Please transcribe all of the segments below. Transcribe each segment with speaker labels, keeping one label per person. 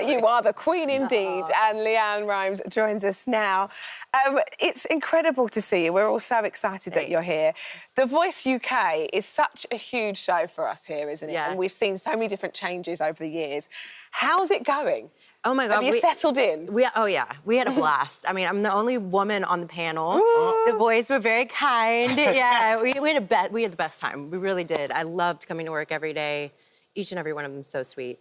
Speaker 1: You are the queen indeed. And Leanne Rimes joins us now. It's incredible to see you. We're all so excited that you're here. The Voice UK is such a huge show for us here, isn't it?
Speaker 2: Yeah.
Speaker 1: And we've seen so many different changes over the years. How's it going?
Speaker 2: Oh my God.
Speaker 1: Have you settled in?
Speaker 2: Oh yeah, we had a blast. I mean, I'm the only woman on the panel. The boys were very kind. Yeah, we had the best time. We really did. I loved coming to work every day. Each and every one of them so sweet.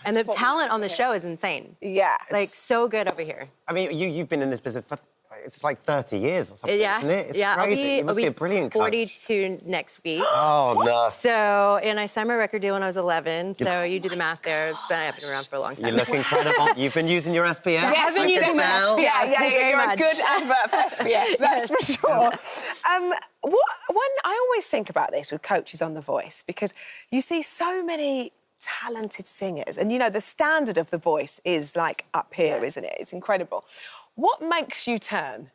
Speaker 2: And the talent on the show is insane.
Speaker 1: Yeah.
Speaker 2: Like, so good over here.
Speaker 3: I mean, you've been in this business for, it's like 30 years or something, isn't it? It's crazy. It must be a brilliant coach.
Speaker 2: 42 next week.
Speaker 3: Oh, no.
Speaker 2: So, and I signed my record deal when I was 11, so you do the math there. It's been around for a long time.
Speaker 3: You look incincredible. You've been using your SPF.
Speaker 1: Yes,
Speaker 2: I've been using my SPF.
Speaker 1: Yeah, you're a good advert for SPF, that's for sure. I always think about this with coaches on The Voice, because you see so many talented singers, and you know, the standard of The Voice is like up here, isn't it? It's incredible. What makes you turn?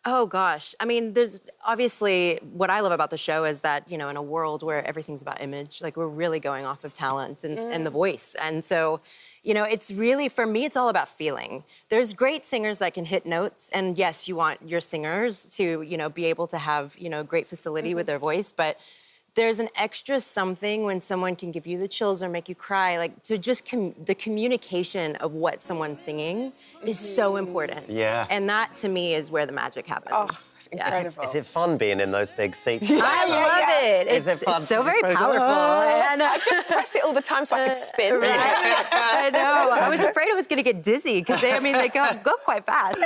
Speaker 2: Oh, gosh. I mean, there's obviously what I love about the show is that, you know, in a world where everything's about image, like we're really going off of talent and the voice. And so, you know, it's really, for me, it's all about feeling. There's great singers that can hit notes. And yes, you want your singers to, you know, be able to have, you know, great facility with their voice. But there's an extra something when someone can give you the chills or make you cry, like to just the communication of what someone's singing is so important.
Speaker 3: Yeah.
Speaker 2: And that to me is where the magic happens.
Speaker 1: Oh, it's incredible.
Speaker 3: Is it fun being in those big seats?
Speaker 2: I love it.
Speaker 3: Is it fun?
Speaker 2: It's so very powerful. And
Speaker 1: I just press it all the time so I could spin.
Speaker 2: Right? I know. I was afraid I was going to get dizzy because they go quite fast.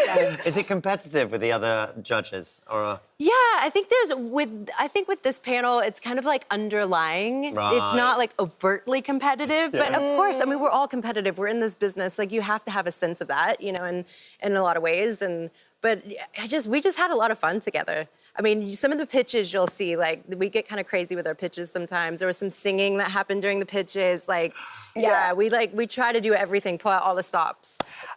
Speaker 3: Is it competitive with the other judges, or?
Speaker 2: Yeah, I think with this panel, it's kind of like underlying.
Speaker 3: Right.
Speaker 2: It's not like overtly competitive, but of course, I mean, we're all competitive. We're in this business. Like, you have to have a sense of that, you know, in a lot of ways. But we just had a lot of fun together. I mean, some of the pitches you'll see, like, we get kind of crazy with our pitches sometimes. There was some singing that happened during the pitches. Like, we try to do everything, pull out all the stops.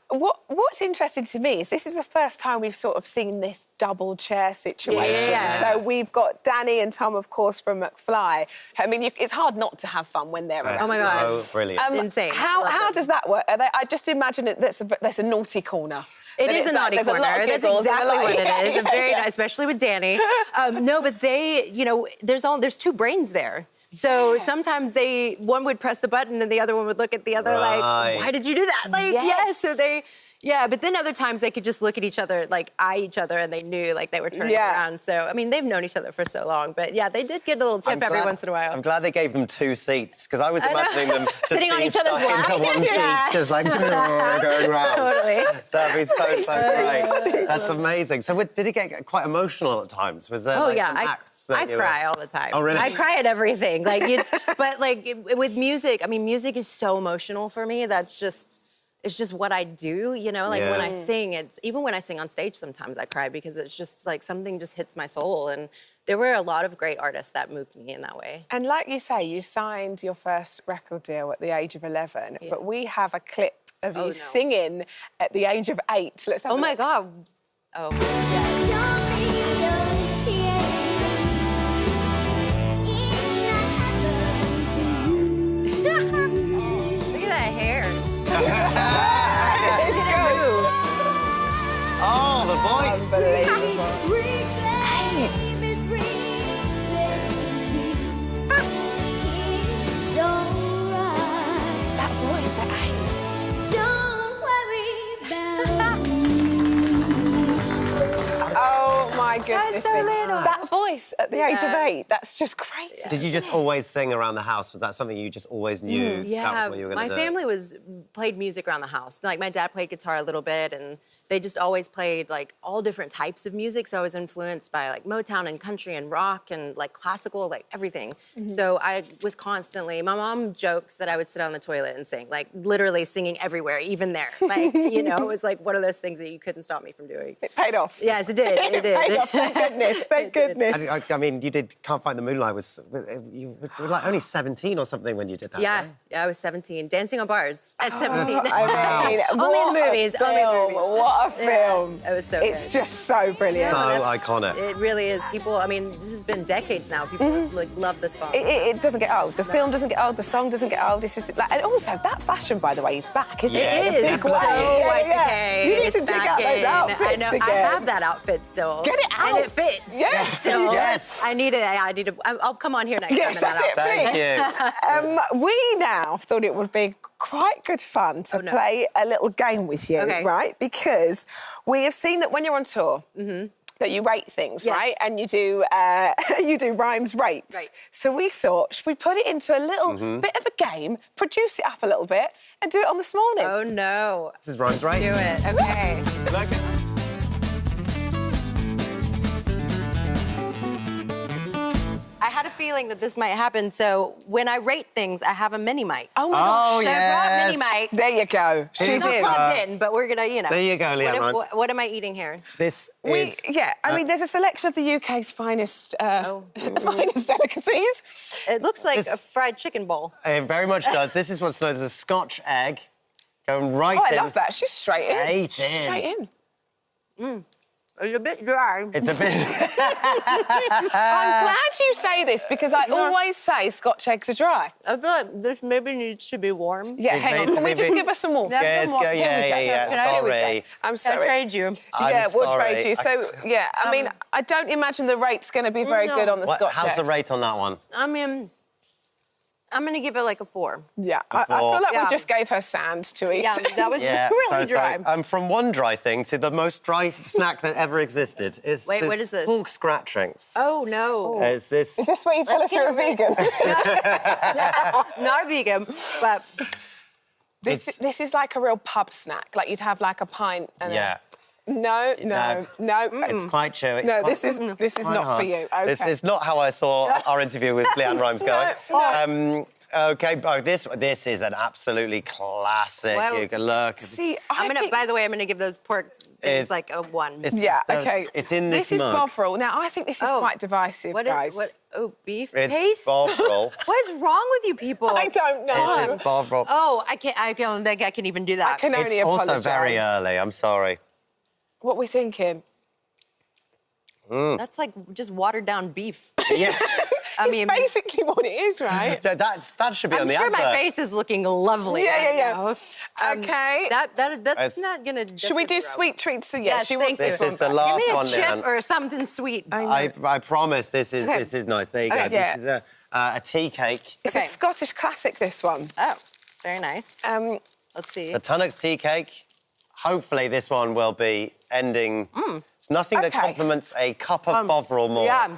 Speaker 1: What's interesting to me is this is the first time we've sort of seen this double chair situation.
Speaker 2: Yeah.
Speaker 1: So we've got Danny and Tom, of course, from McFly. I mean, it's hard not to have fun when they're around.
Speaker 2: Oh my God.
Speaker 3: So brilliant.
Speaker 2: Insane.
Speaker 1: How does that work? I just imagine there's a naughty corner.
Speaker 2: It is a naughty corner. That's exactly what it is. Very nice, especially with Danny. No, but they, you know, there's two brains there. So sometimes one would press the button and the other one would look at the other like, why did you do that? Like, so but then other times they could just look at each other, like eye each other, and they knew like they were turning around. So, I mean, they've known each other for so long, but yeah, they did get a little tip every once in a while.
Speaker 3: I'm glad they gave them two seats, because I was imagining them just
Speaker 2: sitting on
Speaker 3: being
Speaker 2: each other's
Speaker 3: stuck
Speaker 2: lap.
Speaker 3: into one seat, just like going round.
Speaker 2: Totally.
Speaker 3: That'd be so great. That's amazing. So did it get quite emotional at times? Was there some acts that
Speaker 2: I cry all the time.
Speaker 3: Oh, really?
Speaker 2: I cry at everything. Like, but like with music, I mean, music is so emotional for me. It's just what I do, you know? Like, when I sing, even when I sing on stage, sometimes I cry because it's just like something just hits my soul. And there were a lot of great artists that moved me in that way.
Speaker 1: And like you say, you signed your first record deal at the age of 11, but we have a clip of you singing at the age of 8. Let's have a look.
Speaker 2: My God. Oh, yeah.
Speaker 3: Oh, the voice!
Speaker 1: Unbelievable. 8. That voice at 8.
Speaker 4: Don't worry about me.
Speaker 1: Oh my goodness.
Speaker 2: That's so little.
Speaker 1: That voice at the age of 8, that's just crazy.
Speaker 3: Did you just always sing around the house? Was that something you just always knew that was what you were going to do?
Speaker 2: My family played music around the house. Like, my dad played guitar a little bit, and they just always played like all different types of music. So I was influenced by like Motown and country and rock and like classical, like everything. So I was constantly, my mom jokes that I would sit on the toilet and sing, like literally singing everywhere, even there. Like, you know, it was like one of those things that you couldn't stop me from doing.
Speaker 1: It paid off.
Speaker 2: Yes, it did. It did.
Speaker 1: Paid off, thank goodness, thank goodness.
Speaker 3: I mean, you did Can't Fight the Moonlight. You were like only 17 or something when you did that,
Speaker 2: Yeah,
Speaker 3: right?
Speaker 2: yeah, I was 17, dancing on bars at 17.
Speaker 1: I mean,
Speaker 2: Only in the
Speaker 1: what a
Speaker 2: movies.
Speaker 1: film,
Speaker 2: Only in the movies.
Speaker 1: What a film!
Speaker 2: It was so
Speaker 1: It's
Speaker 2: good.
Speaker 1: just so brilliant.
Speaker 3: So
Speaker 2: that's-
Speaker 3: iconic.
Speaker 2: It really is. People, I mean, this has been decades now. People like love this song.
Speaker 1: It doesn't get old. The film doesn't get old. The song doesn't get old. It's just like, and also that fashion, by the way, is back, isn't
Speaker 3: Yeah,
Speaker 1: it?
Speaker 2: It
Speaker 1: In a
Speaker 2: is.
Speaker 1: big
Speaker 2: So
Speaker 1: way.
Speaker 2: Y2K.
Speaker 1: You need
Speaker 2: It's
Speaker 1: to dig
Speaker 2: back
Speaker 1: out those
Speaker 2: in.
Speaker 1: outfits
Speaker 2: I know.
Speaker 1: again.
Speaker 2: I have that outfit still.
Speaker 1: Get it out.
Speaker 2: And it fits.
Speaker 1: Yes.
Speaker 2: So
Speaker 3: Yes.
Speaker 2: I need it. I'll come on here next
Speaker 1: Yes,
Speaker 2: time in
Speaker 1: that's
Speaker 2: that
Speaker 1: it.
Speaker 2: outfit.
Speaker 3: Thank you.
Speaker 1: We now thought it would be quite good fun to play a little game with you,
Speaker 2: Okay.
Speaker 1: right? Because we have seen that when you're on tour, that you rate things,
Speaker 2: Yes.
Speaker 1: right? And you do rhymes rates.
Speaker 2: Right.
Speaker 1: So we thought, should we put it into a little bit of a game, produce it up a little bit, and do it on this morning?
Speaker 2: Oh no.
Speaker 3: This is Rhymes Right.
Speaker 2: Do it. Okay.
Speaker 3: Like it?
Speaker 2: I had a feeling that this might happen, so when I rate things, I have a mini mic.
Speaker 1: Oh my gosh.
Speaker 3: Oh,
Speaker 2: So I brought
Speaker 3: yes.
Speaker 2: mini mic.
Speaker 1: There you go.
Speaker 2: It's
Speaker 1: She's
Speaker 2: not
Speaker 1: in.
Speaker 2: plugged in, but we're gonna,
Speaker 3: There you go, Leanne Rhymes.
Speaker 2: What am I eating here?
Speaker 3: This is...
Speaker 1: I mean, there's a selection of the UK's finest, finest delicacies.
Speaker 2: It looks like
Speaker 3: This-
Speaker 2: a fried chicken bowl.
Speaker 3: It very much does. This is what's known as a Scotch egg. Going right
Speaker 1: Oh, I
Speaker 3: in.
Speaker 1: love that. She's straight in.
Speaker 3: Straight
Speaker 1: She's
Speaker 3: in.
Speaker 1: straight in.
Speaker 2: It's a bit dry.
Speaker 3: It's a bit...
Speaker 1: I'm glad you say this because I always say Scotch eggs are dry.
Speaker 2: I feel like this maybe needs to be warm.
Speaker 1: Yeah,
Speaker 3: It
Speaker 1: hang on. Can we just
Speaker 3: basically-
Speaker 1: give us some more?
Speaker 3: Yes, go, yeah.
Speaker 2: Can I-
Speaker 3: Sorry.
Speaker 1: I'm
Speaker 2: Can I
Speaker 1: sorry.
Speaker 2: trade you?
Speaker 1: Yeah, we'll
Speaker 3: sorry.
Speaker 1: trade you. So, yeah, I mean, I don't imagine the rate's going to be very
Speaker 2: No.
Speaker 1: good on the Scotch
Speaker 3: How's
Speaker 1: egg.
Speaker 3: the rate on that one?
Speaker 2: I mean, I'm gonna give it like a 4.
Speaker 1: Yeah, I feel
Speaker 3: four.
Speaker 1: like
Speaker 2: Yeah.
Speaker 1: we just gave her sand to eat.
Speaker 2: Yeah, that was
Speaker 3: Yeah,
Speaker 2: really dry.
Speaker 3: from one dry thing to the most dry snack that ever existed.
Speaker 2: Wait, what is this?
Speaker 3: Pork scratchings.
Speaker 2: Oh no.
Speaker 3: Is this...
Speaker 1: Is this where you tell us you're a vegan?
Speaker 2: Not a vegan, but
Speaker 1: This is like a real pub snack. Like you'd have like a pint and
Speaker 3: Yeah.
Speaker 1: No.
Speaker 3: It's quite chewy.
Speaker 1: No,
Speaker 3: It's
Speaker 1: this is
Speaker 3: quite
Speaker 1: not
Speaker 3: hard.
Speaker 1: for you. Okay.
Speaker 3: This is not how I saw our interview with Leanne Rhymes going.
Speaker 1: No.
Speaker 3: Okay, this is an absolutely classic.
Speaker 2: Well,
Speaker 3: You can look.
Speaker 1: See,
Speaker 2: by the way, I'm gonna give those pork things
Speaker 3: Is-
Speaker 2: like a 1.
Speaker 3: It's-
Speaker 1: Yeah,
Speaker 3: the-
Speaker 1: okay.
Speaker 3: it's in this
Speaker 1: This is
Speaker 3: mug.
Speaker 1: Bovril. Now, I think this is
Speaker 2: Oh.
Speaker 1: quite divisive,
Speaker 2: What is
Speaker 1: guys.
Speaker 2: what? Oh, beef
Speaker 3: It's
Speaker 2: paste.
Speaker 3: Bovril.
Speaker 2: What is wrong with you people?
Speaker 1: I don't know.
Speaker 3: It is Bovril.
Speaker 2: Oh, I don't think I can even do that.
Speaker 1: I can only
Speaker 3: It's also
Speaker 1: apologise.
Speaker 3: very early. I'm sorry.
Speaker 1: What we thinking?
Speaker 2: That's like just watered down beef.
Speaker 3: Yeah.
Speaker 2: I mean,
Speaker 1: It's basically what it is, right?
Speaker 3: that should be on
Speaker 2: I'm
Speaker 3: the
Speaker 2: sure
Speaker 3: advert.
Speaker 2: my face is looking lovely.
Speaker 1: Yeah,
Speaker 2: right
Speaker 1: yeah.
Speaker 2: now.
Speaker 1: Okay.
Speaker 2: That's not gonna.
Speaker 1: Should we do sweet treats?
Speaker 2: Yes,
Speaker 1: she wants
Speaker 2: thank
Speaker 3: This
Speaker 2: you.
Speaker 3: is the
Speaker 2: Give
Speaker 3: last
Speaker 2: me a
Speaker 3: one,
Speaker 2: chip
Speaker 3: Leanne.
Speaker 2: or something sweet.
Speaker 3: I promise this is
Speaker 2: Okay.
Speaker 3: nice. There you go.
Speaker 2: Okay.
Speaker 1: Yeah.
Speaker 3: This is a tea cake.
Speaker 1: It's
Speaker 2: Okay.
Speaker 1: a Scottish classic, this one.
Speaker 2: Oh, very nice. Let's see.
Speaker 3: The Tunnock's tea cake. Hopefully this one will be ending. It's nothing that
Speaker 1: Okay.
Speaker 3: complements a cup of Bovril more.
Speaker 2: Yeah,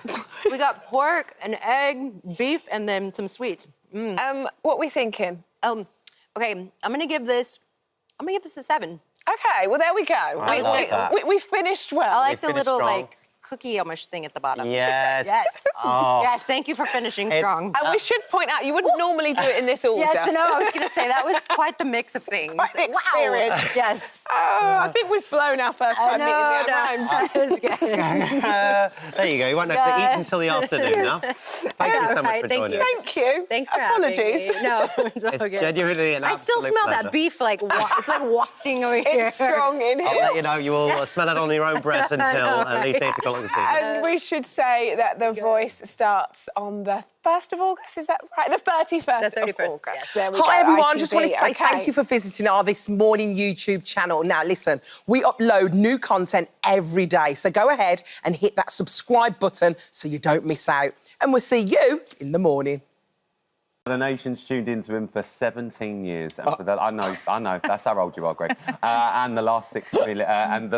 Speaker 2: we got pork, an egg, beef, and then some sweets.
Speaker 1: What we thinking?
Speaker 2: Okay, I'm gonna give this a 7.
Speaker 1: Okay, well, there we go.
Speaker 3: I love that.
Speaker 1: We finished well.
Speaker 2: I like the
Speaker 3: finished
Speaker 2: little
Speaker 3: strong.
Speaker 2: like cookie-ish thing at the bottom.
Speaker 3: Yes.
Speaker 2: Yes.
Speaker 3: Oh.
Speaker 2: Yes. Thank you for finishing
Speaker 3: It's-
Speaker 2: strong.
Speaker 1: And we should point out, you wouldn't normally do it in this order.
Speaker 2: Yes, no, I was gonna say that was quite the mix of things.
Speaker 1: quite the experience.
Speaker 2: Wow. Yes.
Speaker 1: Oh, I think we've blown our first time meeting the rhymes.
Speaker 2: That was good.
Speaker 3: There you go. You won't have to eat
Speaker 2: Yeah.
Speaker 3: until the afternoon now. Thank you so much
Speaker 2: Right,
Speaker 3: for
Speaker 2: thank
Speaker 3: joining
Speaker 2: you.
Speaker 3: us.
Speaker 1: Thank you.
Speaker 2: Thanks for
Speaker 1: Apologies.
Speaker 2: having me. No, it's all
Speaker 3: It's
Speaker 2: good.
Speaker 3: genuinely an
Speaker 2: I still
Speaker 3: absolute
Speaker 2: smell
Speaker 3: pleasure.
Speaker 2: that beef like it's like wafting over here.
Speaker 1: It's strong in here.
Speaker 3: I'll let you know. You will smell it on your own breath until
Speaker 2: know,
Speaker 3: at least 8 o'clock this evening.
Speaker 1: And we should say that the voice starts on the 1st of August, is that right? The 31st
Speaker 2: The 31st,
Speaker 1: of August.
Speaker 2: yes.
Speaker 1: There we
Speaker 5: Hi
Speaker 1: go,
Speaker 5: everyone, just
Speaker 1: ITV,
Speaker 5: wanted to say
Speaker 1: okay.
Speaker 5: thank you for visiting our This Morning YouTube channel. Now listen, we upload new content every day, so go ahead and hit that subscribe button so you don't miss out. And we'll see you in the morning.
Speaker 6: The nation's tuned into him for 17 years, and for that, I know, that's how old you are, Greg. And the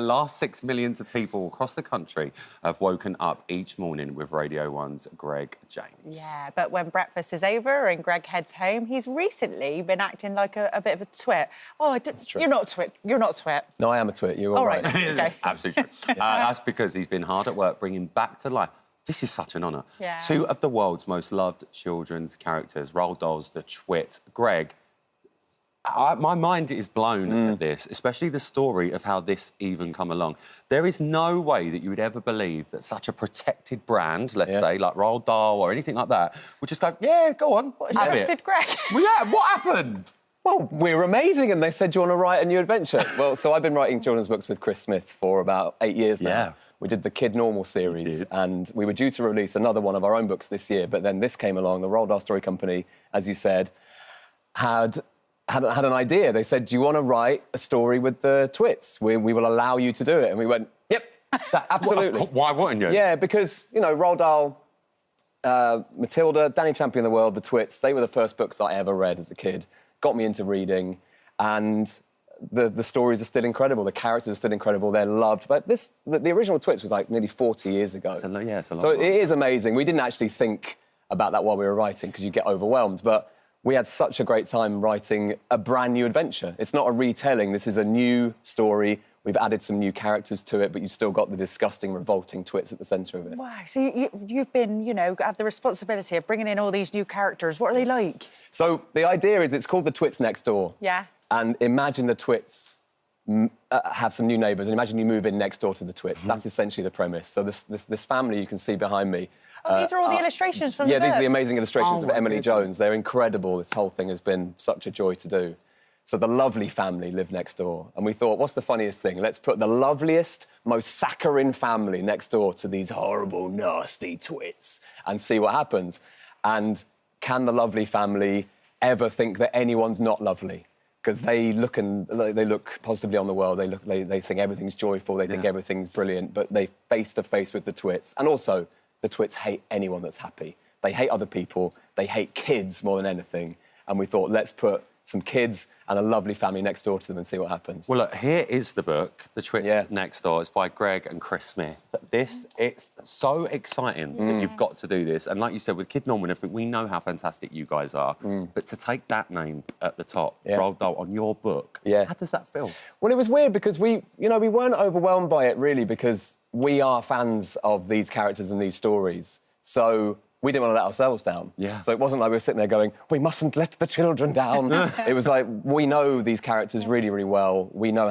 Speaker 6: last 6 millions of people across the country have woken up each morning with Radio 1's Greg James.
Speaker 7: Yeah, but when breakfast is over and Greg heads home, he's recently been acting like a bit of a twit. Oh, you're not a twit. You're not a twit.
Speaker 8: No, I am a twit. You're all right.
Speaker 7: Okay.
Speaker 6: Absolutely true. That's because he's been hard at work bringing back to life. This is such an honour.
Speaker 7: Yeah.
Speaker 6: 2 of the world's most loved children's characters, Roald Dahl's The Twit. Greg, my mind is blown at this, especially the story of how this even come along. There is no way that you would ever believe that such a protected brand, let's say, like Roald Dahl or anything like that, would just go, yeah, go on.
Speaker 7: Arrested Greg.
Speaker 6: Well, yeah, what happened?
Speaker 8: Well, we were amazing, and they said, do you want to write a new adventure? Well, so I've been writing children's books with Chris Smith for about 8 years now.
Speaker 6: Yeah.
Speaker 8: We did the Kid Normal series, and we were due to release another one of our own books this year, but then this came along. The Roald Dahl Story Company, as you said, had an idea. They said, do you want to write a story with the Twits? We will allow you to do it. And we went, yep, absolutely.
Speaker 6: Why wouldn't you?
Speaker 8: Yeah, because, you know, Roald Dahl, Matilda, Danny Champion of the World, the Twits, they were the first books that I ever read as a kid. Got me into reading, and the stories are still incredible. The characters are still incredible. They're loved. But the original Twits was like nearly 40 years ago.
Speaker 6: It's a long
Speaker 8: so
Speaker 6: time.
Speaker 8: it is amazing. We didn't actually think about that while we were writing because you get overwhelmed. But we had such a great time writing a brand new adventure. It's not a retelling. This is a new story. We've added some new characters to it, but you've still got the disgusting, revolting Twits at the centre of it.
Speaker 7: Wow. So you've been, you know, had the responsibility of bringing in all these new characters. What are they like?
Speaker 8: So the idea is it's called The Twits Next Door.
Speaker 7: Yeah.
Speaker 8: And imagine the Twits have some new neighbours, and imagine you move in next door to the Twits. That's essentially the premise. So this family you can see behind me.
Speaker 7: Oh, these are all the illustrations from the book.
Speaker 8: Yeah, these are the amazing illustrations of Emily Jones. They're incredible. This whole thing has been such a joy to do. So the lovely family live next door. And we thought, what's the funniest thing? Let's put the loveliest, most saccharine family next door to these horrible, nasty Twits and see what happens. And can the lovely family ever think that anyone's not lovely? Because they look positively on the world. They think everything's joyful. They think everything's brilliant. But they face to face with the Twits. And also, the Twits hate anyone that's happy. They hate other people. They hate kids more than anything. And we thought, let's put some kids and a lovely family next door to them and see what happens.
Speaker 6: Well, look, here is the book, The Twits Next Door. It's by Greg and Chris Smith. It's so exciting that you've got to do this. And like you said, with Kid Normal and everything, we know how fantastic you guys are. But to take that name at the top, Roald Dahl, on your book, how does that feel?
Speaker 8: Well, it was weird because we weren't overwhelmed by it, really, because we are fans of these characters and these stories. So we didn't want to let ourselves down.
Speaker 6: Yeah.
Speaker 8: So it wasn't like we were sitting there going, we mustn't let the children down. It was like, we know these characters really, really well. We know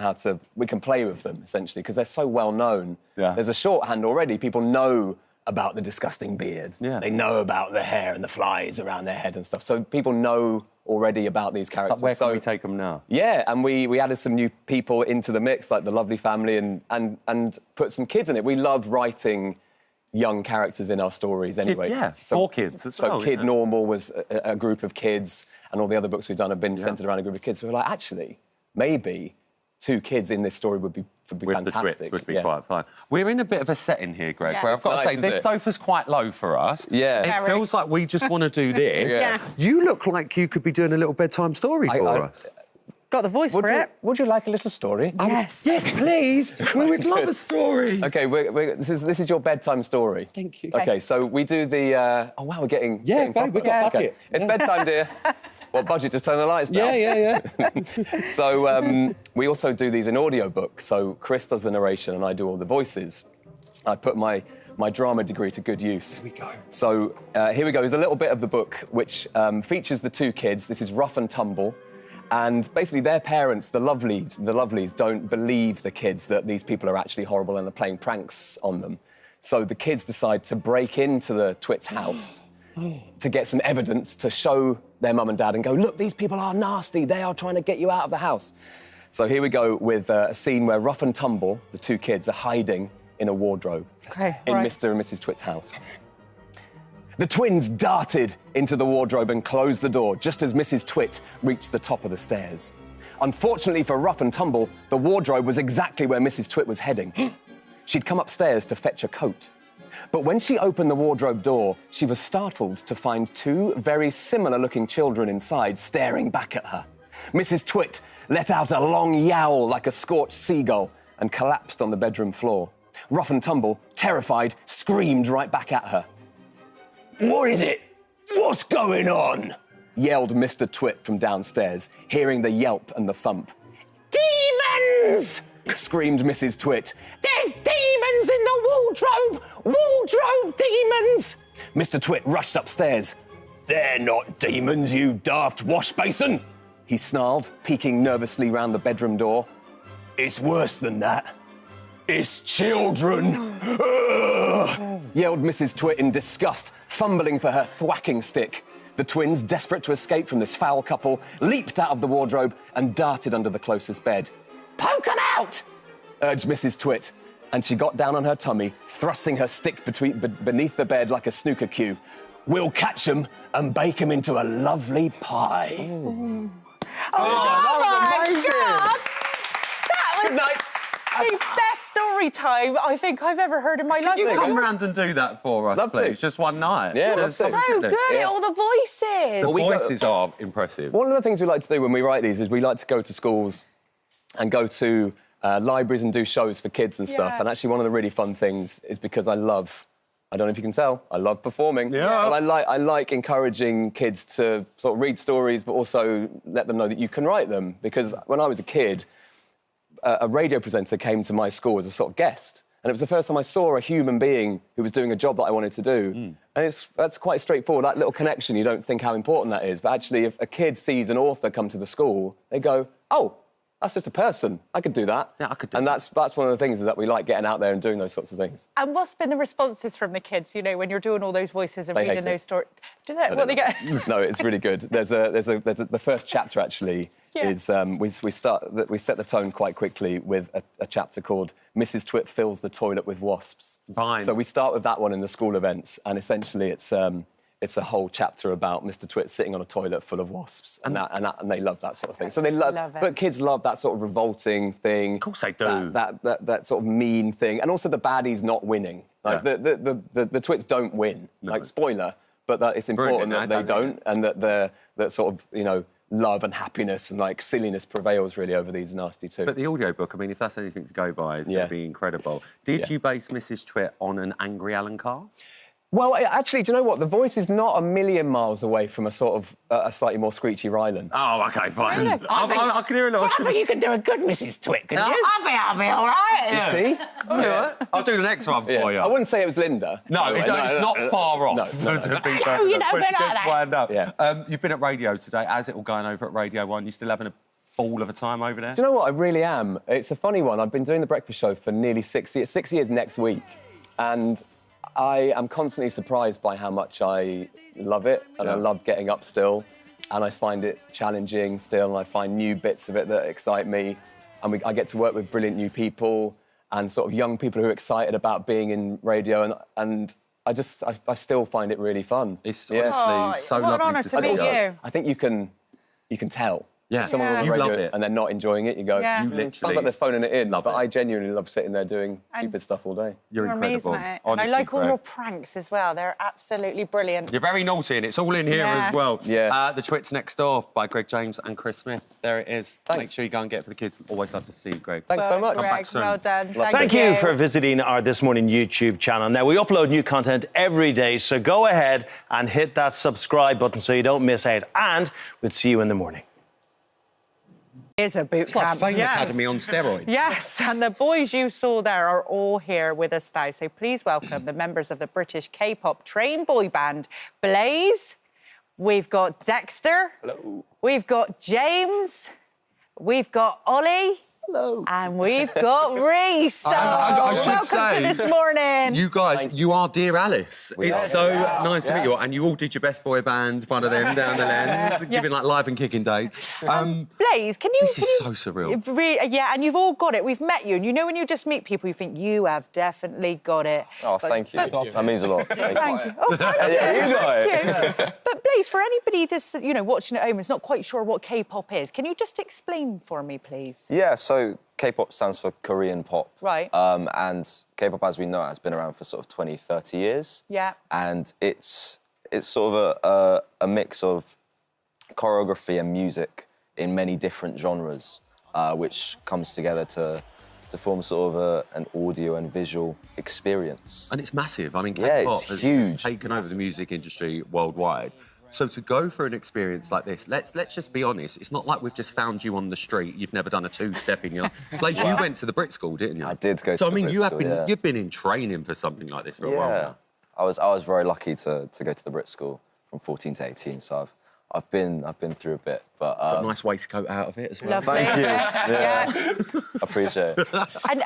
Speaker 8: we can play with them, essentially, because they're so well known.
Speaker 6: Yeah.
Speaker 8: There's a shorthand already. People know about the disgusting beard.
Speaker 6: Yeah.
Speaker 8: They know about the hair and the flies around their head and stuff. So people know already about these characters.
Speaker 6: Where can we take them now?
Speaker 8: Yeah, and we added some new people into the mix, like the lovely family, and put some kids in it. We love writing young characters in our stories anyway.
Speaker 6: For kids as well.
Speaker 8: So Kid Normal was a group of kids, and all the other books we've done have been centred around a group of kids. So we're like, actually, maybe 2 kids in this story would be
Speaker 6: with
Speaker 8: fantastic.
Speaker 6: The Twits would be quite fun. We're in a bit of a setting here, Greg, where I've
Speaker 8: It's
Speaker 6: got to
Speaker 8: nice,
Speaker 6: say, this sofa's quite low for us.
Speaker 8: Yeah.
Speaker 6: It feels like we just want to do this. You look like you could be doing a little bedtime story for us.
Speaker 7: Got the voice for it.
Speaker 8: Would you like a little story?
Speaker 7: Yes.
Speaker 6: Yes, please. We would love a story.
Speaker 8: OK, this is your bedtime story.
Speaker 6: Thank you.
Speaker 8: OK, so we do the... oh, wow, we're getting...
Speaker 6: Yeah, babe, we got a bucket.
Speaker 8: It's bedtime, dear. What budget? Just turn the lights down.
Speaker 6: Yeah.
Speaker 8: So we also do these in audiobook. So Chris does the narration and I do all the voices. I put my drama degree to good use.
Speaker 6: Here we go.
Speaker 8: So here we go. There's a little bit of the book which features the 2 kids. This is Rough and Tumble. And basically their parents, the lovelies, don't believe the kids that these people are actually horrible and are playing pranks on them. So the kids decide to break into the Twits' house to get some evidence to show their mum and dad and go, look, these people are nasty. They are trying to get you out of the house. So here we go with a scene where Rough and Tumble, the 2 kids, are hiding in a wardrobe in Mr. and Mrs. Twit's house. The twins darted into the wardrobe and closed the door just as Mrs. Twit reached the top of the stairs. Unfortunately for Rough and Tumble, the wardrobe was exactly where Mrs. Twit was heading. She'd come upstairs to fetch a coat. But when she opened the wardrobe door, she was startled to find 2 very similar-looking children inside staring back at her. Mrs. Twit let out a long yowl like a scorched seagull and collapsed on the bedroom floor. Rough and Tumble, terrified, screamed right back at her. What is it? What's going on? Yelled Mr. Twit from downstairs, hearing the yelp and the thump. Demons! Screamed Mrs. Twit. There's demons in the wardrobe! Wardrobe demons! Mr. Twit rushed upstairs. They're not demons, you daft wash basin! he snarled, peeking nervously round the bedroom door. "It's worse than that. It's children!" Yelled Mrs. Twit in disgust, fumbling for her thwacking stick. The twins, desperate to escape from this foul couple, leaped out of the wardrobe and darted under the closest bed. "Poke 'em out!" urged Mrs. Twit, and she got down on her tummy, thrusting her stick beneath the bed like a snooker cue. "We'll catch 'em and bake 'em into a lovely pie."
Speaker 1: Oh
Speaker 7: my
Speaker 3: amazing.
Speaker 7: God! That was
Speaker 8: Good night.
Speaker 7: the best story time I think I've ever heard in my life.
Speaker 6: You come round and do that for us,
Speaker 8: Love to.
Speaker 6: please, just one night.
Speaker 8: Yeah,
Speaker 6: Just
Speaker 8: love to.
Speaker 7: So
Speaker 6: absolutely.
Speaker 7: good at all the voices.
Speaker 6: The voices are impressive.
Speaker 8: One of the things we like to do when we write these is we like to go to schools and go to libraries and do shows for kids and stuff.
Speaker 7: Yeah.
Speaker 8: And actually, one of the really fun things is because I don't know if you can tell, I love performing.
Speaker 6: Yeah.
Speaker 8: But I like encouraging kids to sort of read stories, but also let them know that you can write them. Because when I was a kid, a radio presenter came to my school as a sort of guest. And it was the first time I saw a human being who was doing a job that I wanted to do. And that's quite straightforward, that little connection, you don't think how important that is. But actually, if a kid sees an author come to the school, they go, "Oh, that's just a person. I could do that."
Speaker 6: Yeah, I could do
Speaker 8: and
Speaker 6: that.
Speaker 8: that's one of the things is that we like getting out there and doing those sorts of things.
Speaker 7: And what's been the responses from the kids, you know, when you're doing all those voices and
Speaker 8: They
Speaker 7: reading
Speaker 8: hate it.
Speaker 7: those stories? Do they? What they get?
Speaker 8: No, it's really good. The first chapter actually
Speaker 7: Yeah.
Speaker 8: is we set the tone quite quickly with a chapter called "Mrs. Twit fills the toilet with wasps."
Speaker 6: Fine.
Speaker 8: So we start with that one in the school events, and essentially it's a whole chapter about Mr. Twit sitting on a toilet full of wasps, and they love that sort of thing. So they love
Speaker 7: Love it.
Speaker 8: but kids love that sort of revolting thing. Of
Speaker 6: course they do.
Speaker 8: That sort of mean thing, and also the baddies not winning. Like
Speaker 6: Yeah.
Speaker 8: the Twits don't win. Like spoiler, but that it's important
Speaker 6: Brilliant,
Speaker 8: that they
Speaker 6: don't
Speaker 8: don't, and that sort of love and happiness and like silliness prevails really over these nasty two.
Speaker 6: But the audiobook, I mean, if that's anything to go by, it's going to be incredible. Did you base Mrs. Twit on an angry Alan Carr?
Speaker 8: Well, actually, do you know what? The voice is not a million miles away from a sort of a slightly more screechy Ryland.
Speaker 6: Oh, OK, fine. I can hear a lot.
Speaker 9: I think you can do a good Mrs. Twit, can you? I'll be all right.
Speaker 8: You see?
Speaker 6: I'll do the next one for you.
Speaker 8: I wouldn't say it was Linda.
Speaker 6: No, it's not far off.
Speaker 8: No.
Speaker 6: To be
Speaker 9: you know,
Speaker 6: but
Speaker 9: but
Speaker 6: she
Speaker 9: like
Speaker 6: did
Speaker 9: that.
Speaker 6: wind up.
Speaker 8: Yeah.
Speaker 6: You've been at radio today. How's it all going over at Radio 1? You still having a ball of a time over there?
Speaker 8: Do you know what? I really am. It's a funny one. I've been doing the breakfast show for nearly 6 years. 6 years next week. And I am constantly surprised by how much I love it, and I love getting up still, and I find it challenging still, and I find new bits of it that excite me, and I get to work with brilliant new people and sort of young people who are excited about being in radio, and I still find it really fun.
Speaker 6: It's honestly so
Speaker 7: what an
Speaker 6: lovely
Speaker 7: honour
Speaker 6: to
Speaker 7: to
Speaker 6: see
Speaker 7: meet
Speaker 6: you.
Speaker 7: you.
Speaker 8: I think you can tell.
Speaker 6: Yeah.
Speaker 8: If someone's on the
Speaker 6: You
Speaker 8: radio
Speaker 6: love it.
Speaker 8: and they're not enjoying it, you go,
Speaker 7: Yeah. You
Speaker 8: Sounds
Speaker 6: literally
Speaker 8: like they're phoning it in,
Speaker 6: love
Speaker 8: but
Speaker 6: it.
Speaker 8: I genuinely love sitting there doing stupid stuff all day.
Speaker 6: You're
Speaker 7: You're
Speaker 6: incredible.
Speaker 7: amazing at it. And I
Speaker 6: Honestly,
Speaker 7: like all
Speaker 6: Greg.
Speaker 7: your pranks as well. They're absolutely brilliant.
Speaker 6: You're very naughty, and it's all in here
Speaker 7: Yeah.
Speaker 6: as well.
Speaker 8: Yeah.
Speaker 6: The Twits Next Door by Greg James and Chris Smith. There it is.
Speaker 8: Thanks.
Speaker 6: Make sure you go and get it for the kids. Always love to see you, Greg.
Speaker 8: Thanks so much.
Speaker 6: Come back
Speaker 7: Greg,
Speaker 6: soon.
Speaker 7: well done.
Speaker 9: Thank you for visiting our This Morning YouTube channel. Now, we upload new content every day, so go ahead and hit that subscribe button so you don't miss out. And we'll see you in the morning.
Speaker 7: It's a boot
Speaker 6: It's like
Speaker 7: camp.
Speaker 6: Fame
Speaker 7: yes.
Speaker 6: Academy on steroids.
Speaker 7: Yes, and the boys you saw there are all here with us now. So please welcome the members of the British K-pop train boy band, Blaze. We've got Dexter.
Speaker 8: Hello.
Speaker 7: We've got James. We've got Ollie.
Speaker 8: Hello.
Speaker 7: And we've got Reese.
Speaker 6: I should
Speaker 7: Welcome
Speaker 6: say,
Speaker 7: to This Morning.
Speaker 6: You guys, you are Dear Alice. It's so nice to meet you all. And you all did your best boy band, one of them down the lens, giving like live and kicking days.
Speaker 7: Blaze, can you...
Speaker 6: This is so surreal.
Speaker 7: Yeah, and you've all got it. We've met you, and you know when you just meet people, you think, you have definitely got it.
Speaker 10: Oh, thank you. That means a lot.
Speaker 7: Thank you. Oh, thank you.
Speaker 10: Yeah, you got it.
Speaker 7: Yeah. But Blaze, for anybody that's watching at home is not quite sure what K-pop is, can you just explain for me, please?
Speaker 10: Yeah, so K-pop stands for Korean pop.
Speaker 7: Right.
Speaker 10: And K-pop, as we know, has been around for sort of 20, 30 years.
Speaker 7: Yeah.
Speaker 10: And it's sort of a mix of choreography and music in many different genres, which comes together to form sort of an audio and visual experience.
Speaker 6: And it's massive. I mean,
Speaker 10: Yeah,
Speaker 6: K-pop
Speaker 10: it's
Speaker 6: has
Speaker 10: huge.
Speaker 6: taken over the music industry worldwide. So to go for an experience like this, let's just be honest, it's not like we've just found you on the street, you've never done a two-step in your life. Blaze, you went to the Brit School, didn't you?
Speaker 10: I did go to
Speaker 6: So, I
Speaker 10: the
Speaker 6: mean,
Speaker 10: Brit
Speaker 6: you have
Speaker 10: School,
Speaker 6: been,
Speaker 10: yeah.
Speaker 6: you've been in training for something like this for a while now.
Speaker 10: I was very lucky to go to the Brit School from 14 to 18, so I've been through a bit, but
Speaker 6: got a nice waistcoat out of it as well.
Speaker 7: Lovely.
Speaker 10: thank you. Yeah, appreciate it.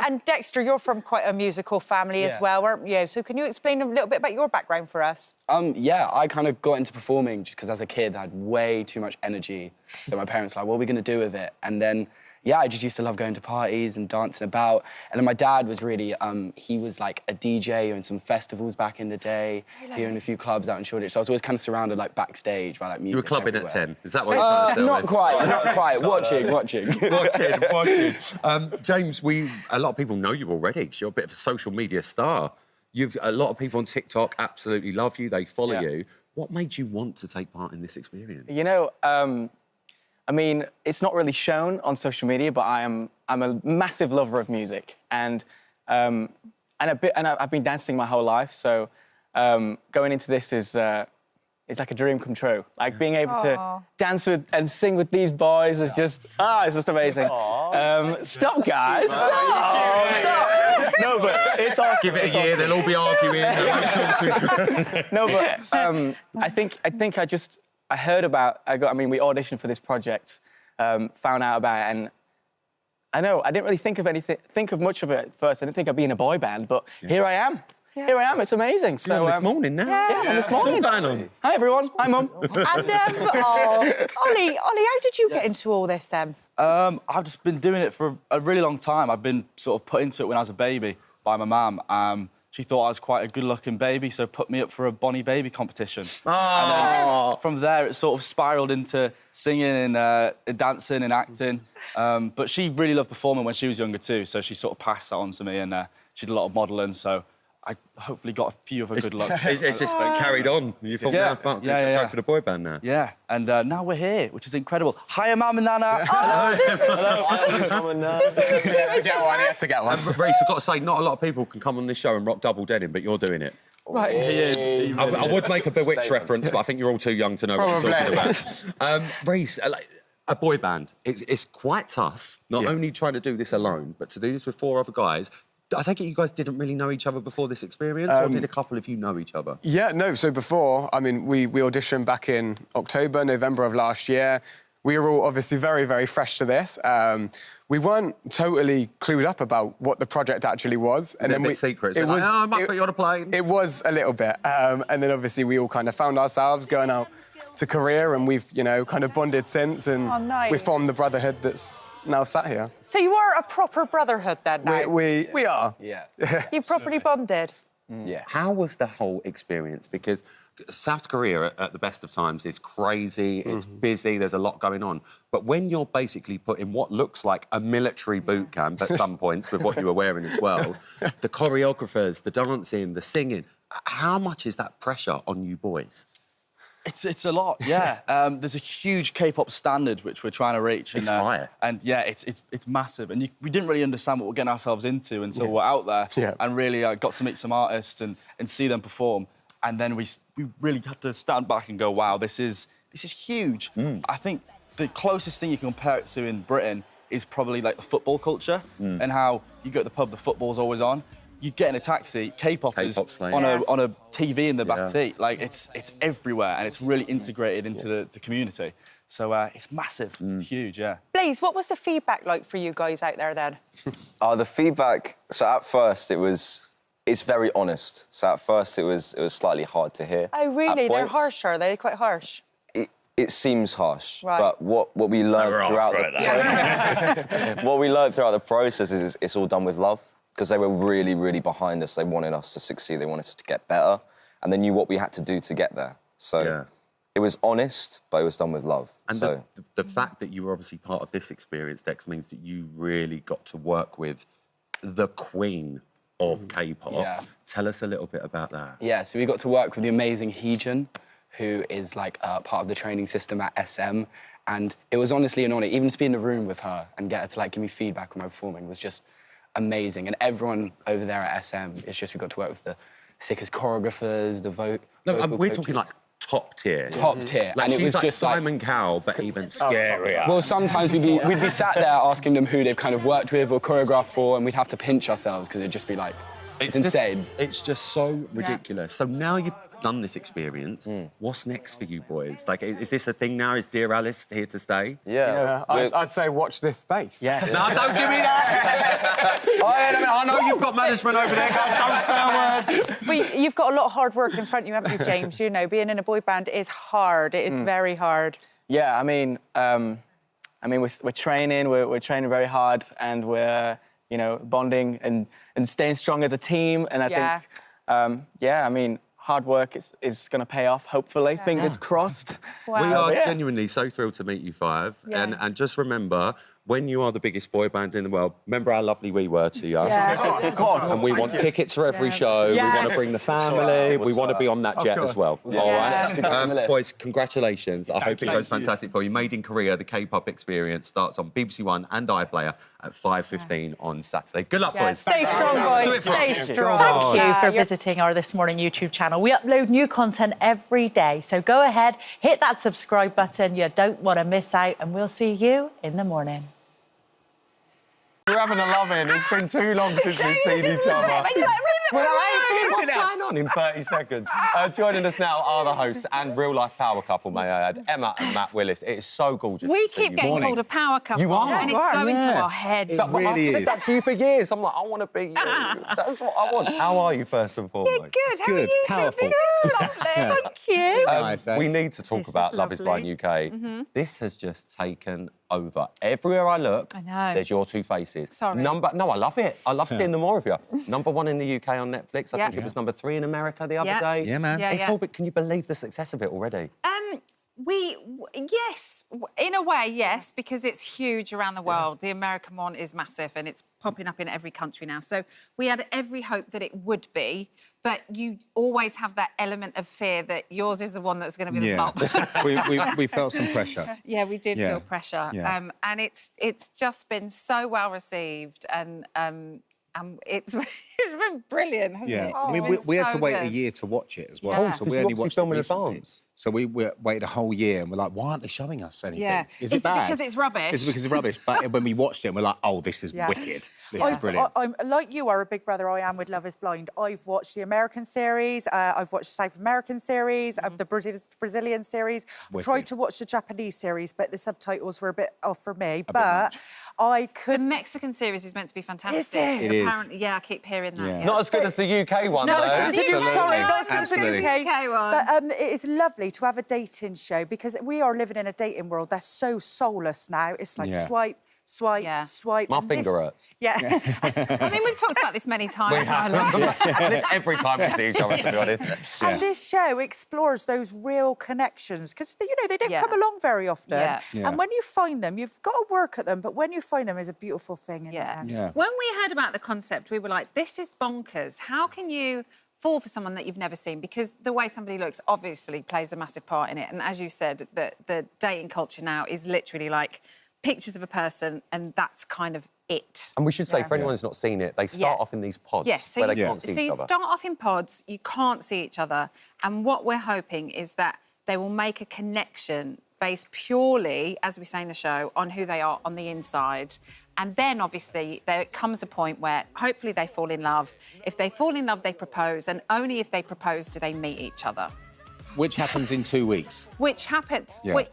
Speaker 7: And Dexter, you're from quite a musical family as well, aren't you? So can you explain a little bit about your background for us?
Speaker 11: Yeah, I kind of got into performing just because as a kid I had way too much energy. So my parents were like, what are we going to do with it? And then, yeah, I just used to love going to parties and dancing about. And then my dad was really, he was like a DJ in some festivals back in the day, here in a few clubs out in Shoreditch. So I was always kind of surrounded like backstage by like music.
Speaker 6: You were clubbing
Speaker 11: everywhere.
Speaker 6: at 10, is that what you're trying to tell
Speaker 11: Not
Speaker 6: me?
Speaker 11: quite, not quite. Watching.
Speaker 6: James, a lot of people know you already because you're a bit of a social media star. A lot of people on TikTok absolutely love you, they follow you. What made you want to take part in this experience?
Speaker 12: You know, I mean, it's not really shown on social media, but I'm a massive lover of music, and I've been dancing my whole life. So going into this is like a dream come true. Like being able to dance with and sing with these boys is just it's just amazing. Stop, guys! Stop! No, but it's awesome.
Speaker 6: Give it a year, they'll all be arguing.
Speaker 12: No, but I heard about. We auditioned for this project, found out about it, and I didn't really think of much of it at first. I didn't think I'd be in a boy band, but here I am. Yeah. Here I am. It's amazing.
Speaker 6: So this morning now.
Speaker 12: Yeah, this morning.
Speaker 6: On?
Speaker 12: Hi everyone. Hi Mum.
Speaker 7: And Ollie, how did you get into all this then?
Speaker 13: I've just been doing it for a really long time. I've been sort of put into it when I was a baby by my mum. She thought I was quite a good-looking baby, so put me up for a Bonnie Baby competition. And then from there, it sort of spiralled into singing and dancing and acting. But she really loved performing when she was younger too, so she sort of passed that on to me, and she did a lot of modelling, so I hopefully got a few of her good looks.
Speaker 6: It's just carried on. You thought, go for the boy band now.
Speaker 13: Yeah, and now we're here, which is incredible. Hiya, Mum and Nana.
Speaker 7: This is the cutest thing.
Speaker 10: I had to get one.
Speaker 6: Reece, I've got to say, not a lot of people can come on this show and rock double denim, but you're doing it.
Speaker 7: Right.
Speaker 13: He is.
Speaker 6: I would make a Bewitched reference, but I think you're all too young to know what I'm talking about. Reece, a boy band, it's quite tough, not only trying to do this alone, but to do this with 4 other guys. I take it you guys didn't really know each other before this experience, or did a couple of you know each other?
Speaker 14: Yeah, no, so before, we auditioned back in October, November of last year. We were all obviously very, very fresh to this. We weren't totally clued up about what the project actually was.
Speaker 6: And then a bit secret? I might put you on a plane.
Speaker 14: It was a little bit. And then obviously we all kind of found ourselves going out to Korea, and we've, kind of bonded since, and we formed the brotherhood that's now sat here.
Speaker 7: So you are a proper brotherhood then now?
Speaker 14: We are.
Speaker 11: Yeah.
Speaker 7: You properly bonded?
Speaker 11: Yeah.
Speaker 6: How was the whole experience? Because South Korea, at the best of times, is crazy, it's busy, there's a lot going on. But when you're basically put in what looks like a military boot camp at some points, with what you were wearing as well, the choreographers, the dancing, the singing, how much is that pressure on you boys?
Speaker 13: It's a lot, yeah. There's a huge K-pop standard which we're trying to reach.
Speaker 6: It's higher.
Speaker 13: And yeah, it's massive. And we didn't really understand what we're getting ourselves into until we're out there and really got to meet some artists and see them perform. And then we really had to stand back and go, wow, this is huge. I think the closest thing you can compare it to in Britain is probably like the football culture and how you go to the pub, the football's always on. You get in a taxi, K-pop is on a TV in the back seat. Like, it's everywhere, and it's really integrated into the community. So it's massive, it's huge, yeah.
Speaker 7: Blaze, what was the feedback like for you guys out there then?
Speaker 10: The feedback, so at first it's very honest. So at first it was slightly hard to hear.
Speaker 7: Oh, really? They're harsh, are they? Quite harsh?
Speaker 10: It seems harsh,
Speaker 7: right.
Speaker 10: But what we learned what we learned throughout the process is it's all done with love. Because they were really, really behind us. They wanted us to succeed. They wanted us to get better. And they knew what we had to do to get there. So it was honest, but it was done with love.
Speaker 6: And
Speaker 10: so
Speaker 6: the fact that you were obviously part of this experience, Dex, means that you really got to work with the queen of K-pop.
Speaker 11: Yeah.
Speaker 6: Tell us a little bit about that.
Speaker 11: Yeah, so we got to work with the amazing Heejun, who is like part of the training system at SM. And it was honestly an honour, even to be in the room with her and get her to like give me feedback on my performing was just amazing. And everyone over there at SM, it's just we got to work with the sickest choreographers, the vocal
Speaker 6: we're talking like top tier.
Speaker 11: Top tier.
Speaker 6: Like,
Speaker 11: and it was
Speaker 6: like
Speaker 11: just
Speaker 6: Simon Cowell, but even scarier.
Speaker 11: Well, sometimes we'd be sat there asking them who they've kind of worked with or choreographed for, and we'd have to pinch ourselves because it'd just be like, it's insane.
Speaker 6: It's just so ridiculous. So now done this experience. What's next for you boys? Like, is this a thing now? Is Dear Alice here to stay?
Speaker 10: Yeah.
Speaker 14: I'd say watch this space.
Speaker 11: Yeah.
Speaker 6: No, don't give me that! I know you've got management over there. Don't say a word.
Speaker 7: But you've got a lot of hard work in front of you, haven't you, James? You know, being in a boy band is hard. It is very hard.
Speaker 12: Yeah, I mean, we're training. We're training very hard, and we're, you know, bonding and staying strong as a team. And I think, I mean, hard work is going to pay off, hopefully. Fingers crossed.
Speaker 6: Wow. We are genuinely so thrilled to meet you five. Yeah. And just remember, when you are the biggest boy band in the world, remember how lovely we were to you.
Speaker 12: Yeah. Of course.
Speaker 6: And we want tickets for every show.
Speaker 7: Yes.
Speaker 6: We want to bring the family. We want to be on that jet as well.
Speaker 12: Yeah.
Speaker 6: All right? Boys, congratulations. I hope it goes fantastic for you. Made in Korea, the K-pop experience starts on BBC One and iPlayer at 5:15 on Saturday. Good luck, boys.
Speaker 7: Stay strong, boys. Stay strong. Thank you for visiting our This Morning YouTube channel. We upload new content every day, so go ahead, hit that subscribe button. You don't want to miss out, and we'll see you in the morning.
Speaker 6: We're having a love-in. It's been too long since we've seen each other. What's going on in 30 seconds? Joining us now are the hosts and real-life power couple, may I add, Emma and Matt Willis. It is so gorgeous.
Speaker 15: We keep getting called a power couple.
Speaker 6: You are?
Speaker 15: And it's going to our heads.
Speaker 6: It really is. I've said that to you for years. I'm like, I want to be you. That's what I want. How are you, first and foremost?
Speaker 15: Yeah, good. How are you?
Speaker 6: Powerful.
Speaker 15: Lovely.
Speaker 7: Thank you.
Speaker 6: Nice, We need to talk about Love is Blind UK. This has just taken over. Everywhere I look,
Speaker 15: I know.
Speaker 6: there's your two faces.
Speaker 15: Sorry.
Speaker 6: No, I love it. I love seeing the more of you. #1 in the UK on Netflix. I think it was #3 in America the other day.
Speaker 13: Yeah, man.
Speaker 6: It's all, but can you believe the success of it already?
Speaker 15: Yes, in a way, yes, because it's huge around the world. The American one is massive and it's popping up in every country now. So we had every hope that it would be, but you always have that element of fear that yours is the one that's going to be the flop.
Speaker 16: we felt some pressure.
Speaker 15: Yeah, we did feel pressure.
Speaker 16: Yeah.
Speaker 15: And it's just been so well received and it's been brilliant, hasn't it?
Speaker 16: I mean, we had to wait a year to watch it as well.
Speaker 15: Yeah.
Speaker 16: So we only watched it
Speaker 6: in
Speaker 16: recently.
Speaker 6: advance.
Speaker 16: So we waited a whole year and we're like, why aren't they showing us anything?
Speaker 15: Yeah.
Speaker 16: Is it bad?
Speaker 15: Because it's rubbish.
Speaker 16: It's because it's rubbish. But when we watched it, we're like, oh, this is wicked. This is brilliant.
Speaker 7: I'm like you are a big brother. I am with Love is Blind. I've watched the American series. I've watched the South American series, the Brazilian series. I tried to watch the Japanese series, but the subtitles were a bit off for me. But I could...
Speaker 15: The Mexican series is meant to be fantastic.
Speaker 7: Is it?
Speaker 16: It is.
Speaker 15: Apparently, yeah, I keep hearing that. Yeah.
Speaker 6: Not as good as the UK one,
Speaker 15: No,
Speaker 6: though.
Speaker 15: it's good as the UK.
Speaker 7: Sorry, not as good as the
Speaker 16: Absolutely.
Speaker 7: UK
Speaker 15: one.
Speaker 7: But it is lovely to have a dating show because we are living in a dating world that's so soulless now. It's like swipe, swipe.
Speaker 6: My finger hurts.
Speaker 7: Yeah.
Speaker 15: I mean, we've talked about this many times.
Speaker 6: We have. Every time we see each other, to be honest.
Speaker 7: And this show explores those real connections because, you know, they don't come along very often.
Speaker 15: Yeah.
Speaker 7: And when you find them, you've got to work at them, but when you find them, is a beautiful thing.
Speaker 15: Yeah. When we heard about the concept, we were like, this is bonkers. How can you fall for someone that you've never seen? Because the way somebody looks obviously plays a massive part in it. And as you said, the dating culture now is literally like pictures of a person and that's kind of it.
Speaker 6: And we should say, for anyone who's not seen it, they start off in these pods
Speaker 15: yes,
Speaker 6: where they can't see each other.
Speaker 15: Start off in pods, you can't see each other. And what we're hoping is that they will make a connection based purely, as we say in the show, on who they are on the inside. And then, obviously, there comes a point where hopefully they fall in love. If they fall in love, they propose, and only if they propose do they meet each other.
Speaker 16: Which happens in 2 weeks.
Speaker 15: Which happened...
Speaker 16: Yeah.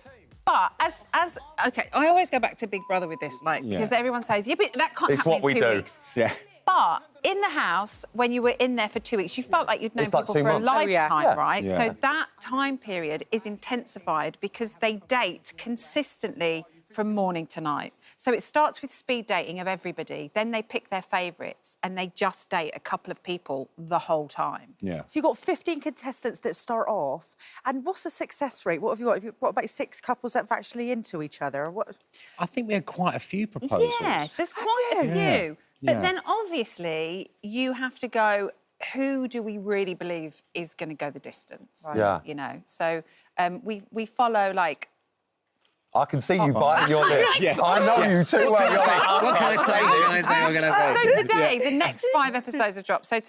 Speaker 15: But as OK, I always go back to Big Brother with this, like, because everyone says, yeah, but that can't happen in 2 weeks.
Speaker 16: Yeah.
Speaker 15: But in the house, when you were in there for 2 weeks, you felt like you'd known people for a lifetime, right?
Speaker 16: Yeah.
Speaker 15: So that time period is intensified because they date consistently from morning to night. So it starts with speed dating of everybody, then they pick their favourites and they just date a couple of people the whole time.
Speaker 16: Yeah.
Speaker 7: So you've got 15 contestants that start off, and what's the success rate? What have you got? Have you got about 6 couples that are actually into each other? Or what?
Speaker 16: I think we had quite a few proposals.
Speaker 15: Yeah, there's quite a few. But then, obviously, you have to go, who do we really believe is going to go the distance?
Speaker 6: Right. Yeah.
Speaker 15: You know, so we follow, like,
Speaker 3: I can see you biting your lip. I know you too well.
Speaker 16: What can I say? What can I say?
Speaker 15: So today, the next 5 episodes have dropped. So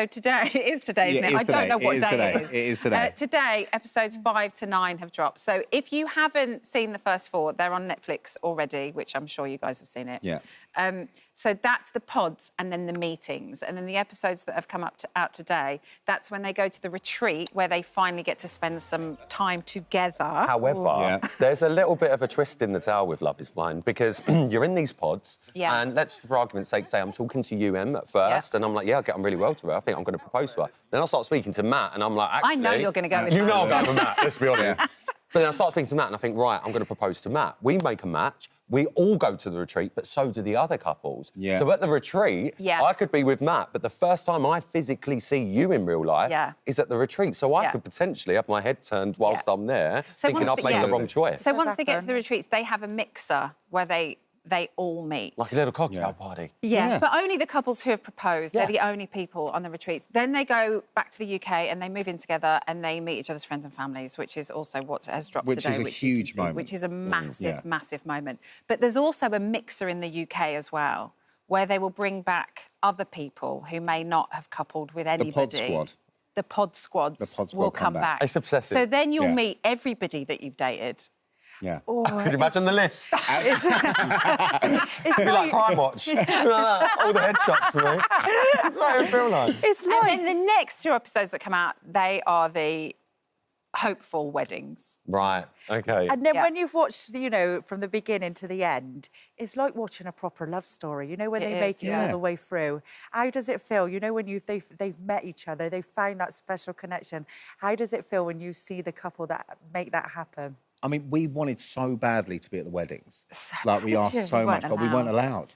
Speaker 15: today, it is today, isn't it? I don't know what day it is.
Speaker 16: It is today.
Speaker 15: Today, episodes 5 to 9 have dropped. So if you haven't seen the first 4, they're on Netflix already, which I'm sure you guys have seen it.
Speaker 16: Yeah.
Speaker 15: So that's the pods and then the meetings. And then the episodes that have come out today, that's when they go to the retreat where they finally get to spend some time together.
Speaker 6: However, there's a little bit of a twist in the tale with Love is Blind because you're in these pods and let's, for argument's sake, say I'm talking to you, Em, at first and I'm like, yeah, I get on really well to her. I think I'm going to propose to her. Then I start speaking to Matt and I'm like, actually...
Speaker 15: I know you're going to go with
Speaker 6: You know I'm going for Matt, let's be honest. But then I start speaking to Matt and I think, right, I'm going to propose to Matt. We make a match. We all go to the retreat, but so do the other couples.
Speaker 16: Yeah.
Speaker 6: So at the retreat, I could be with Matt, but the first time I physically see you in real life is at the retreat. So I could potentially have my head turned whilst I'm there, thinking I've made the wrong choice.
Speaker 15: So once they get to the retreats, they have a mixer where they all meet.
Speaker 6: Like a little cocktail party.
Speaker 15: Yeah, but only the couples who have proposed. They're the only people on the retreats. Then they go back to the UK and they move in together and they meet each other's friends and families, which is also what has dropped today.
Speaker 16: Which is a huge moment.
Speaker 15: Which is a massive, massive moment. But there's also a mixer in the UK as well, where they will bring back other people who may not have coupled with anybody.
Speaker 16: The pod squad.
Speaker 15: The pod squads will come back.
Speaker 6: It's obsessive.
Speaker 15: So then you'll meet everybody that you've dated.
Speaker 16: Yeah.
Speaker 15: Oh,
Speaker 6: Could you imagine the list?
Speaker 15: It's
Speaker 6: like Crime Watch. All the headshots for me. That's what it feel like.
Speaker 15: And then the next 2 episodes that come out, they are the hopeful weddings.
Speaker 6: Right, OK.
Speaker 7: And then when you've watched, you know, from the beginning to the end, it's like watching a proper love story, you know, when they make it all the way through. How does it feel, you know, when they've met each other, they've found that special connection. How does it feel when you see the couple that make that happen?
Speaker 16: I mean, we wanted so badly to be at the weddings. Like, we asked so much, but we weren't allowed.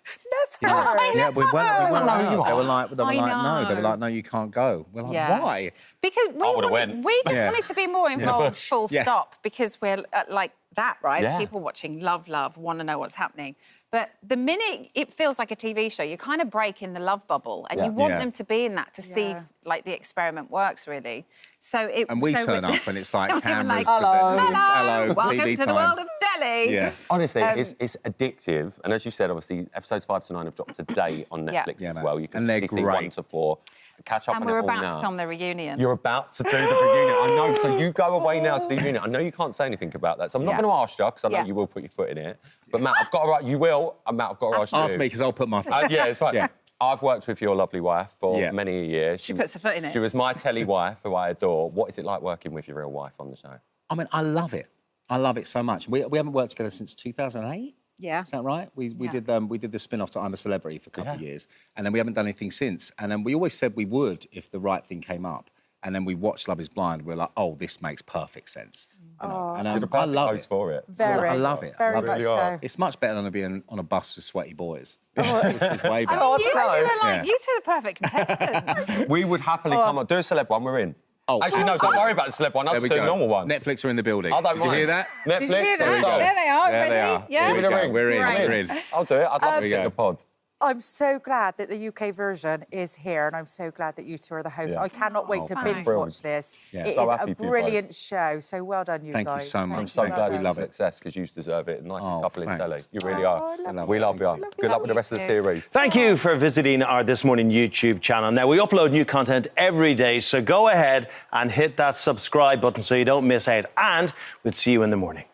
Speaker 7: Never.
Speaker 16: Yeah, we weren't allowed. They were like, no. They were like, no, you can't go. We're like, why?
Speaker 15: Because we
Speaker 6: would've went.
Speaker 15: just wanted to be more involved, full stop, because we're like that, right?
Speaker 6: Yeah.
Speaker 15: People watching Love, want to know what's happening. But the minute it feels like a TV show, you kind of break in the love bubble and you want them to be in that to see if, like, the experiment works, really. So we turn
Speaker 16: up and it's like cameras,
Speaker 15: hello, welcome
Speaker 16: TV
Speaker 15: to the world of telly.
Speaker 6: Yeah. Honestly, it's addictive. And as you said, obviously, episodes 5 to 9 have dropped today on Netflix as well. You can see 1 to 4. Catch up on it all now.
Speaker 15: And we're about to film the reunion.
Speaker 6: You're about to do the reunion. I know. So you go away now to the reunion. I know you can't say anything about that. So I'm not going to ask you, because I know you will put your foot in it. But Matt, I've got to... You will. Matt, I've got to ask you.
Speaker 16: Ask me, because I'll put my foot in it.
Speaker 6: Yeah, it's fine. Yeah. I've worked with your lovely wife for many a year.
Speaker 15: She puts her foot in it.
Speaker 6: She was my telly wife, who I adore. What is it like working with your real wife on the show?
Speaker 16: I mean, I love it. I love it so much. We haven't worked together since 2008.
Speaker 15: Yeah.
Speaker 16: Is that right? We did the spin-off to I'm a Celebrity for a couple of years, and then we haven't done anything since. And then we always said we would if the right thing came up. And then we watched Love is Blind. We're like, oh, this makes perfect sense. You know? And
Speaker 6: I love it. For it.
Speaker 7: Very.
Speaker 16: I love it.
Speaker 7: Very much so.
Speaker 16: It's much better than being on a bus with sweaty boys. It's way better.
Speaker 15: I mean, you two are the perfect contestants.
Speaker 6: We would happily come on. Do a celeb one, we're in.
Speaker 16: Oh,
Speaker 6: actually, no, don't worry about the celeb one. I'll just do a normal one.
Speaker 16: Netflix are in the building.
Speaker 6: I don't mind.
Speaker 16: Did you hear that?
Speaker 6: Netflix.
Speaker 15: Did you hear that?
Speaker 6: There we go.
Speaker 15: There they are,
Speaker 16: there they are.
Speaker 15: Yeah.
Speaker 6: Give me the ring.
Speaker 16: We're in.
Speaker 6: I'll do it. I'd love to sit in the pod.
Speaker 7: I'm so glad that the UK version is here, and I'm so glad that you two are the hosts. I cannot wait to binge watch this.
Speaker 16: Yeah.
Speaker 7: It is a brilliant show, so well done, you guys.
Speaker 16: Thank you so much.
Speaker 6: I'm so glad we love success, because you deserve it. Nicest couple in telly. You really are. We love you. Good luck with the rest of the series.
Speaker 9: Thank you for visiting our This Morning YouTube channel. Now, we upload new content every day, so go ahead and hit that subscribe button so you don't miss out. And we'll see you in the morning.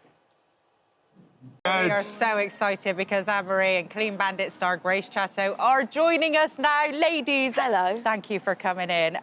Speaker 7: We are so excited because Anne-Marie and Clean Bandit star Grace Chatto are joining us now. Ladies, hello. Thank you for coming in.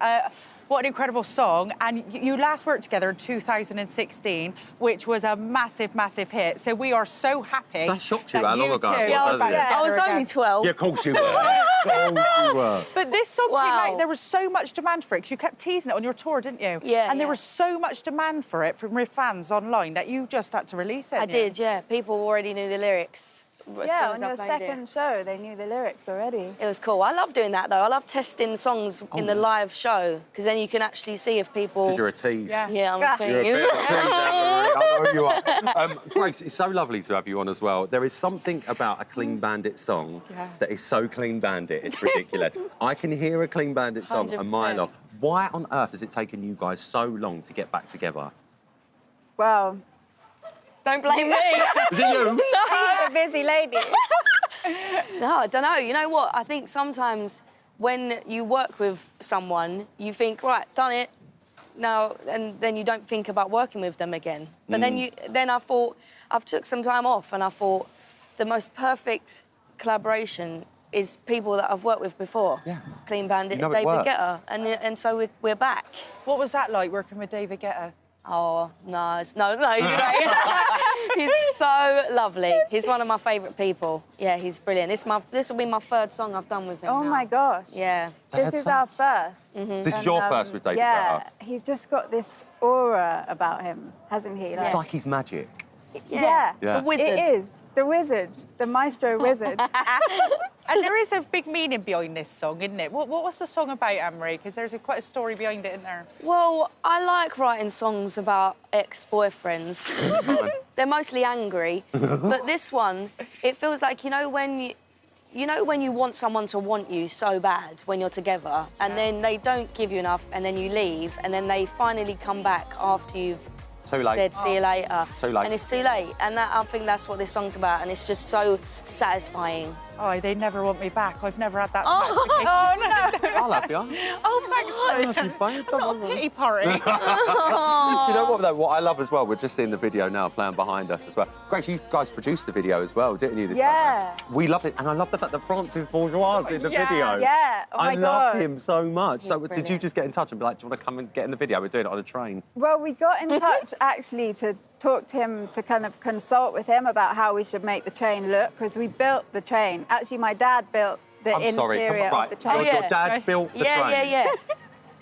Speaker 7: What an incredible song. And you last worked together in 2016, which was a massive, massive hit. So we are so happy.
Speaker 6: That shocked you how long ago it was,
Speaker 4: I was only 12.
Speaker 6: Yeah, of course you were. Of course you were.
Speaker 7: But this song came out, there was so much demand for it, because you kept teasing it on your tour, didn't you?
Speaker 4: Yeah.
Speaker 7: And there was so much demand for it from your fans online that you just had to release it.
Speaker 4: I did, yeah. People already knew the lyrics.
Speaker 17: Yeah, on your second show, they knew the lyrics already.
Speaker 4: It was cool. I love doing that, though. I love testing songs in the live show, because then you can actually see if people...
Speaker 6: Because you're a tease.
Speaker 4: Yeah, I'm a tease.
Speaker 6: You're a bit of a tease, I know you are. Grace, it's so lovely to have you on as well. There is something about a Clean Bandit song that is so Clean Bandit, it's ridiculous. I can hear a Clean Bandit song 100%. A mile off. Why on earth has it taken you guys so long to get back together?
Speaker 17: Well,
Speaker 4: Don't blame me.
Speaker 3: Is it you?
Speaker 17: She's a busy lady.
Speaker 4: No, I don't know. You know what? I think sometimes when you work with someone, you think, right, done it. Now, and then you don't think about working with them again. But then I thought, I've took some time off, and I thought the most perfect collaboration is people that I've worked with before.
Speaker 3: Yeah.
Speaker 4: Clean Bandit,
Speaker 3: You know it
Speaker 4: David
Speaker 3: worked.
Speaker 4: Guetta, and so we're back.
Speaker 7: What was that like, working with David Guetta?
Speaker 4: Oh, no, you're right. He's so lovely. He's one of my favourite people. Yeah, he's brilliant. This will be my third song I've done with him
Speaker 17: Oh
Speaker 4: now.
Speaker 17: my gosh.
Speaker 4: Yeah.
Speaker 17: This is our first.
Speaker 3: This is your first with David
Speaker 17: Yeah,
Speaker 3: Guetta?
Speaker 17: he's just got this aura about him, hasn't he?
Speaker 3: It's like he's magic.
Speaker 17: Yeah.
Speaker 3: Yeah.
Speaker 4: The wizard.
Speaker 17: It is. The wizard. The maestro wizard.
Speaker 7: And there is a big meaning behind this song, isn't it? What was the song about, Anne-Marie? Because there's quite a story behind it in there.
Speaker 4: Well, I like writing songs about ex-boyfriends. They're mostly angry. But this one, it feels like, you know when you want someone to want you so bad when you're together, and then they don't give you enough, and then you leave, and then they finally come back after you've
Speaker 3: Too late.
Speaker 4: said see you later.
Speaker 3: Too late.
Speaker 4: And it's too late. And I think that's what this song's about, and it's just so satisfying.
Speaker 7: Oh, they never want me back. I've never had that.
Speaker 4: Oh,
Speaker 7: no.
Speaker 3: I'll have you.
Speaker 7: Oh, thanks, Chris. Not a pity party.
Speaker 3: Do you know what, though? What I love as well, we're just seeing the video now playing behind us as well. Grace, you guys produced the video as well, didn't you? This
Speaker 17: Yeah.
Speaker 3: time? We loved it, and I love the fact that Francis Bourgeois is in the video.
Speaker 17: Yeah. Oh my
Speaker 3: I love
Speaker 17: God.
Speaker 3: him so much.
Speaker 4: He's
Speaker 3: So did you
Speaker 4: brilliant.
Speaker 3: just get in touch and be like, do you want to come and get in the video? We're doing it on a train.
Speaker 17: Well, we got in touch actually to talk to him, to kind of consult with him about how we should make the train look, because we built the train. Actually, my dad built the
Speaker 3: I'm sorry,
Speaker 17: interior
Speaker 3: right.
Speaker 17: of the train.
Speaker 3: Your dad built the train?
Speaker 4: Yeah.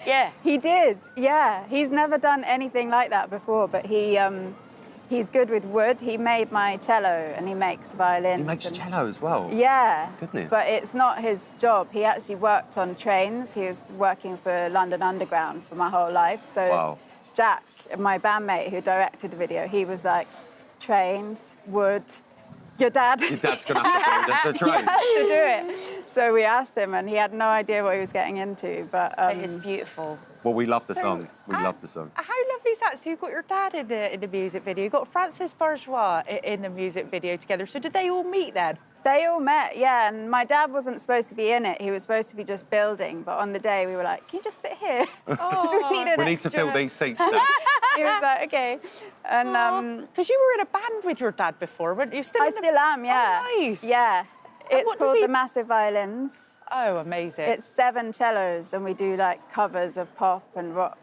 Speaker 4: Yeah.
Speaker 17: He did, yeah. He's never done anything like that before, but he's good with wood. He made my cello and he makes violins.
Speaker 3: He makes a cello as well?
Speaker 17: Yeah.
Speaker 3: Goodness.
Speaker 17: But it's not his job. He actually worked on trains. He was working for London Underground for my whole life. So
Speaker 3: Wow.
Speaker 17: Jack, my bandmate who directed the video, he was like, trains, wood, your dad.
Speaker 3: Your dad's going to have to build us a train.
Speaker 17: He has to do it. So we asked him and he had no idea what he was getting into. But
Speaker 4: It is beautiful.
Speaker 3: Well, we love the song. We love the song.
Speaker 7: How lovely is that? So you've got your dad in the music video. You've got Francis Bourgeois in the music video together. So did they all meet then?
Speaker 17: They all met, yeah, and my dad wasn't supposed to be in it. He was supposed to be just building, but on the day we were like, can you just sit here? 'Cause
Speaker 3: We need to fill these seats now.
Speaker 17: He was like, okay. And
Speaker 7: because you were in a band with your dad before, weren't you?
Speaker 17: I still am, yeah.
Speaker 7: Oh, nice.
Speaker 17: Yeah. It's
Speaker 7: what does
Speaker 17: called
Speaker 7: he-
Speaker 17: the Massive Violins.
Speaker 7: Oh, amazing.
Speaker 17: It's 7 cellos, and we do like covers of pop and rock.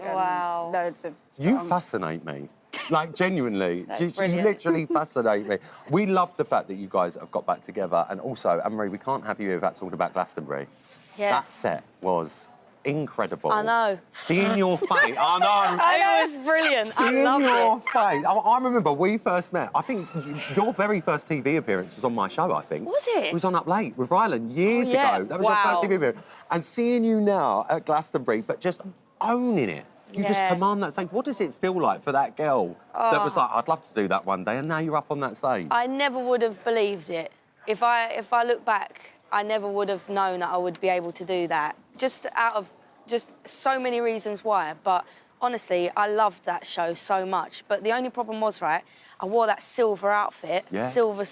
Speaker 17: And
Speaker 4: Wow.
Speaker 17: Loads of
Speaker 3: You
Speaker 17: songs.
Speaker 3: fascinate me. Like, genuinely.
Speaker 4: That's
Speaker 3: You
Speaker 4: brilliant.
Speaker 3: literally fascinate me. We love the fact that you guys have got back together. And also, Anne-Marie, we can't have you here without talking about Glastonbury.
Speaker 4: Yeah.
Speaker 3: That set was incredible.
Speaker 4: I know.
Speaker 3: Seeing your face. I know.
Speaker 4: It was brilliant.
Speaker 3: Seeing
Speaker 4: I loved
Speaker 3: your
Speaker 4: it.
Speaker 3: face. I remember we first met. I think your very first TV appearance was on my show, I think.
Speaker 4: Was it?
Speaker 3: It was on Up Late with Rylan years
Speaker 4: yeah.
Speaker 3: ago. That was your
Speaker 4: Wow.
Speaker 3: first TV appearance. And seeing you now at Glastonbury, but just owning it. You just
Speaker 4: Yeah.
Speaker 3: command that stage. What does it feel like for that girl that was like, I'd love to do that one day, and now you're up on that stage?
Speaker 4: I never would have believed it. If I look back, I never would have known that I would be able to do that. Just out of just so many reasons why. But honestly, I loved that show so much. But the only problem was, right, I wore that silver outfit.
Speaker 3: Yeah.
Speaker 4: Silver.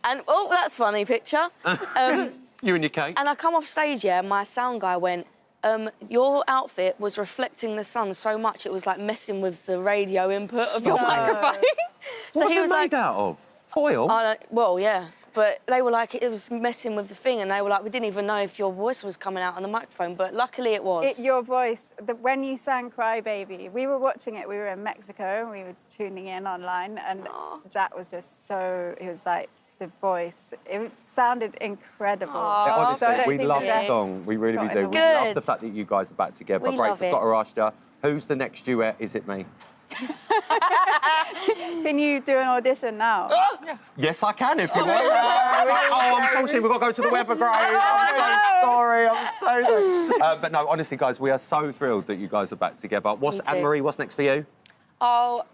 Speaker 4: And, oh, that's a funny picture.
Speaker 3: You and your cake.
Speaker 4: And I come off stage, yeah, and my sound guy went, your outfit was reflecting the sun so much it was like messing with the radio input of your microphone. So
Speaker 3: What's
Speaker 4: he
Speaker 3: it
Speaker 4: was
Speaker 3: made
Speaker 4: like,
Speaker 3: out of? Foil?
Speaker 4: well, yeah. But they were like, it was messing with the thing, and they were like, we didn't even know if your voice was coming out on the microphone, but luckily it was.
Speaker 17: Your voice, when you sang Cry Baby, we were watching it, we were in Mexico, and we were tuning in online, and Jack was just so, he was like, the voice, it sounded incredible.
Speaker 3: Yeah,
Speaker 17: So I
Speaker 3: honestly,
Speaker 17: don't
Speaker 3: we
Speaker 17: think
Speaker 3: love
Speaker 17: the
Speaker 3: the
Speaker 17: rest
Speaker 3: song. We really, really
Speaker 17: got
Speaker 3: do.
Speaker 17: in
Speaker 3: We
Speaker 17: the
Speaker 3: love
Speaker 4: Good.
Speaker 3: the fact that you guys are back together.
Speaker 4: We
Speaker 3: Grace,
Speaker 4: love
Speaker 3: I've got
Speaker 4: it.
Speaker 3: to ask you, who's the next duet? Is it me?
Speaker 17: Can you do an audition now?
Speaker 3: Yes, I can if you want. Unfortunately, we've got to go to the weather, Grace. I'm so sorry. I'm so sorry. But no, honestly, guys, we are so thrilled that you guys are back together.
Speaker 4: Me too.
Speaker 3: Anne-Marie, what's next for you?
Speaker 4: Oh,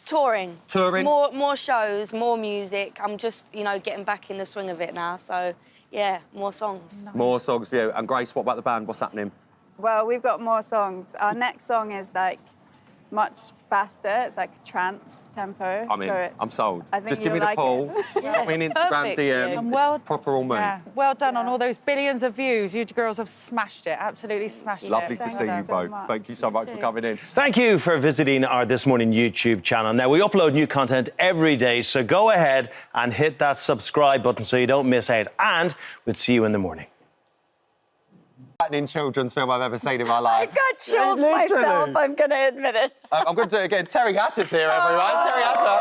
Speaker 4: touring.
Speaker 3: Touring?
Speaker 4: More shows, more music. I'm just, getting back in the swing of it now. So, yeah, more songs.
Speaker 3: More songs for you. And Grace, what about the band? What's happening?
Speaker 17: Well, we've got more songs. Our next song is like much faster. It's like trance tempo.
Speaker 3: I'm in.
Speaker 17: So it's,
Speaker 3: I'm sold.
Speaker 17: I think
Speaker 3: Just give me
Speaker 17: you'll
Speaker 3: the
Speaker 17: like
Speaker 3: poll.
Speaker 17: it.
Speaker 3: Drop me an Instagram DM.
Speaker 7: And well,
Speaker 3: proper all me.
Speaker 7: yeah, well done on all those billions of views. You girls have smashed it. Absolutely smashed it.
Speaker 3: Lovely to see you both. Thank you so much for coming in.
Speaker 9: Thank you for visiting our This Morning YouTube channel. Now, we upload new content every day, so go ahead and hit that subscribe button so you don't miss out. And we'll see you in the morning.
Speaker 3: In children's film I've ever seen in my life.
Speaker 18: I got chills myself, I'm going to admit it.
Speaker 3: I'm going to do it again. Terry Hatcher's here, everyone. Terry Hatcher.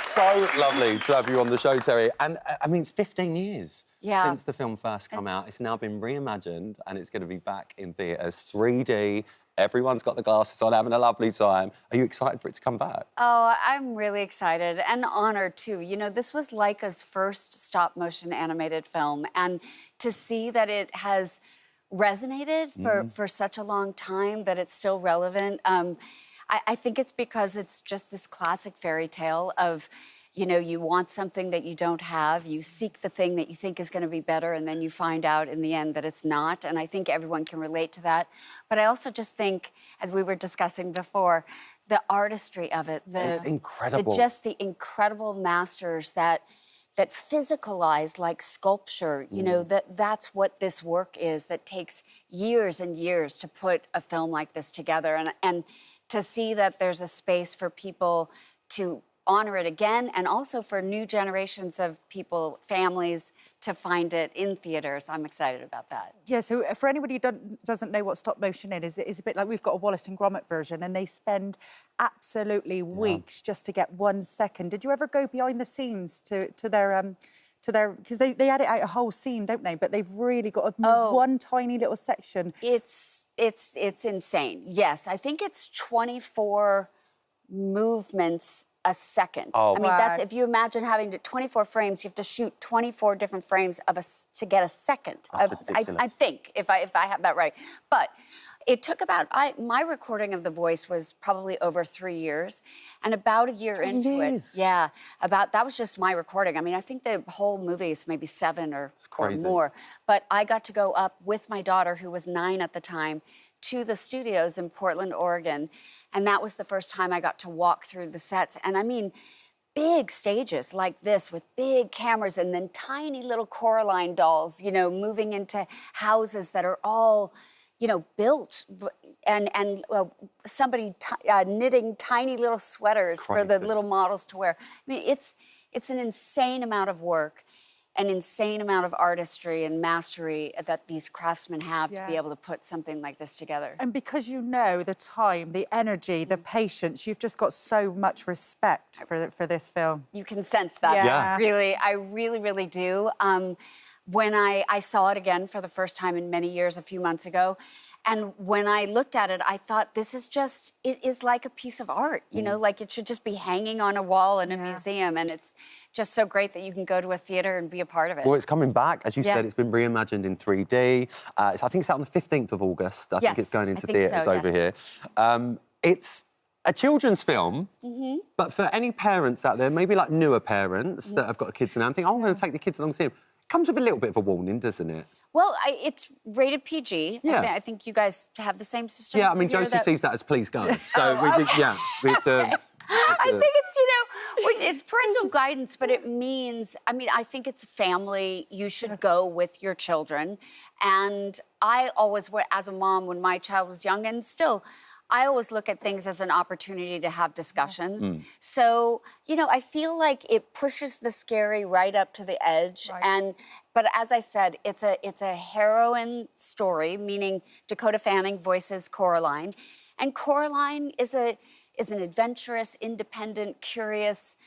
Speaker 3: So lovely to have you on the show, Terry. And I mean, it's 15 years since the film first came out. It's now been reimagined and it's going to be back in theatres, 3D. Everyone's got the glasses on, having a lovely time. Are you excited for it to come back?
Speaker 18: Oh, I'm really excited and honored too. You know, this was Laika's first stop-motion animated film, and to see that it has resonated for such a long time, that it's still relevant, I think it's because it's just this classic fairy tale of, you know, you want something that you don't have, you seek the thing that you think is going to be better, and then you find out in the end that it's not. And I think everyone can relate to that. But I also just think, as we were discussing before, the artistry of it,
Speaker 3: it's incredible.
Speaker 18: Just the incredible masters that physicalize like sculpture. You know, that's what this work is, that takes years and years to put a film like this together. And to see that there's a space for people to honor it again, and also for new generations of people, families, to find it in theatres. I'm excited about that.
Speaker 7: Yeah, so for anybody who doesn't know what stop motion is, it's a bit like we've got a Wallace and Gromit version, and they spend absolutely weeks just to get 1 second. Did you ever go behind the scenes to their because they edit out a whole scene, don't they? But they've really got to move one tiny little section.
Speaker 18: It's insane. Yes, I think it's 24 movements a second. I mean, that's, if you imagine having 24 frames, you have to shoot 24 different frames to get a second. I think, if I have that right. But it took about, my recording of the voice was probably over 3 years, and about a year into it, that was just my recording. I mean, I think the whole movie is maybe 7 or more. But I got to go up with my daughter, who was 9 at the time, to the studios in Portland, Oregon. And that was the first time I got to walk through the sets. And I mean, big stages like this with big cameras, and then tiny little Coraline dolls, you know, moving into houses that are all, you know, built, and somebody knitting tiny little sweaters for the little models to wear. I mean, it's an insane amount of work, an insane amount of artistry and mastery that these craftsmen have to be able to put something like this together.
Speaker 7: And because you know the time, the energy, the patience, you've just got so much respect for this film.
Speaker 18: You can sense that. Really, I really do. When I saw it again for the first time in many years a few months ago, and when I looked at it, I thought, this is just, it is like a piece of art, you know, like it should just be hanging on a wall in a museum, and it's just so great that you can go to a theatre and be a part of it.
Speaker 3: Well, it's coming back. As you said, it's been reimagined in 3D. I think it's out on the 15th of August. I think it's going into theatres over here. It's a children's film, but for any parents out there, maybe like newer parents that have got kids now and think, oh, I'm going to take the kids along to see them, it comes with a little bit of a warning, doesn't it?
Speaker 18: Well, it's rated PG. I think you guys have the same system.
Speaker 3: Yeah, I mean, Josie sees that as please go. So, we think
Speaker 18: it's, you know, it's parental guidance, but it means, I mean, I think it's family. You should go with your children. And I always, as a mom, when my child was young, and still, I always look at things as an opportunity to have discussions. So, you know, I feel like it pushes the scary right up to the edge. But as I said, it's a heroine story, meaning Dakota Fanning voices Coraline. And Coraline is an adventurous, independent, curious,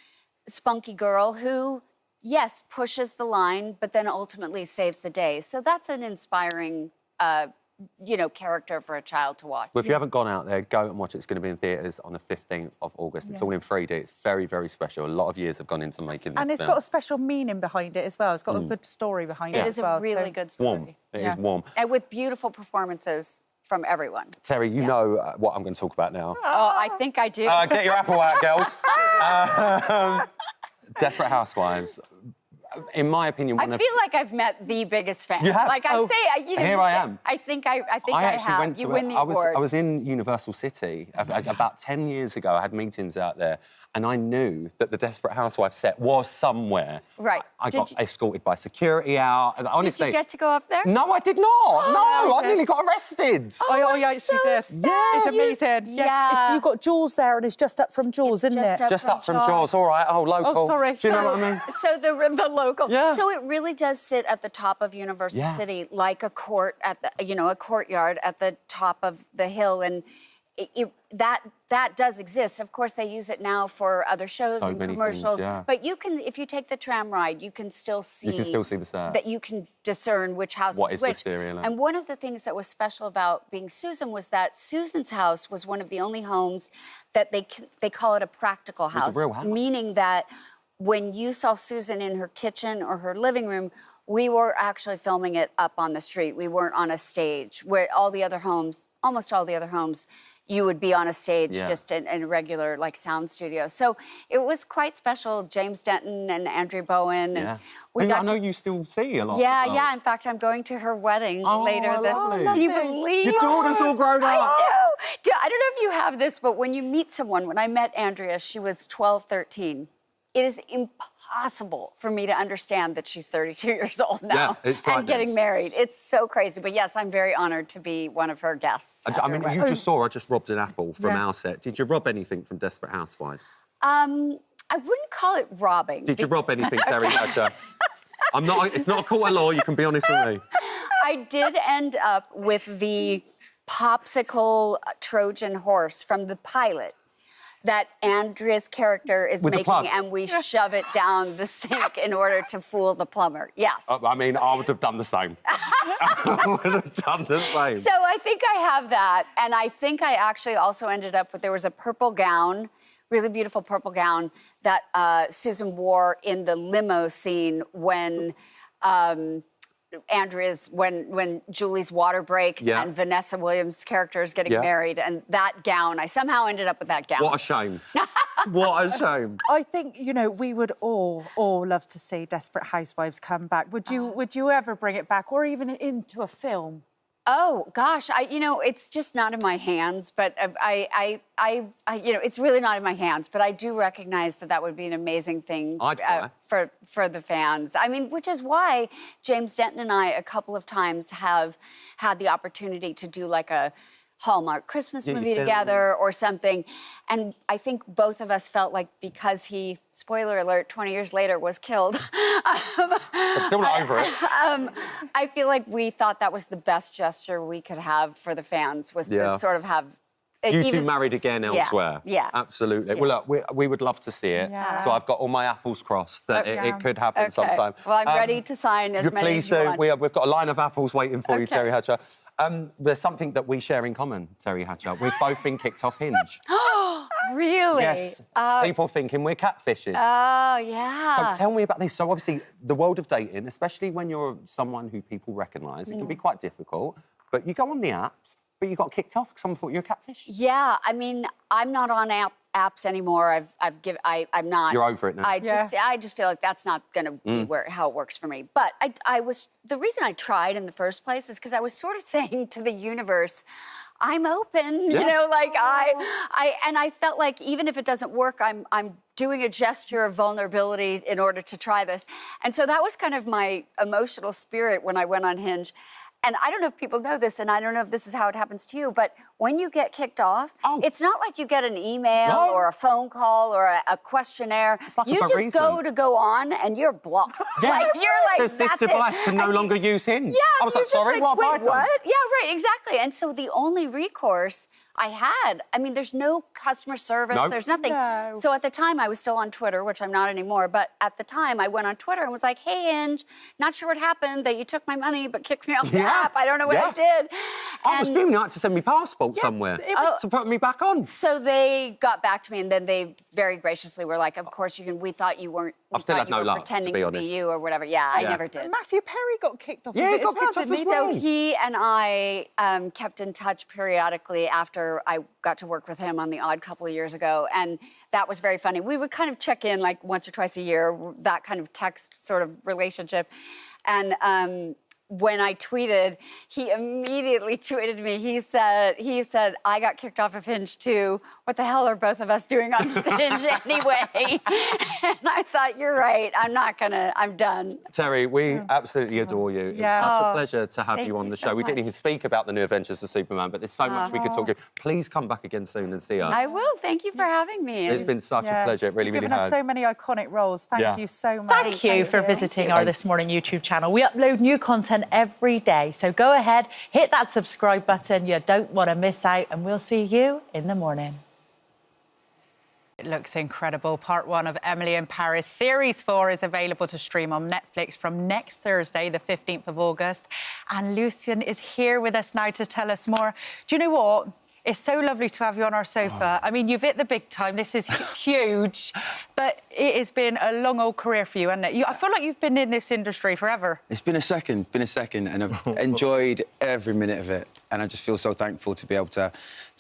Speaker 18: spunky girl who, yes, pushes the line, but then ultimately saves the day. So that's an inspiring you know, character for a child to watch.
Speaker 3: Well, if you haven't gone out there, go and watch it. It's going to be in theatres on the 15th of August. It's all in 3D. It's very, very special. A lot of years have gone into making this
Speaker 7: And it's got a special meaning behind it as well. It's got a good story behind it as well.
Speaker 18: It is a really good story.
Speaker 3: Warm. It is warm.
Speaker 18: And with beautiful performances from everyone.
Speaker 3: Terry, you know what I'm going to talk about now.
Speaker 18: Oh, I think I do.
Speaker 3: Get your apple out, girls. Desperate Housewives. in my opinion,
Speaker 18: I feel like I've met the biggest fan.
Speaker 3: You have?
Speaker 18: Like I say, you know,
Speaker 3: Here I am.
Speaker 18: I think I
Speaker 3: actually
Speaker 18: have.
Speaker 3: went to
Speaker 18: You win the award.
Speaker 3: I was in Universal City about 10 years ago. I had meetings out there, and I knew that the Desperate Housewives set was somewhere.
Speaker 18: Right.
Speaker 3: I got escorted by security out. And honestly,
Speaker 18: did you get to go up there?
Speaker 3: No, I did not.
Speaker 18: Oh,
Speaker 3: no, I nearly got arrested.
Speaker 7: Oh, yeah, it's this. It's amazing.
Speaker 18: Yeah.
Speaker 7: You've got Jaws there, and it's just up from Jaws, isn't it?
Speaker 3: Just up from Jaws. All right. Oh, local.
Speaker 7: Oh, sorry.
Speaker 3: Do you know what I mean?
Speaker 18: So the local.
Speaker 3: Yeah.
Speaker 18: So it really does sit at the top of Universal City, like a court at the, a courtyard at the top of the hill, and that does exist. Of course, they use it now for other shows and commercials. But you can, if you take the tram ride, you can still see. You can still see the set. That you can discern which house
Speaker 3: what
Speaker 18: is
Speaker 3: which.
Speaker 18: Wisteria. And one of the things that was special about being Susan was that Susan's house was one of the only homes that they call it a practical house,
Speaker 3: a real house.
Speaker 18: Meaning that when you saw Susan in her kitchen or her living room, we were actually filming it up on the street. We weren't on a stage where all the other homes, almost all the other homes, you would be on a stage just in a regular sound studio. So it was quite special. James Denton and Andrea Bowen. And
Speaker 3: I know you still see a lot.
Speaker 18: Yeah. In fact, I'm going to her wedding later this. Can you believe?
Speaker 3: Your daughter's all grown up.
Speaker 18: I know. I don't know if you have this, but when you meet someone, when I met Andrea, she was 12, 13. It is impossible for me to understand that she's 32 years old now.
Speaker 3: Yeah, it's frightening.
Speaker 18: And getting married. It's so crazy. But yes, I'm very honored to be one of her guests.
Speaker 3: I mean, you just saw I just robbed an apple from our set. Did you rob anything from Desperate Housewives?
Speaker 18: I wouldn't call it robbing.
Speaker 3: Did you rob anything, Terry Hatcher? It's not a court of law, you can be honest with me.
Speaker 18: I did end up with the popsicle Trojan horse from the pilot that Andrea's character is making, and we shove it down the sink in order to fool the plumber. Yes.
Speaker 3: I mean, I would have done the same. I would have done the same.
Speaker 18: So I think I have that, and I think I actually also ended up with, there was a purple gown, really beautiful purple gown that Susan wore in the limo scene when when Julie's water breaks and Vanessa Williams' character is getting married, and that gown, I somehow ended up with that gown.
Speaker 3: What a shame. What a shame.
Speaker 7: I think, we would all love to see Desperate Housewives come back. Would you ever bring it back, or even into a film?
Speaker 18: Oh gosh, it's just not in my hands. But it's really not in my hands. But I do recognize that would be an amazing thing for the fans. I mean, which is why James Denton and I a couple of times have had the opportunity to do like a Hallmark Christmas movie together or something. And I think both of us felt like because he, spoiler alert, 20 years later was killed.
Speaker 3: I'm still not over it.
Speaker 18: I feel like we thought that was the best gesture we could have for the fans, was to sort of have...
Speaker 3: You two married again elsewhere.
Speaker 18: Yeah.
Speaker 3: Absolutely. Well, look, we would love to see it. Yeah. So I've got all my apples crossed that it could happen sometime.
Speaker 18: Well, I'm ready to sign as many as you want.
Speaker 3: Please do. We've got a line of apples waiting for you, Terry Hatcher. There's something that we share in common, Terry Hatcher. We've both been kicked off Hinge.
Speaker 18: Really?
Speaker 3: Yes. People thinking we're catfishes.
Speaker 18: Oh, yeah.
Speaker 3: So tell me about this. So obviously, the world of dating, especially when you're someone who people recognise, it can be quite difficult. But you go on the apps, but you got kicked off because someone thought you were a catfish.
Speaker 18: Yeah, I mean, I'm not on apps anymore. I'm not.
Speaker 3: You're over it now.
Speaker 18: I just feel like that's not going to be how it works for me. But the reason I tried in the first place is because I was sort of saying to the universe, I'm open, and I felt like even if it doesn't work, I'm doing a gesture of vulnerability in order to try this. And so that was kind of my emotional spirit when I went on Hinge. And I don't know if people know this, and I don't know if this is how it happens to you, but when you get kicked off, it's not like you get an email or a phone call or a questionnaire.
Speaker 3: Like
Speaker 18: you just go on, and you're blocked.
Speaker 3: Yeah.
Speaker 18: You're
Speaker 3: Says this device can no longer use Hinge.
Speaker 18: Yeah,
Speaker 3: I was like, sorry, what have I done?
Speaker 18: What? Yeah, right, exactly. And so the only recourse I had, there's no customer service, there's nothing.
Speaker 7: No.
Speaker 18: So at the time, I was still on Twitter, which I'm not anymore, but at the time, I went on Twitter and was like, hey, Hinge, not sure what happened, that you took my money but kicked me off the app. I don't know what I did.
Speaker 3: I was fuming. I had to send me passport somewhere to put me back on.
Speaker 18: So they got back to me, and then they very graciously were like, of course, we thought you you
Speaker 3: still
Speaker 18: thought
Speaker 3: had
Speaker 18: you
Speaker 3: no
Speaker 18: were
Speaker 3: luck, to
Speaker 18: pretending
Speaker 3: be
Speaker 18: to
Speaker 3: honest.
Speaker 18: be you or whatever. Yeah, I never did.
Speaker 7: Matthew Perry got kicked off.
Speaker 3: Yeah,
Speaker 7: of
Speaker 3: he got kicked off as well.
Speaker 18: So he and I kept in touch periodically after I got to work with him on The Odd Couple of years ago, and that was very funny. We would kind of check in like once or twice a year, that kind of text sort of relationship. And when I tweeted, he immediately tweeted me. He said, I got kicked off of Hinge too. What the hell are both of us doing on Hinge anyway? And I thought, you're right. I'm done.
Speaker 3: Terry, we absolutely adore you.
Speaker 18: Yeah.
Speaker 3: It's such a
Speaker 18: Oh,
Speaker 3: pleasure to have
Speaker 18: thank
Speaker 3: you on
Speaker 18: you
Speaker 3: the
Speaker 18: so
Speaker 3: show. We didn't
Speaker 18: much.
Speaker 3: even speak about the New Adventures of Superman, but there's so much we could talk to you. Please come back again soon and see us.
Speaker 18: I will. Thank you for having me.
Speaker 3: It's been such a pleasure. It really,
Speaker 7: You've
Speaker 3: really
Speaker 7: given us
Speaker 3: has.
Speaker 7: so many iconic roles. Thank you so much.
Speaker 19: Thank you for visiting our This Morning YouTube channel. We upload new content every day, so go ahead, hit that subscribe button. You don't want to miss out, and we'll see you in the morning.
Speaker 20: It looks incredible. Part 1 of Emily in Paris. Series 4 is available to stream on Netflix from next Thursday, the 15th of August. And Lucian is here with us now to tell us more. Do you know what? It's so lovely to have you on our sofa. I mean, you've hit the big time. This is huge. But it has been a long old career for you, hasn't it? I feel like you've been in this industry forever.
Speaker 11: It's been a second, and I've enjoyed every minute of it. And I just feel so thankful to be able to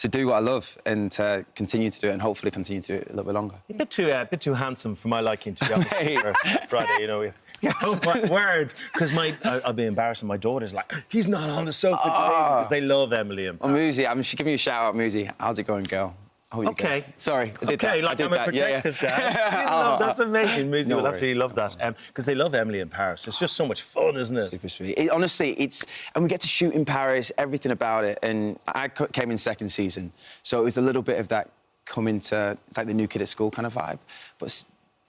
Speaker 11: do what I love and to continue to do it and hopefully continue to do it a little bit longer.
Speaker 9: A bit too handsome for my liking, to be honest. For Friday, you know. Yeah, oh my word! Because I'll be embarrassing. My daughter's like, he's not on the sofa today because they love Emily and.
Speaker 11: Oh, Muzi, I'm just giving you a shout out, Muzi. How's it going, girl?
Speaker 9: Okay.
Speaker 11: Sorry, I did
Speaker 9: okay,
Speaker 11: that.
Speaker 9: like
Speaker 11: I
Speaker 9: I'm
Speaker 11: did
Speaker 9: a
Speaker 11: that.
Speaker 9: protective dad. That's amazing. Muzi
Speaker 11: No
Speaker 9: will
Speaker 11: worries.
Speaker 9: absolutely love that because they love Emily in Paris. It's just so much fun, isn't it?
Speaker 11: Super sweet. Honestly, and we get to shoot in Paris, everything about it. And I came in second season, so it was a little bit of that coming to, it's like the new kid at school kind of vibe, but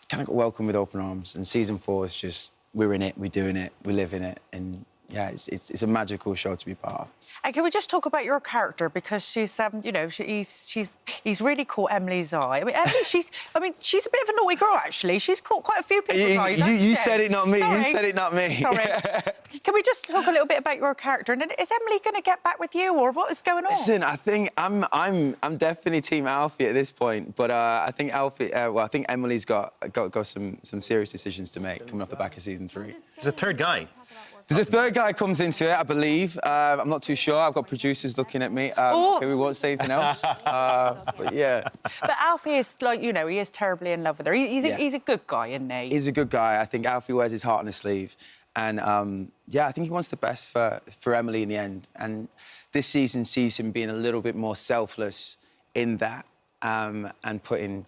Speaker 11: kind of got welcomed with open arms. And season 4 is just, we're in it, we're doing it, we live in it, and yeah, it's a magical show to be part of.
Speaker 20: And can we just talk about your character, because she's, you know, he's really caught Emily's eye. I mean, Emily, she's a bit of a naughty girl, actually. She's caught quite a few people's eyes.
Speaker 11: You said it, not me.
Speaker 20: Sorry.
Speaker 11: You said it, not me.
Speaker 20: Sorry. Can we just talk a little bit about your character? And is Emily going to get back with you, or what is going on?
Speaker 11: Listen, I think I'm definitely Team Alfie at this point, but I think I think Emily's got some serious decisions to make coming off the back of season 3.
Speaker 9: There's a third guy.
Speaker 11: There's a third guy comes into it, I believe. I'm not too sure. I've got producers looking at me. We won't say anything else. But yeah.
Speaker 20: But Alfie is, like, you know, he is terribly in love with her. He's a good guy, isn't he?
Speaker 11: He's a good guy. I think Alfie wears his heart on his sleeve. And, yeah, I think he wants the best for Emily in the end. And this season sees him being a little bit more selfless in that and putting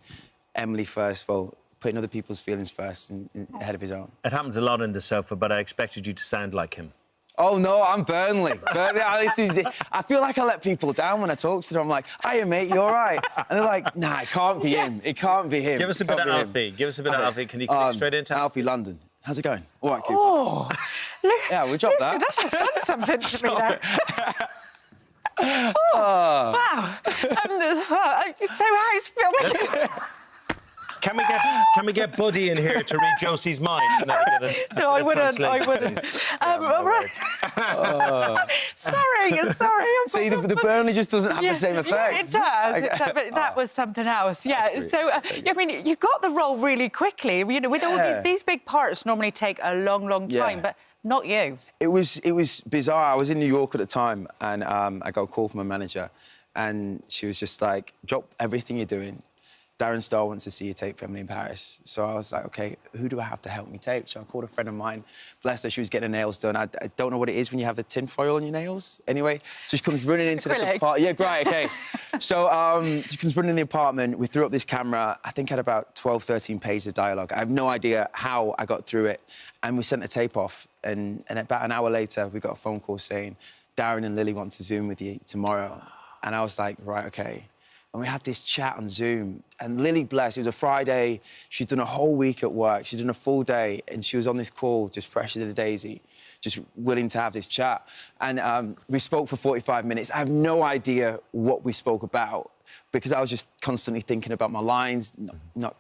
Speaker 11: Emily first, well, putting other people's feelings first and ahead of his own.
Speaker 9: It happens a lot in the sofa, but I expected you to sound like him.
Speaker 11: Oh, no, I'm Burnley. I feel like I let people down when I talk to them. I'm like, hiya, mate, you all right? And they're like, nah, it can't be him. It can't be him.
Speaker 9: Give us a bit of Alfie. Give us a bit of Alfie. Can you click straight into
Speaker 11: Alfie London? How's it going? All right, Cooper.
Speaker 20: Oh, look.
Speaker 11: Yeah, we dropped that.
Speaker 20: That's just done something to me there. Wow. So how's filming?
Speaker 9: Can we get Buddy in here to read Josie's mind?
Speaker 20: No, I wouldn't. Right. Sorry.
Speaker 11: See, the Burnley just doesn't have the same effect.
Speaker 20: Yeah, it does. But that was something else. Yeah. So, I mean, you got the role really quickly. You know, with all these big parts normally take a long time, but not you.
Speaker 11: It was bizarre. I was in New York at the time, and I got a call from my manager, and she was just like, "Drop everything you're doing. Darren Star wants to see you tape Emily in Paris." So I was like, OK, who do I have to help me tape? So I called a friend of mine. Bless her, she was getting her nails done. I don't know what it is when you have the tin foil on your nails. Anyway, so she comes running into this apartment. Yeah, right, OK. So she comes running in the apartment. We threw up this camera. I think had about 12, 13 pages of dialogue. I have no idea how I got through it. And we sent the tape off. And about an hour later, we got a phone call saying, Darren and Lily want to Zoom with you tomorrow. And I was like, right, OK. And we had this chat on Zoom. And Lily, bless, it was a Friday. She'd done a whole week at work. She'd done a full day. And she was on this call, just fresh as a daisy, just willing to have this chat. And we spoke for 45 minutes. I have no idea what we spoke about because I was just constantly thinking about my lines, not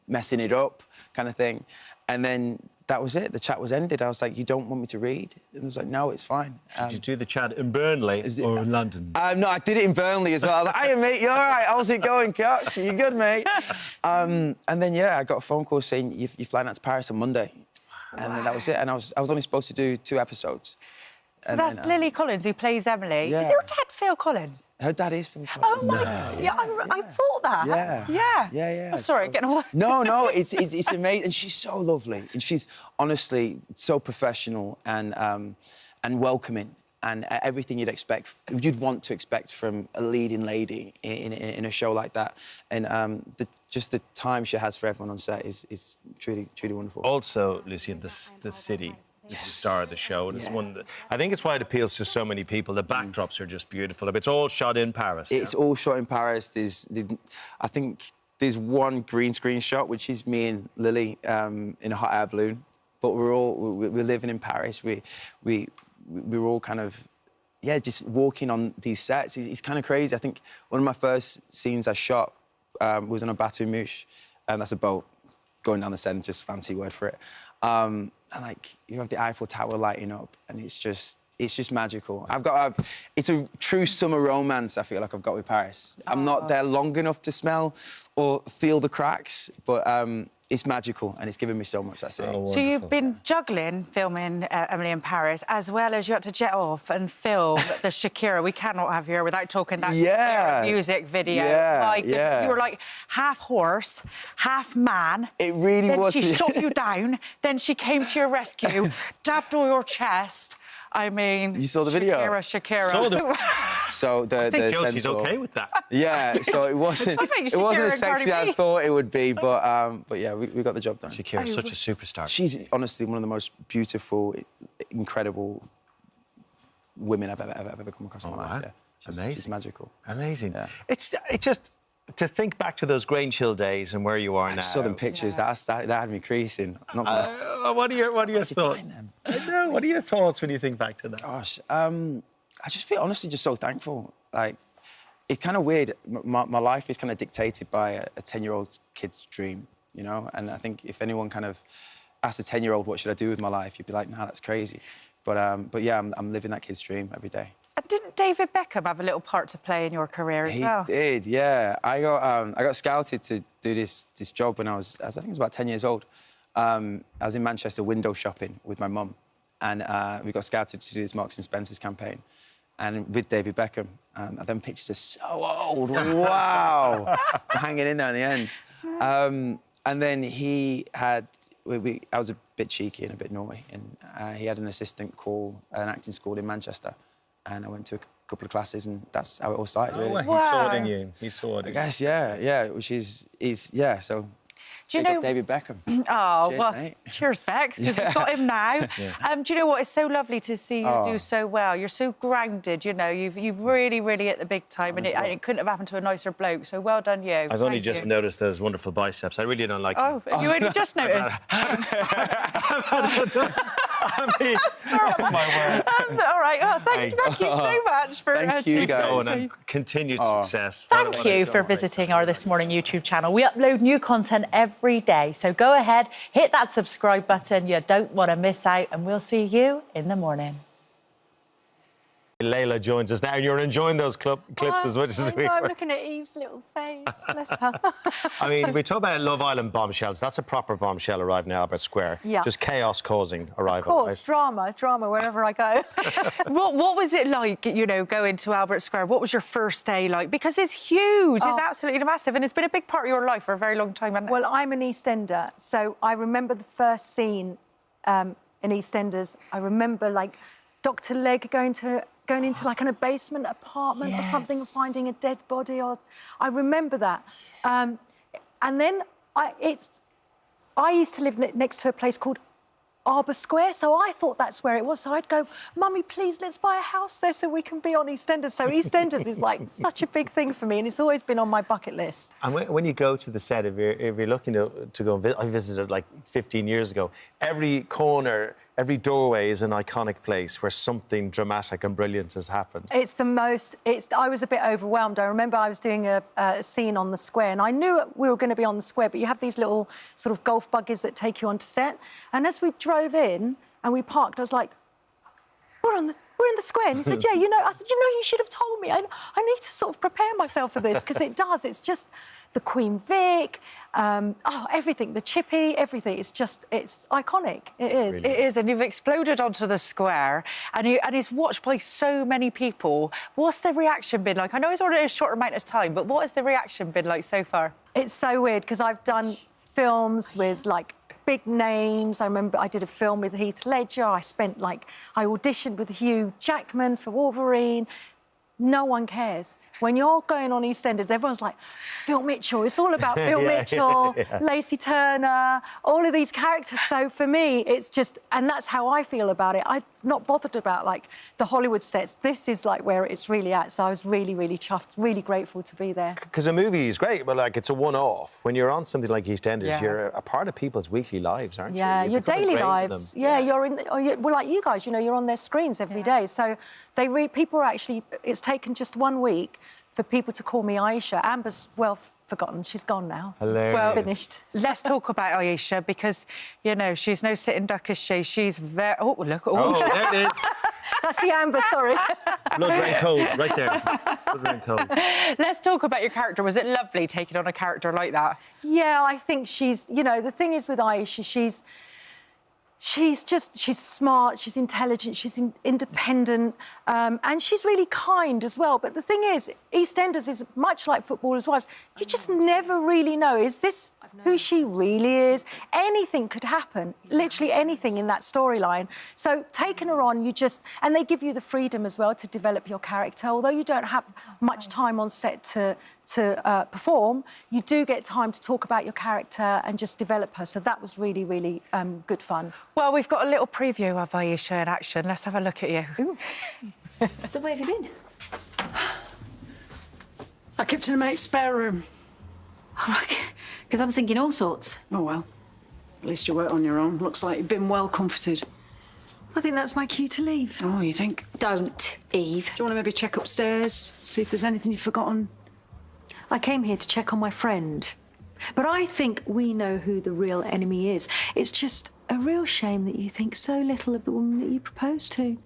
Speaker 11: messing it up kind of thing. And then that was it. The chat was ended. I was like, you don't want me to read? And I was like, no, it's fine.
Speaker 9: Did you do the chat in Burnley or in London?
Speaker 11: No, I did it in Burnley as well. I was like, hey, mate, you all right? How's it going, Cock? You good, mate? And then, yeah, I got a phone call saying, you're flying out to Paris on Monday. And then that was it. And I was only supposed to do 2 episodes.
Speaker 20: So that's Lily Collins, who plays Emily.
Speaker 11: Yeah.
Speaker 20: Is your dad Phil Collins?
Speaker 11: Her dad is Phil Collins.
Speaker 20: Oh, my... Yeah, I thought that.
Speaker 11: Yeah.
Speaker 20: I'm sorry, getting all...
Speaker 11: No, it's amazing. And she's so lovely. And she's honestly so professional and welcoming. And everything you'd want to expect from a leading lady in a show like that. And just the time she has for everyone on set is truly wonderful.
Speaker 9: Also, Lucian, the city. Is the star of the show. And it's one that, I think it's why it appeals to so many people. The backdrops are just beautiful. It's all shot in Paris.
Speaker 11: It's all shot in Paris. I think there's one green screen shot, which is me and Lily in a hot air balloon. But we're living in Paris. We're all kind of, just walking on these sets. It's kind of crazy. I think one of my first scenes I shot was on a bateau mouche, and that's a boat going down the Seine, just fancy word for it. And like you have the Eiffel Tower lighting up, and it's just magical. It's a true summer romance. I feel like I've got with Paris. I'm not there long enough to smell or feel the cracks, but it's magical, and it's given me so much. That's it.
Speaker 20: So you've been juggling filming Emily in Paris, as well as you had to jet off and film the Shakira. We cannot have you here without talking that Shakira music video. You were like half horse, half man.
Speaker 11: It really was.
Speaker 20: Then she shot you down. Then she came to your rescue, dabbed all your chest. I mean,
Speaker 11: you saw the video.
Speaker 20: Shakira.
Speaker 11: So
Speaker 9: I think Josie's okay with that.
Speaker 11: Yeah. So it wasn't as sexy as I thought it would be, but yeah, we got the job done.
Speaker 9: Shakira's such a superstar.
Speaker 11: She's honestly one of the most beautiful, incredible women I've ever come across in my life. Yeah.
Speaker 9: Amazing.
Speaker 11: She's magical.
Speaker 9: Amazing.
Speaker 11: Yeah.
Speaker 9: It's just to think back to those Grange Hill days and where you are now.
Speaker 11: I saw them pictures. That had me creasing.
Speaker 9: What are your thoughts? What are your thoughts when you think back to that?
Speaker 11: Gosh, I just feel honestly just so thankful. Like, it's kind of weird. My life is kind of dictated by a 10-year-old kid's dream, you know. And I think if anyone kind of asked a 10-year-old what should I do with my life, you'd be like, nah, that's crazy. But yeah, I'm living that kid's dream every day.
Speaker 20: Didn't David Beckham have a little part to play in your career as well?
Speaker 11: He did, yeah. I got scouted to do this job when I think it was about 10 years old. I was in Manchester window shopping with my mum, and we got scouted to do this Marks and Spencer's campaign, and with David Beckham. And them pictures are so old. Wow, hanging in there in the end. And then he had. I was a bit cheeky and a bit naughty, and he had an assistant call an acting school in Manchester. And I went to a couple of classes, and that's how it all started, really.
Speaker 9: He saw it in you. He saw it in you.
Speaker 11: I guess, yeah, which is so...
Speaker 20: Do you know
Speaker 11: David Beckham?
Speaker 20: Oh,
Speaker 11: cheers,
Speaker 20: well,
Speaker 11: mate.
Speaker 20: cheers, Bex, because we've got him now. Do you know what? It's so lovely to see you do so well. You're so grounded, you know. You've really, really hit the big time, and it couldn't have happened to a nicer bloke, so well done you.
Speaker 9: I've only just noticed those wonderful biceps. I really don't like them.
Speaker 20: Oh, you only just noticed?
Speaker 9: I mean, oh, my word.
Speaker 20: All right, well, thank you so much for
Speaker 11: you guys.
Speaker 9: Going and continued success.
Speaker 19: Thank you for visiting our This Morning YouTube channel. We upload new content every day, so go ahead, hit that subscribe button. You don't want to miss out, and we'll see you in the morning.
Speaker 9: Layla joins us now, and you're enjoying those clips as much as we
Speaker 21: I'm
Speaker 9: were.
Speaker 21: looking at Eve's little face. Bless her.
Speaker 9: I mean, we talk about Love Island bombshells. That's a proper bombshell arrived in Albert Square.
Speaker 21: Yeah.
Speaker 9: Just chaos-causing arrival.
Speaker 21: Of course, drama wherever I go.
Speaker 20: What was it like, you know, going to Albert Square? What was your first day like? Because it's huge. It's absolutely massive, and it's been a big part of your life for a very long time, hasn't it?
Speaker 21: Well, I'm an EastEnder, so I remember the first scene in EastEnders. I remember, like, Dr. Legg going into like a basement apartment or something and finding a dead body. I remember that. And then I used to live next to a place called Arbor Square, so I thought that's where it was. So I'd go, Mummy, please, let's buy a house there so we can be on EastEnders. So EastEnders is like such a big thing for me, and it's always been on my bucket list.
Speaker 9: And when you go to the set, if you're looking to go and visit, I visited like 15 years ago, every corner, every doorway is an iconic place where something dramatic and brilliant has happened.
Speaker 21: It's the most... I was a bit overwhelmed. I remember I was doing a scene on the square, and I knew we were going to be on the square, but you have these little sort of golf buggies that take you onto set. And as we drove in and we parked, I was like, we're in the square. And he said, yeah, you know... I said, you know, you should have told me. I need to sort of prepare myself for this, because it does. It's just... The Queen Vic, everything, the Chippy, everything. It's iconic. It is.
Speaker 20: Really? It is, and you've exploded onto the square, and it's watched by so many people. What's the reaction been like? I know it's only a short amount of time, but what has the reaction been like so far?
Speaker 21: It's so weird, because I've done films with, like, big names. I remember I did a film with Heath Ledger. I auditioned with Hugh Jackman for Wolverine. No one cares. When you're going on EastEnders, everyone's like, Phil Mitchell. It's all about Phil Mitchell, Lacey Turner, all of these characters. So for me, it's just... And that's how I feel about it. I'm not bothered about, like, the Hollywood sets. This is, like, where it's really at. So I was really, really chuffed, really grateful to be there.
Speaker 9: Because a movie is great, but, like, it's a one-off. When you're on something like EastEnders, you're a part of people's weekly lives, aren't you?
Speaker 21: Yeah, your daily lives. Yeah, you're in... Well, like you guys, you know, you're on their screens every day. So people are actually... It's taken just 1 week for people to call me Aisha. Amber's well forgotten. She's gone now.
Speaker 9: Hilarious.
Speaker 21: Well, finished.
Speaker 20: Let's talk about Aisha, because, you know, she's no sitting duck, is she? She's very... Oh, look.
Speaker 9: Oh, there it is.
Speaker 21: That's the Amber, sorry.
Speaker 9: Blood ran cold, right there. Blood ran cold.
Speaker 20: Let's talk about your character. Was it lovely taking on a character like that?
Speaker 21: Yeah, I think she's... You know, the thing is with Aisha, she's smart, she's intelligent, she's independent, and she's really kind as well. But the thing is, EastEnders is much like Footballers' Wives. You just never really know, is this who she really is? Anything could happen, literally anything in that storyline. So taking her on, and they give you the freedom as well to develop your character. Although you don't have much time on set to perform, you do get time to talk about your character and just develop her. So that was really, really good fun.
Speaker 20: Well, we've got a little preview of Aisha in action. Let's have a look at you.
Speaker 2: So where have you been? I kept in a mate's spare room.
Speaker 21: Oh,
Speaker 2: Because I was thinking all sorts. Oh, well. At least you weren't on your own. Looks like you've been well comforted.
Speaker 21: I think that's my cue to leave.
Speaker 2: Oh, you think?
Speaker 21: Don't, Eve.
Speaker 2: Do you want to maybe check upstairs, see if there's anything you've forgotten?
Speaker 21: I came here to check on my friend. But I think we know who the real enemy is. It's just a real shame that you think so little of the woman that you proposed to.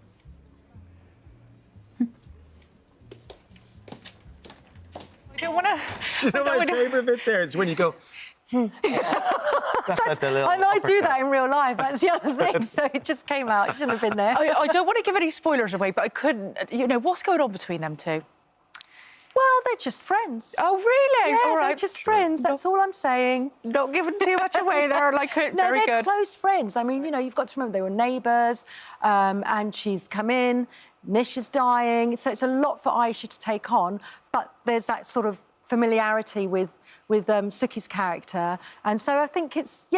Speaker 20: I don't want to...
Speaker 9: Do you know my favourite bit there is when you go... That's the little
Speaker 21: and I do that in real life. That's the other thing. So it just came out. It shouldn't have been there.
Speaker 20: I don't want to give any spoilers away, but I couldn't... You know, what's going on between them two?
Speaker 21: Well, they're just friends.
Speaker 20: Oh, really?
Speaker 21: Yeah,
Speaker 20: all right.
Speaker 21: They're just friends. That's all I'm saying.
Speaker 20: Not giving too much away there, like it.
Speaker 21: No,
Speaker 20: Very
Speaker 21: they're
Speaker 20: good.
Speaker 21: close friends. I mean, you know, you've got to remember they were neighbours, and she's come in. Nish is dying, so it's a lot for Aisha to take on. But there's that sort of familiarity with Suki's character, and so I think it's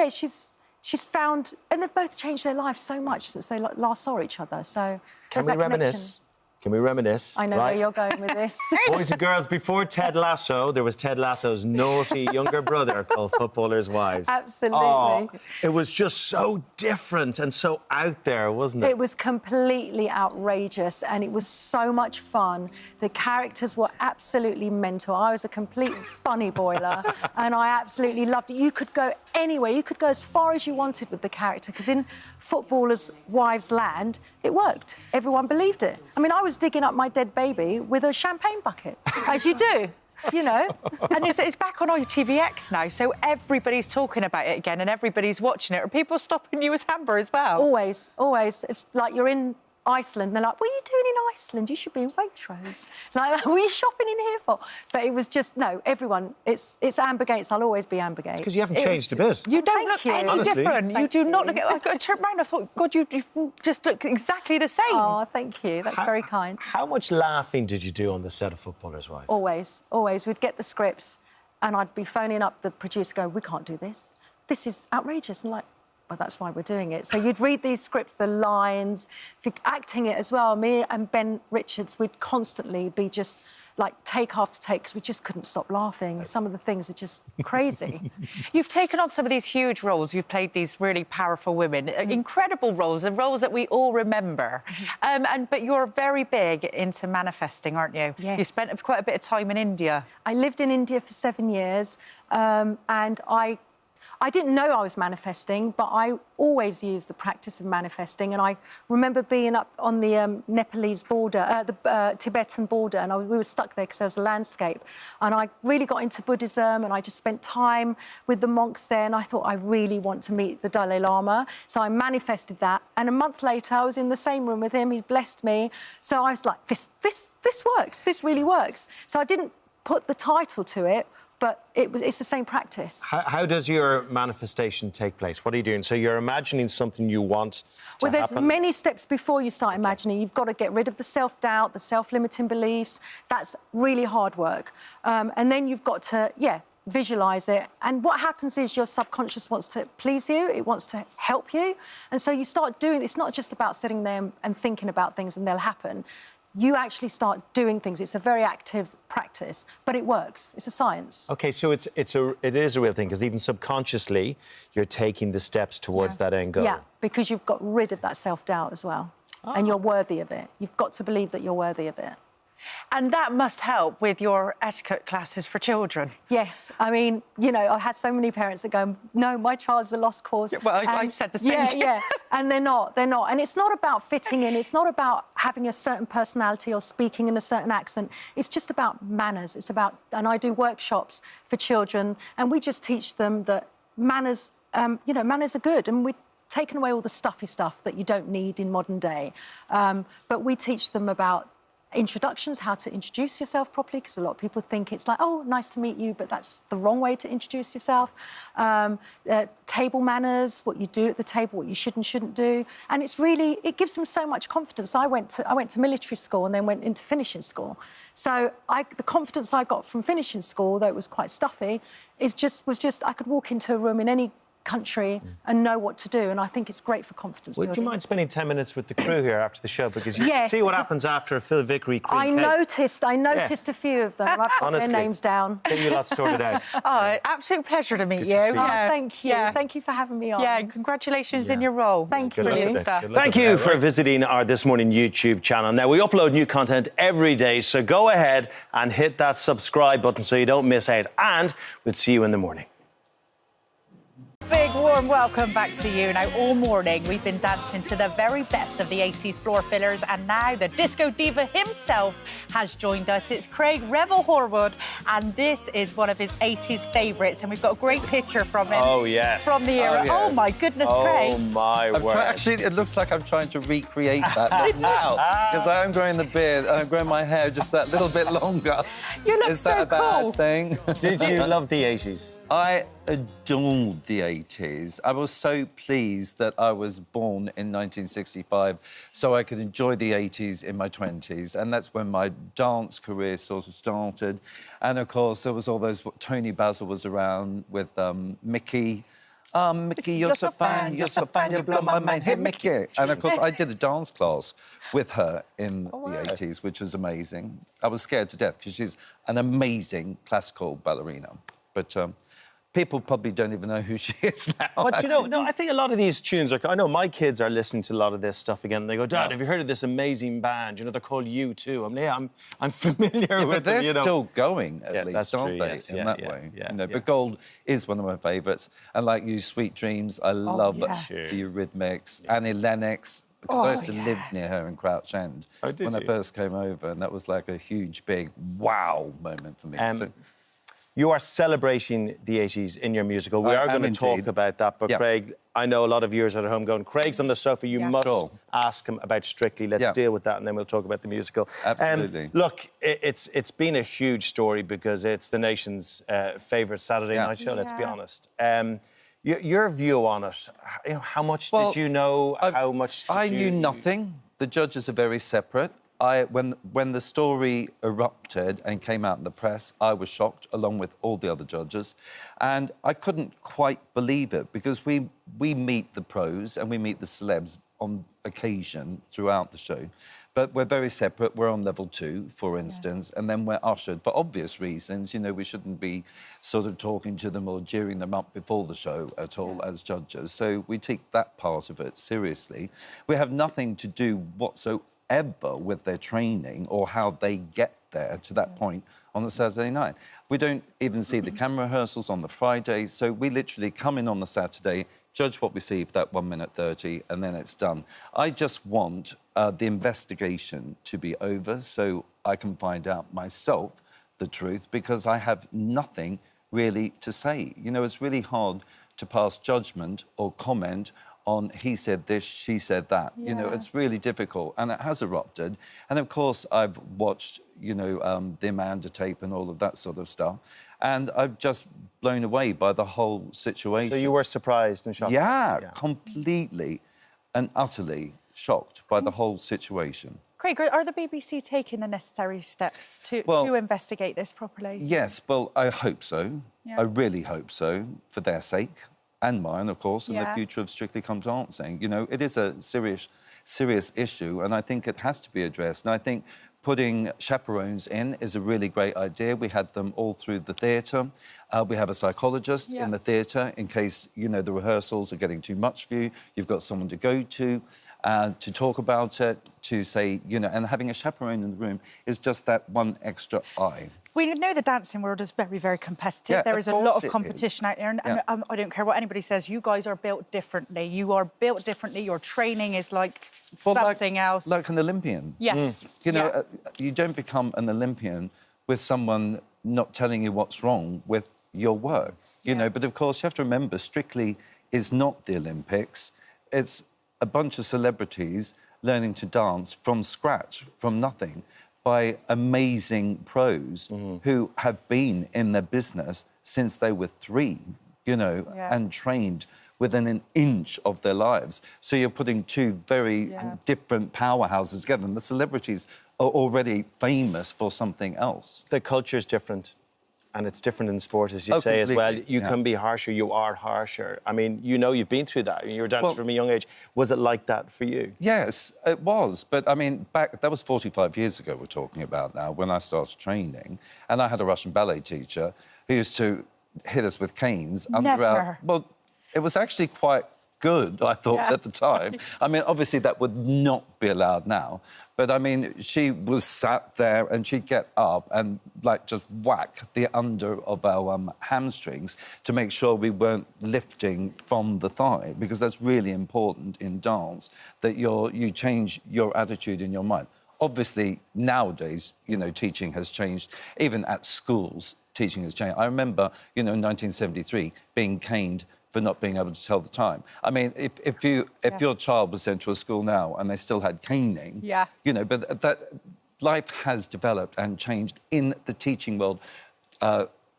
Speaker 21: she's found, and they've both changed their lives so much since they last saw each other. So
Speaker 9: Can we reminisce? Can we reminisce?
Speaker 21: I know where you're going with this.
Speaker 9: Boys and girls, before Ted Lasso, there was Ted Lasso's naughty younger brother called Footballers' Wives.
Speaker 21: Absolutely.
Speaker 9: Oh, it was just so different and so out there, wasn't it?
Speaker 21: It was completely outrageous, and it was so much fun. The characters were absolutely mental. I was a complete bunny boiler, and I absolutely loved it. You could go anywhere. You could go as far as you wanted with the character, because in Footballers' Wives land, it worked. Everyone believed it. I mean, I was digging up my dead baby with a champagne bucket, as you do, you know.
Speaker 20: And it's back on ITVX now, so everybody's talking about it again and everybody's watching it. Are people stopping you as Amber as well?
Speaker 21: Always, always. It's like you're in Iceland, and they're like, what are you doing in Iceland? You should be in Waitrose. Like, what are you shopping in here for? But it was just, no, everyone, it's Amber Gates. I'll always be Amber Gates.
Speaker 9: Because you haven't changed a bit.
Speaker 20: You don't look any
Speaker 9: Honestly.
Speaker 20: different. You do not look... I turned around, I thought, God, you just look exactly the same.
Speaker 21: Oh, thank you. That's very kind.
Speaker 9: How much laughing did you do on the set of Footballers' Wives?
Speaker 21: Always, always. We'd get the scripts, and I'd be phoning up the producer, going, we can't do this. This is outrageous. And like, well, that's why we're doing it. So you'd read these scripts, the lines, if you're acting it as well. Me and Ben Richards would constantly be just like take after take because we just couldn't stop laughing. Some of the things are just crazy.
Speaker 20: You've taken on some of these huge roles. You've played these really powerful women, incredible roles, and roles that we all remember. But you're very big into manifesting, aren't you?
Speaker 21: Yes.
Speaker 20: You spent quite a bit of time in India.
Speaker 21: I lived in India for 7 years, and I didn't know I was manifesting, but I always used the practice of manifesting. And I remember being up on the Nepalese border, the Tibetan border, and we were stuck there because there was a landscape. And I really got into Buddhism, and I just spent time with the monks there. And I thought, I really want to meet the Dalai Lama. So I manifested that. And a month later, I was in the same room with him. He blessed me. So I was like, this works. This really works. So I didn't put the title to it, but it's the same practice.
Speaker 9: How does your manifestation take place? What are you doing? So you're imagining something you want to
Speaker 21: Well, there's
Speaker 9: happen?
Speaker 21: many steps before you start imagining. You've got to get rid of the self-doubt, the self-limiting beliefs. That's really hard work. And then you've got to, visualise it. And what happens is your subconscious wants to please you. It wants to help you. And so you start doing... It's not just about sitting there and thinking about things and they'll happen. You actually start doing things. It's a very active practice, but it works. It's a science.
Speaker 9: OK, so it is a real thing, because even subconsciously, you're taking the steps towards that end goal.
Speaker 21: Yeah, because you've got rid of that self-doubt as well. And you're worthy of it. You've got to believe that you're worthy of it.
Speaker 20: And that must help with your etiquette classes for children.
Speaker 21: Yes. I mean, you know, I had so many parents that go, no, my child's a lost cause.
Speaker 20: Yeah, well, I said the same.
Speaker 21: Yeah. And they're not. And it's not about fitting in. It's not about having a certain personality or speaking in a certain accent. It's just about manners. It's about... And I do workshops for children, and we just teach them that manners, manners are good. And we're taking away all the stuffy stuff that you don't need in modern day. But we teach them about introductions, how to introduce yourself properly, because a lot of people think it's like, oh, nice to meet you, but that's the wrong way to introduce yourself. Table manners, what you do at the table, what you should and shouldn't do. And it's really, it gives them so much confidence. I went to military school and then went into finishing school. So the confidence I got from finishing school, though it was quite stuffy, was just I could walk into a room in any country and know what to do, and I think it's great for confidence building.
Speaker 9: Would you mind spending 10 minutes with the crew here after the show, because you
Speaker 21: Yes,
Speaker 9: see what happens after a Phil Vickery cream
Speaker 21: I noticed a few of them. I've got their names down.
Speaker 9: Get you lot sorted out.
Speaker 20: Oh, absolute pleasure to meet you.
Speaker 9: to see you.
Speaker 21: Oh, thank you. Thank you for having me on.
Speaker 20: Yeah, congratulations in your role.
Speaker 21: Thank you.
Speaker 20: Brilliant stuff.
Speaker 9: Thank you for visiting our This Morning YouTube channel. Now, we upload new content every day, so go ahead and hit that subscribe button so you don't miss out. And we'll see you in the morning.
Speaker 20: Big warm welcome back to you. Now, all morning we've been dancing to the very best of the 80s floor fillers, and now the disco diva himself has joined us. It's Craig Revel Horwood, and this is one of his 80s favourites, and we've got a great picture from him.
Speaker 3: Oh, yes.
Speaker 20: From the era. Oh, my goodness, Craig.
Speaker 3: Oh, my word. Actually, it looks like I'm trying to recreate that now, because I am growing the beard and I'm growing my hair just that little bit longer.
Speaker 20: You look
Speaker 3: Is that a bad thing?
Speaker 9: Did you love the 80s?
Speaker 3: I adored the 80s. I was so pleased that I was born in 1965 so I could enjoy the 80s in my 20s. And that's when my dance career sort of started. And, of course, there was all those... Tony Basil was around with Mickey. Mickey, you're so fine, you blow my mind. Hey, Mickey. And, of course, I did a dance class with her in the 80s, which was amazing. I was scared to death because she's an amazing classical ballerina. But... people probably don't even know who she is now.
Speaker 9: But, you know, no, I think a lot of these tunes are... I know my kids are listening to a lot of this stuff again, and they go, Dad, have you heard of this amazing band? You know, they're called U2. I'm familiar with them,
Speaker 3: they're still going, at least, aren't they,
Speaker 9: yes,
Speaker 3: in that way? But Gold is one of my favourites. And like you, Sweet Dreams, I love the Eurythmics. Annie Lennox, because I used to live near her in Crouch End when I first came over, and that was like a huge, big wow moment for me.
Speaker 9: You are celebrating the 80s in your musical. We are going to talk about that, but Craig, I know a lot of viewers are at home going, Craig's on the sofa, you must ask him about Strictly. Let's deal with that, and then we'll talk about the musical.
Speaker 3: Absolutely.
Speaker 9: Look, it's been a huge story because it's the nation's favourite Saturday night show, let's be honest. Your view on it, you know, how much did you know? How much did
Speaker 3: I knew nothing. The judges are very separate.
Speaker 5: when the story erupted and came out in the press, I was shocked, along with all the other judges, and I couldn't quite believe it because we meet the pros and we meet the celebs on occasion throughout the show, but we're very separate. We're on level 2, for instance, and then we're ushered for obvious reasons. You know, we shouldn't be sort of talking to them or jeering them up before the show at all as judges. So we take that part of it seriously. We have nothing to do whatsoever with their training or how they get there to that point on the Saturday night. We don't even see the camera rehearsals on the Friday, so we literally come in on the Saturday, judge what we see for that 1 minute 30, and then it's done. I just want the investigation to be over so I can find out myself the truth, because I have nothing really to say. You know, it's really hard to pass judgment or comment on he said this, she said that. You know, it's really difficult, and it has erupted. And of course, I've watched, you know, the Amanda tape and all of that sort of stuff, and I'm just blown away by the whole situation.
Speaker 9: So you were surprised and shocked?
Speaker 5: Yeah, completely and utterly shocked by the whole situation.
Speaker 7: Craig, are the BBC taking the necessary steps to investigate this properly?
Speaker 5: Yes, well, I hope so.
Speaker 7: Yeah.
Speaker 5: I really hope so, for their sake, and mine, of course, and the future of Strictly Come Dancing. You know, it is a serious issue, and I think it has to be addressed. And I think putting chaperones in is a really great idea. We had them all through the theatre. We have a psychologist in the theatre in case, you know, the rehearsals are getting too much for you. You've got someone to go to talk about it, to say, you know, and having a chaperone in the room is just that one extra eye.
Speaker 7: We know the dancing world is very, very competitive.
Speaker 5: Yeah,
Speaker 7: there is a lot of
Speaker 5: it
Speaker 7: competition
Speaker 5: is.
Speaker 7: out there, and I don't care what anybody says, you guys are built differently. You are built differently. Your training is like something else.
Speaker 5: Like an Olympian.
Speaker 7: Yes.
Speaker 5: You know, you don't become an Olympian with someone not telling you what's wrong with your work, you know. But of course, you have to remember, Strictly is not the Olympics. It's a bunch of celebrities learning to dance from scratch, from nothing, by amazing pros who have been in their business since they were 3, you know, and trained within an inch of their lives. So you're putting 2 very different powerhouses together, and the celebrities are already famous for something else.
Speaker 9: The culture's different. And it's different in sport, as you say, as well. You can be harsher, you are harsher. I mean, you know, you've been through that. You were dancing from a young age. Was it like that for you?
Speaker 5: Yes, it was. But, I mean, that was 45 years ago we're talking about now, when I started training. And I had a Russian ballet teacher who used to hit us with canes.
Speaker 7: Never.
Speaker 5: Well, it was actually quite good, I thought, at the time. I mean, obviously, that would not be allowed now. But, I mean, she was sat there and she'd get up and, like, just whack the under of our hamstrings to make sure we weren't lifting from the thigh, because that's really important in dance, that you change your attitude in your mind. Obviously, nowadays, you know, teaching has changed. Even at schools, teaching has changed. I remember, you know, in 1973, being caned for not being able to tell the time. I mean, if your child was sent to a school now and they still had caning, you know, but that life has developed and changed in the teaching world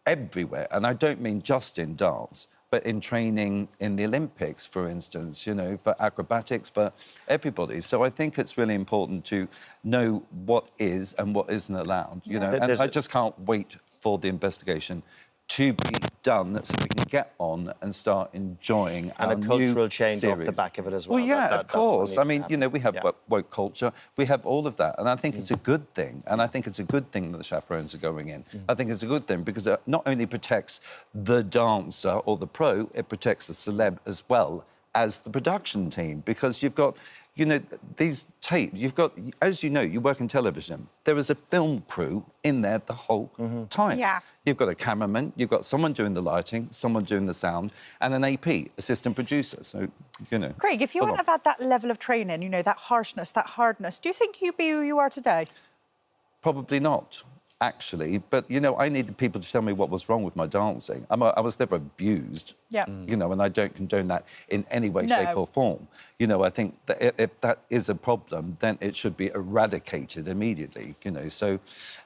Speaker 5: everywhere. And I don't mean just in dance, but in training in the Olympics, for instance, you know, for acrobatics, for everybody. So I think it's really important to know what is and what isn't allowed, you know, and I just can't wait for the investigation to be done so we can get on and start enjoying our
Speaker 9: a cultural
Speaker 5: new
Speaker 9: change
Speaker 5: series.
Speaker 9: off the back of it as well.
Speaker 5: Well, yeah, of course. I mean,
Speaker 9: happen.
Speaker 5: you know, we have woke culture, we have all of that, and I think it's a good thing. And I think it's a good thing that the chaperones are going in. I think it's a good thing because it not only protects the dancer or the pro, it protects the celeb as well as the production team, because you've got, you know, these tapes, you've got, as you know, you work in television, there is a film crew in there the whole time.
Speaker 7: Yeah.
Speaker 5: You've got a cameraman, you've got someone doing the lighting, someone doing the sound, and an AP, assistant producer. So, you know.
Speaker 7: Craig, if you wouldn't have had that level of training, you know, that harshness, that hardness, do you think you'd be who you are today?
Speaker 5: Probably not, actually. But, you know, I needed people to tell me what was wrong with my dancing. I was never abused, you know, and I don't condone that in any way, shape or form. You know, I think that if that is a problem, then it should be eradicated immediately, you know. So,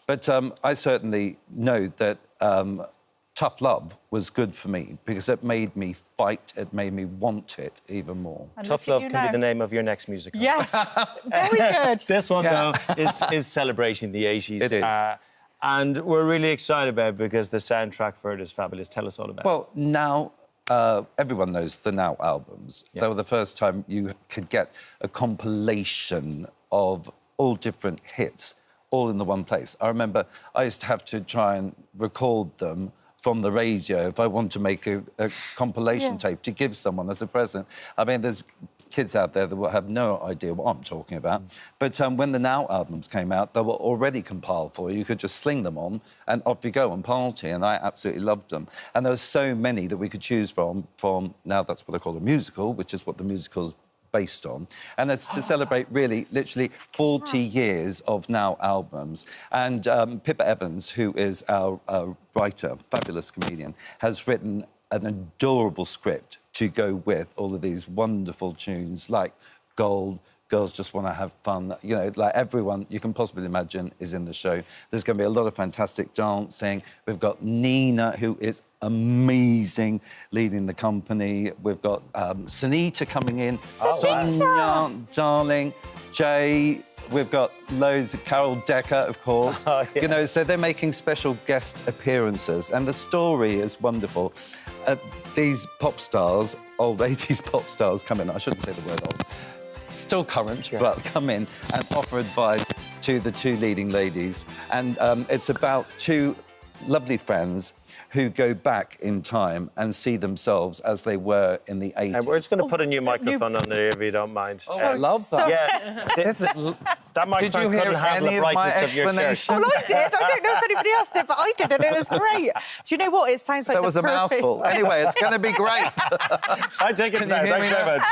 Speaker 5: but I certainly know that tough love was good for me because it made me fight, it made me want it even more.
Speaker 9: And Tough Love can be the name of your next musical.
Speaker 19: Yes, very good.
Speaker 9: This one, though, is celebrating the 80s.
Speaker 5: It is.
Speaker 9: And we're really excited about it because the soundtrack for it is fabulous. Tell us all about it.
Speaker 5: Well, Now, everyone knows the Now albums. They were the first time you could get a compilation of all different hits all in the one place. I remember I used to have to try and record them from the radio if I want to make a compilation tape to give someone as a present. I mean, there's kids out there that will have no idea what I'm talking about. But when the Now albums came out, they were already compiled for you. You could just sling them on and off you go and party, and I absolutely loved them. And there were so many that we could choose from now that's what I call a musical, which is what the musical's based on. And it's to celebrate, really, literally 40 years of Now albums. And Pippa Evans, who is our writer, fabulous comedian, has written an adorable script to go with all of these wonderful tunes like Gold, Girls Just Want to Have Fun. You know, like everyone you can possibly imagine is in the show. There's going to be a lot of fantastic dancing. We've got Nina, who is amazing, leading the company. We've got Sunita coming in. Sonia, darling. Jay. We've got loads of Carol Decker, of course. You know, so they're making special guest appearances. And the story is wonderful. These pop stars, old 80s pop stars, come in. I shouldn't say the word old. Still current, but come in and offer advice to the two leading ladies. And it's about two lovely friends who go back in time and see themselves as they were in the 80s.
Speaker 9: And we're just going to put a new microphone on there, if you don't mind.
Speaker 5: Oh, I love that.
Speaker 9: Yeah. That microphone
Speaker 5: Did you hear
Speaker 9: couldn't have
Speaker 5: any
Speaker 9: the
Speaker 5: of my
Speaker 9: brightness of your shirt.
Speaker 5: explanation?
Speaker 19: Well, I did. I don't know if anybody else did, but I did, and it was great. Do you know what? It sounds like
Speaker 5: That was a mouthful. Anyway, it's going to be great.
Speaker 9: I take it now. Thanks very much.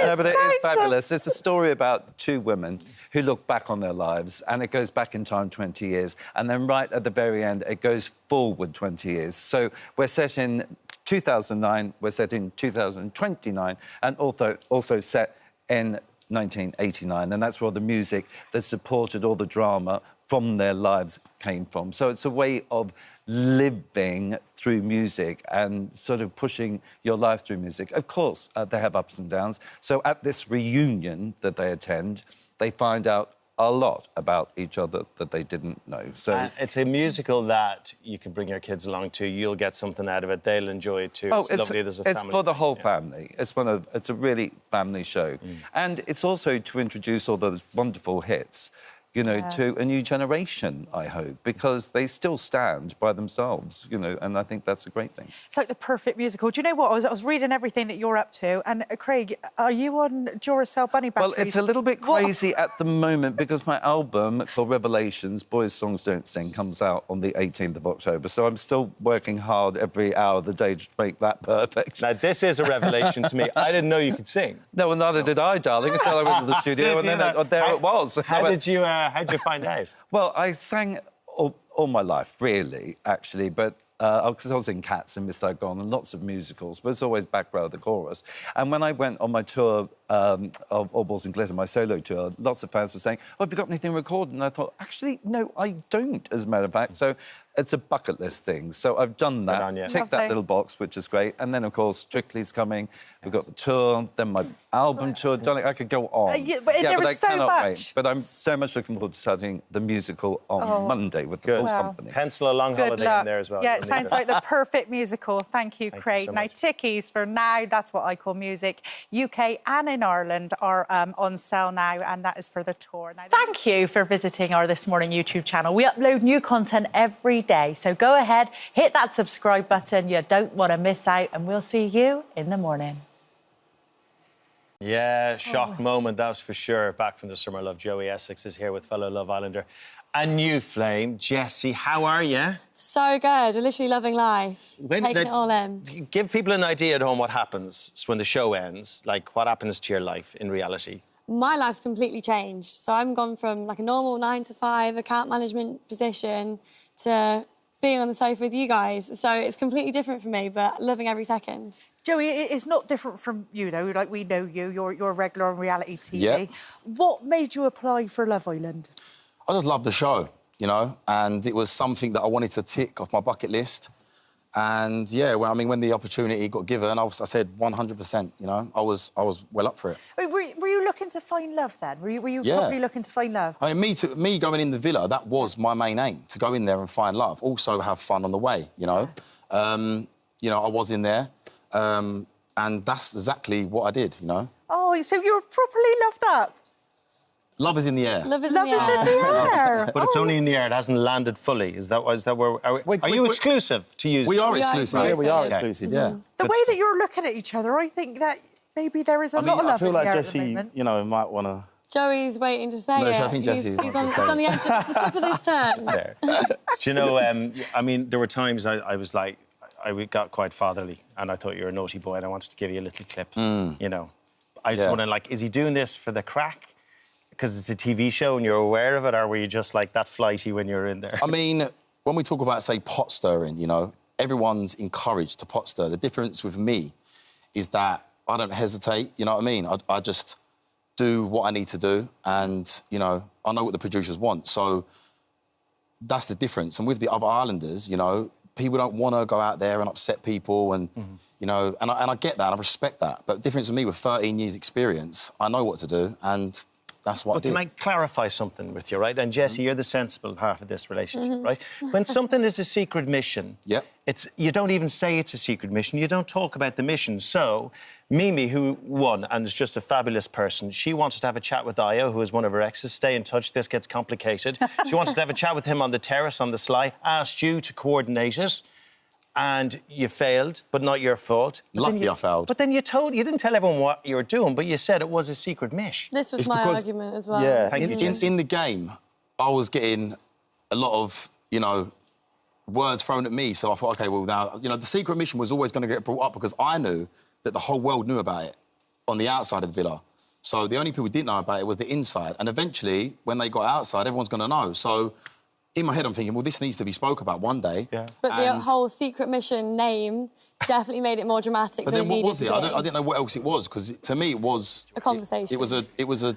Speaker 5: No, but it is fabulous. It's a story about two women who look back on their lives, and it goes back in time 20 years, and then right at the very end, it goes forward 20 years. So we're set in 2009, we're set in 2029, and also set in 1989, and that's where the music that supported all the drama from their lives came from. So it's a way of living through music and sort of pushing your life through music. Of course, they have ups and downs. So at this reunion that they attend, they find out a lot about each other that they didn't know. So
Speaker 9: it's a musical that you can bring your kids along to. You'll get something out of it. They'll enjoy it too.
Speaker 5: Oh,
Speaker 9: it's lovely as a family.
Speaker 5: It's for the whole family. It's a really family show. And it's also to introduce all those wonderful hits, you know, to a new generation, I hope, because they still stand by themselves, you know, and I think that's a great thing.
Speaker 7: It's like the perfect musical. Do you know what? I was reading everything that you're up to, and Craig, are you on Duracell Bunny Batteries?
Speaker 5: Well, it's a little bit crazy at the moment because my album called Revelations, Boys Songs Don't Sing, comes out on the 18th of October, so I'm still working hard every hour of the day to make that perfect.
Speaker 9: Now, this is a revelation to me. I didn't know you could sing.
Speaker 5: No, well, neither did I, darling, until I went to the studio, and then there it was.
Speaker 9: How did you find out?
Speaker 5: Well, I sang all my life, really, actually, but because I was in Cats and Miss Saigon and lots of musicals, but it's always back row of the chorus. And when I went on my tour of All Balls and Glitter, my solo tour, lots of fans were saying, oh, have you got anything recorded? And I thought, actually, no, I don't, as a matter of fact. So it's a bucket list thing. So I've done that, ticked that little box, which is great. And then, of course, Strictly's coming. We've got the tour, then my album tour. Darling, I could go on.
Speaker 7: But there was
Speaker 5: I
Speaker 7: so
Speaker 5: cannot
Speaker 7: much.
Speaker 5: wait. But I'm so much looking forward to starting the musical on Monday with the full company.
Speaker 9: Pencil a long holiday in there as well.
Speaker 7: Yeah, it sounds like the perfect musical. Thank you, Craig.
Speaker 9: so
Speaker 7: Now,
Speaker 9: much.
Speaker 7: tickies for Now, that's what I call music, UK and in Ireland are on sale now, and that is for the tour. Now,
Speaker 19: Thank you for visiting our This Morning YouTube channel. We upload new content every day, so go ahead, hit that subscribe button. You don't want to miss out, and we'll see you in the morning.
Speaker 9: Yeah, shock moment, that's for sure. Back from the summer love, Joey Essex is here with fellow Love Islander. A new flame, Jessie, how are you?
Speaker 4: So good. We're literally loving life. Taking it all in.
Speaker 9: Give people an idea at home what happens when the show ends. Like, what happens to your life in reality?
Speaker 4: My life's completely changed. So I'm gone from like a normal 9-to-5 account management position to being on the sofa with you guys. So it's completely different for me, but loving every second.
Speaker 7: Joey, it's not different from you, though. Like, we know you. You're a regular on reality TV.
Speaker 1: Yep.
Speaker 7: What made you apply for Love Island?
Speaker 1: I just love the show. you know, and it was something that I wanted to tick off my bucket list. And yeah, well, I mean, when the opportunity got given, I said 100%. You know, I was well up for it.
Speaker 19: Were you looking to find love then? Were you
Speaker 1: Yeah.
Speaker 19: probably looking to find love?
Speaker 1: I mean, me going in the villa, that was my main aim, to go in there and find love. Also have fun on the way, you know. You know, I was in there, and that's exactly what I did, you know.
Speaker 19: Oh, so you were properly loved up?
Speaker 1: Love is in the air.
Speaker 4: Love is
Speaker 19: in the air.
Speaker 9: But it's only in the air. It hasn't landed fully. Is that where? Are you exclusive to use?
Speaker 1: We are exclusive. Yeah, we are exclusive. Yeah.
Speaker 19: The way that you're looking at each other, I think that maybe there is a lot of love
Speaker 9: I feel
Speaker 19: in the
Speaker 9: like
Speaker 19: air
Speaker 9: Jesse,
Speaker 19: at the moment.
Speaker 9: you know, might want to.
Speaker 4: Joey's waiting to say
Speaker 1: No,
Speaker 4: it.
Speaker 1: I think Jesse
Speaker 4: he's
Speaker 1: wants
Speaker 4: on,
Speaker 1: to say
Speaker 4: he's on the
Speaker 1: it.
Speaker 4: edge of the tip of his tongue.
Speaker 9: Do you know? I mean, there were times I was like, I got quite fatherly, and I thought you were a naughty boy, and I wanted to give you a little clip. You know, I just wanted, like, is he doing this for the crack? Because it's a TV show and you're aware of it, or were you just like that flighty when you were in there?
Speaker 1: I mean, when we talk about, say, pot stirring, you know, everyone's encouraged to pot stir. The difference with me is that I don't hesitate, you know what I mean? I just do what I need to do, and, you know, I know what the producers want. So that's the difference. And with the other islanders, you know, people don't want to go out there and upset people and, you know, and I get that, and I respect that. But the difference with me, with 13 years' experience, I know what to do, and that's what I do.
Speaker 9: Can I clarify something with you, right? And Jesse, you're the sensible half of this relationship, right? When something is a secret mission, you don't even say it's a secret mission. You don't talk about the mission. So Mimi, who won and is just a fabulous person, she wanted to have a chat with Io, who is one of her exes. Stay in touch, this gets complicated. She wanted to have a chat with him on the terrace on the sly, asked you to coordinate it, and you failed, but not your fault.
Speaker 1: Lucky I failed.
Speaker 9: But then you didn't tell everyone what you were doing, but you said it was a secret mish.
Speaker 4: This was my argument as well.
Speaker 1: Yeah, in the game, I was getting a lot of, you know, words thrown at me. So I thought, OK, well, now, you know, the secret mission was always going to get brought up because I knew that the whole world knew about it on the outside of the villa. So the only people who didn't know about it was the inside. And eventually, when they got outside, everyone's going to know. So in my head, I'm thinking, well, this needs to be spoke about one day. Yeah.
Speaker 4: But the whole secret mission name definitely made it more dramatic
Speaker 1: but
Speaker 4: than
Speaker 1: then
Speaker 4: it
Speaker 1: what was
Speaker 4: needed
Speaker 1: it?
Speaker 4: to be.
Speaker 1: I didn't know what else it was, because to me it was
Speaker 4: a conversation.
Speaker 1: It was a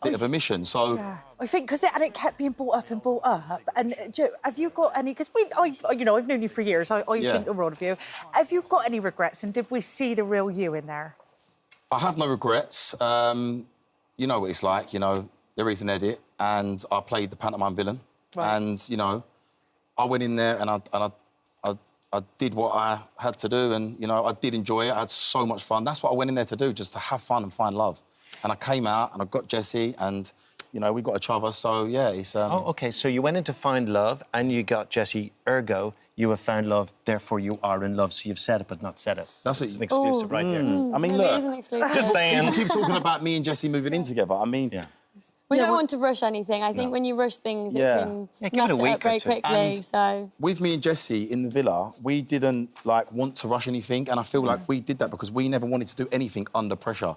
Speaker 1: bit of a mission. So
Speaker 19: I think because it kept being brought up and brought up. And Joe, have you got any? Because you know, I've known you for years. I think the world of you. Have you got any regrets? And did we see the real you in there?
Speaker 1: I have no regrets. You know what it's like. You know, there is an edit, and I played the pantomime villain, and you know, I went in there and I did what I had to do, and you know, I did enjoy it. I had so much fun. That's what I went in there to do, just to have fun and find love. And I came out and I got Jesse, and you know, we got each other. So yeah, it's.
Speaker 9: Oh, OK. So you went in to find love, and you got Jesse. Ergo, you have found love. Therefore, you are in love. So you've said it, but not said it.
Speaker 1: That's
Speaker 9: an exclusive right there.
Speaker 1: I mean,
Speaker 4: Maybe it is an exclusive.
Speaker 1: just saying. People keep talking about me and Jesse moving in together. I mean,
Speaker 4: We don't want to rush anything. I think when you rush things, it can mess it up very quickly.
Speaker 1: And
Speaker 4: so
Speaker 1: with me and Jesse in the villa, we didn't want to rush anything, and I feel like we did that because we never wanted to do anything under pressure.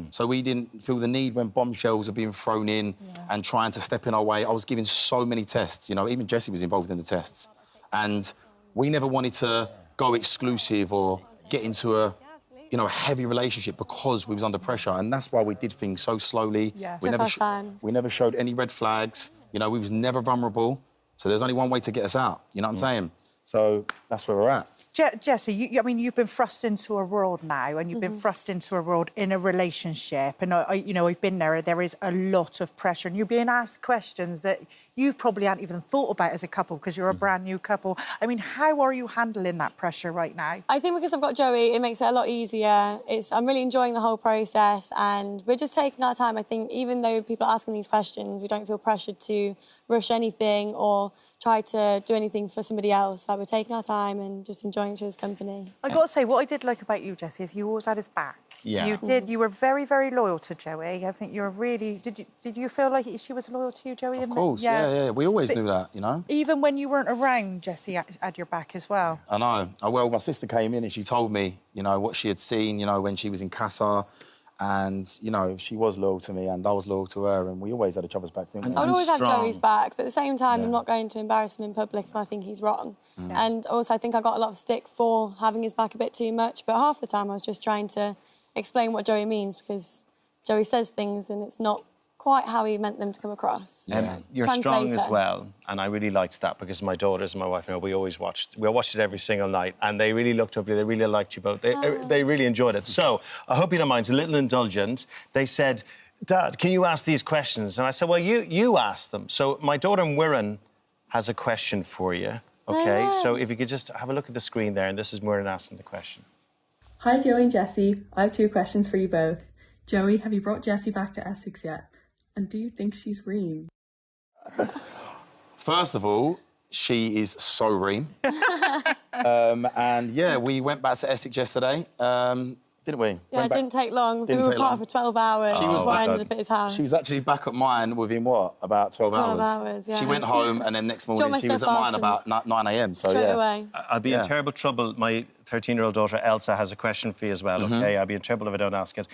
Speaker 1: So we didn't feel the need when bombshells are being thrown in and trying to step in our way. I was giving so many tests, you know, even Jesse was involved in the tests. And we never wanted to go exclusive or get into a heavy relationship because we was under pressure. And that's why we did things so slowly.
Speaker 4: Yeah.
Speaker 1: We never showed any red flags. You know, we was never vulnerable. So there's only one way to get us out, you know what I'm saying? So that's where we're at.
Speaker 19: Jesse, I mean, you've been thrust into a world now, and you've been thrust into a world in a relationship. And I've been there. There is a lot of pressure, and you're being asked questions that you probably hadn't even thought about as a couple because you're a brand new couple. I mean, how are you handling that pressure right now?
Speaker 4: I think because I've got Joey, it makes it a lot easier. I'm really enjoying the whole process, and we're just taking our time. I think even though people are asking these questions, we don't feel pressured to rush anything or try to do anything for somebody else. Like, we're taking our time and just enjoying each other's company.
Speaker 19: I got to say, what I did like about you, Jesse, is you always had his back.
Speaker 9: Yeah.
Speaker 19: You did. You were very, very loyal to Joey. I think you were really... Did you feel like she was loyal to you, Joey?
Speaker 1: Of course, yeah. We always knew that, you know?
Speaker 19: Even when you weren't around, Jesse had your back as well.
Speaker 1: I know. Well, my sister came in and she told me, you know, what she had seen, you know, when she was in Casa. And, you know, she was loyal to me and I was loyal to her, and we always had each other's back, didn't we?
Speaker 4: I would always have Joey's back, but at the same time, I'm not going to embarrass him in public if I think he's wrong. And also, I think I got a lot of stick for having his back a bit too much, but half the time I was just trying to explain what Joey means, because Joey says things and it's not
Speaker 8: quite how he meant them to come across.
Speaker 9: You're strong as well, and I really liked that because my daughters and my wife and I, we watched it every single night, and they really looked up to you. They really liked you both. They really enjoyed it. So I hope you don't mind. It's a little indulgent. They said, "Dad, can you ask these questions?" And I said, "Well, you ask them." So my daughter Muireann has a question for you. Okay, so if you could just have a look at the screen there, and this is Muireann asking the question.
Speaker 22: Hi, Joey and Jessie. I have 2 questions for you both. Joey, have you brought Jessie back to Essex yet? And do you think she's ream?
Speaker 1: First of all, she is so ream. And yeah, we went back to Essex yesterday, didn't we?
Speaker 8: Yeah, it didn't take long. We were apart for 12 hours.
Speaker 1: She was
Speaker 8: before I ended up at his house.
Speaker 1: She was actually back at mine within what? About 12 hours.
Speaker 8: 12 hours, yeah.
Speaker 1: She went home and then next morning she was at mine about 9 a.m. So
Speaker 8: straight away.
Speaker 9: I'll be in terrible trouble. My 13-year-old daughter Elsa has a question for you as well. Okay, I'll be in trouble if I don't ask it.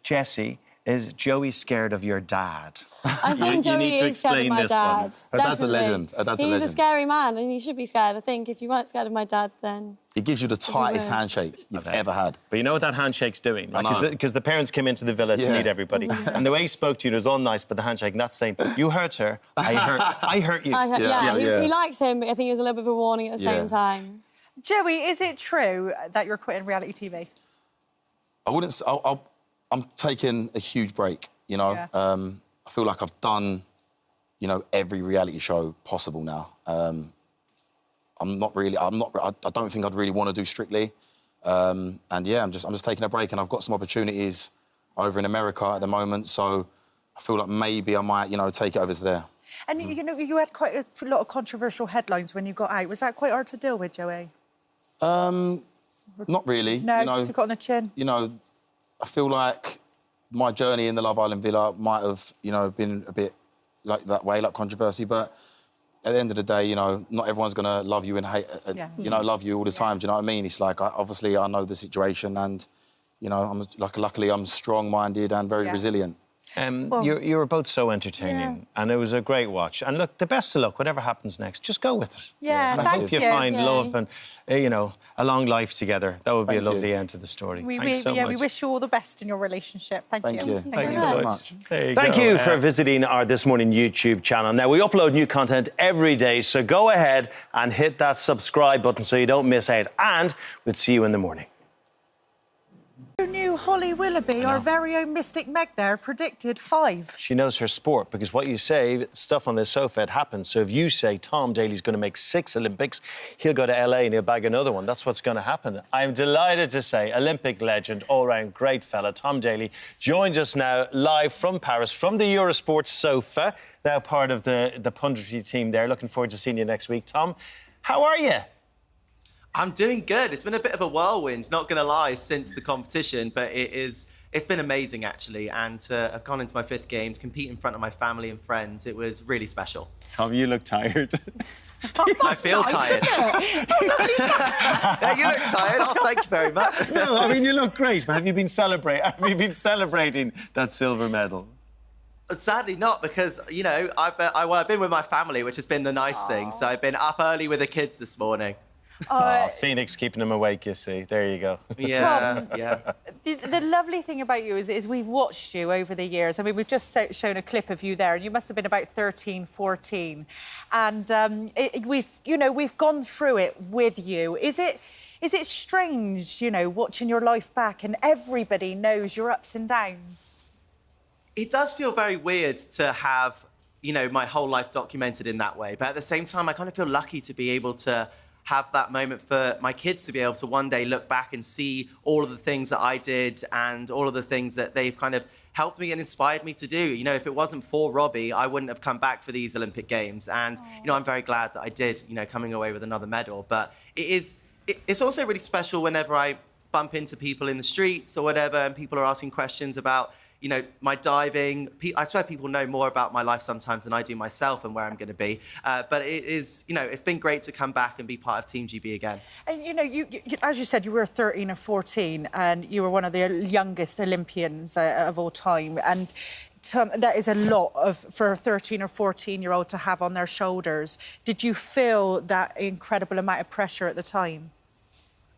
Speaker 9: Jessie, is Joey scared of your dad?
Speaker 8: I think Joey is scared of my dad.
Speaker 1: Her dad's a legend. Her dad's a legend.
Speaker 8: He's a scary man and he should be scared. I think if you weren't scared of my dad, then...
Speaker 1: He gives you the tightest handshake you've ever had.
Speaker 9: But you know what that handshake's doing? Because the parents came into the villa to meet everybody. And the way he spoke to you, it was all nice, but the handshake, that's saying, you hurt her, I hurt you.
Speaker 8: He likes him, but I think it was a little bit of a warning at the same time.
Speaker 19: Joey, is it true that you're quitting reality TV?
Speaker 1: I wouldn't... I'm taking a huge break, you know. I feel like I've done, you know, every reality show possible now. I don't think I'd really want to do Strictly. And yeah, I'm just taking a break, and I've got some opportunities over in America at the moment, so I feel like maybe I might, you know, take it over to there.
Speaker 19: And, you know, you had quite a lot of controversial headlines when you got out. Was that quite hard to deal with, Joey?
Speaker 1: Not really.
Speaker 19: No,
Speaker 1: you know,
Speaker 19: took it on the chin?
Speaker 1: You know, I feel like my journey in the Love Island villa might have, you know, been a bit like that way, like controversy, but at the end of the day, you know, not everyone's going to love you and hate, you know, love you all the time, do you know what I mean? It's like, obviously, I know the situation and, you know, luckily I'm strong-minded and very resilient.
Speaker 9: You were both so entertaining, and it was a great watch. And look, the best of luck, whatever happens next, just go with it.
Speaker 19: Yeah,
Speaker 9: I hope you find love and, you know, a long life together. That would be a lovely end to the story. Thanks so much.
Speaker 19: We wish you all the best in your relationship. Thank you.
Speaker 9: Thank you so much. Thank
Speaker 23: you for visiting our This Morning YouTube channel. Now, we upload new content every day, so go ahead and hit that subscribe button so you don't miss out. And we'll see you in the morning.
Speaker 19: Who knew Holly Willoughby, our very own Mystic Meg there, predicted 5?
Speaker 9: She knows her sport, because what you say, stuff on this sofa, it happens. So if you say Tom Daley's going to make 6 Olympics, he'll go to LA and he'll bag another one. That's what's going to happen. I'm delighted to say Olympic legend, all-round great fella, Tom Daley, joins us now live from Paris, from the Eurosport sofa, now part of the punditry team there. Looking forward to seeing you next week. Tom, how are you?
Speaker 24: I'm doing good. It's been a bit of a whirlwind, not going to lie, since the competition, but it's been amazing, actually. And I've gone into my 5th games, compete in front of my family and friends. It was really special.
Speaker 9: Tom, you look tired.
Speaker 24: I feel tired. Yeah, you look tired. Oh, thank you very much.
Speaker 9: No, I mean, you look great. Have you been celebrating that silver medal?
Speaker 24: Sadly not, because, you know, I've been with my family, which has been the nice thing. So I've been up early with the kids this morning.
Speaker 9: Phoenix keeping them awake, you see. There you go.
Speaker 24: Yeah,
Speaker 19: Tom, the lovely thing about you is we've watched you over the years. I mean, we've just shown a clip of you there, and you must have been about 13, 14. And we've gone through it with you. Is it strange, you know, watching your life back and everybody knows your ups and downs?
Speaker 24: It does feel very weird to have, you know, my whole life documented in that way. But at the same time, I kind of feel lucky to be able to have that moment for my kids to be able to one day look back and see all of the things that I did and all of the things that they've kind of helped me and inspired me to do. You know, if it wasn't for Robbie, I wouldn't have come back for these Olympic Games. And, you know, I'm very glad that I did, you know, coming away with another medal. But it's also really special whenever I bump into people in the streets or whatever, and people are asking questions about, you know, my diving. I swear people know more about my life sometimes than I do myself and where I'm going to be. But it is, you know, it's been great to come back and be part of Team GB again. And, you know, you
Speaker 19: as you said, you were 13 or 14 and you were one of the youngest Olympians of all time. And that is a lot for a 13 or 14-year-old to have on their shoulders. Did you feel that incredible amount of pressure at the time?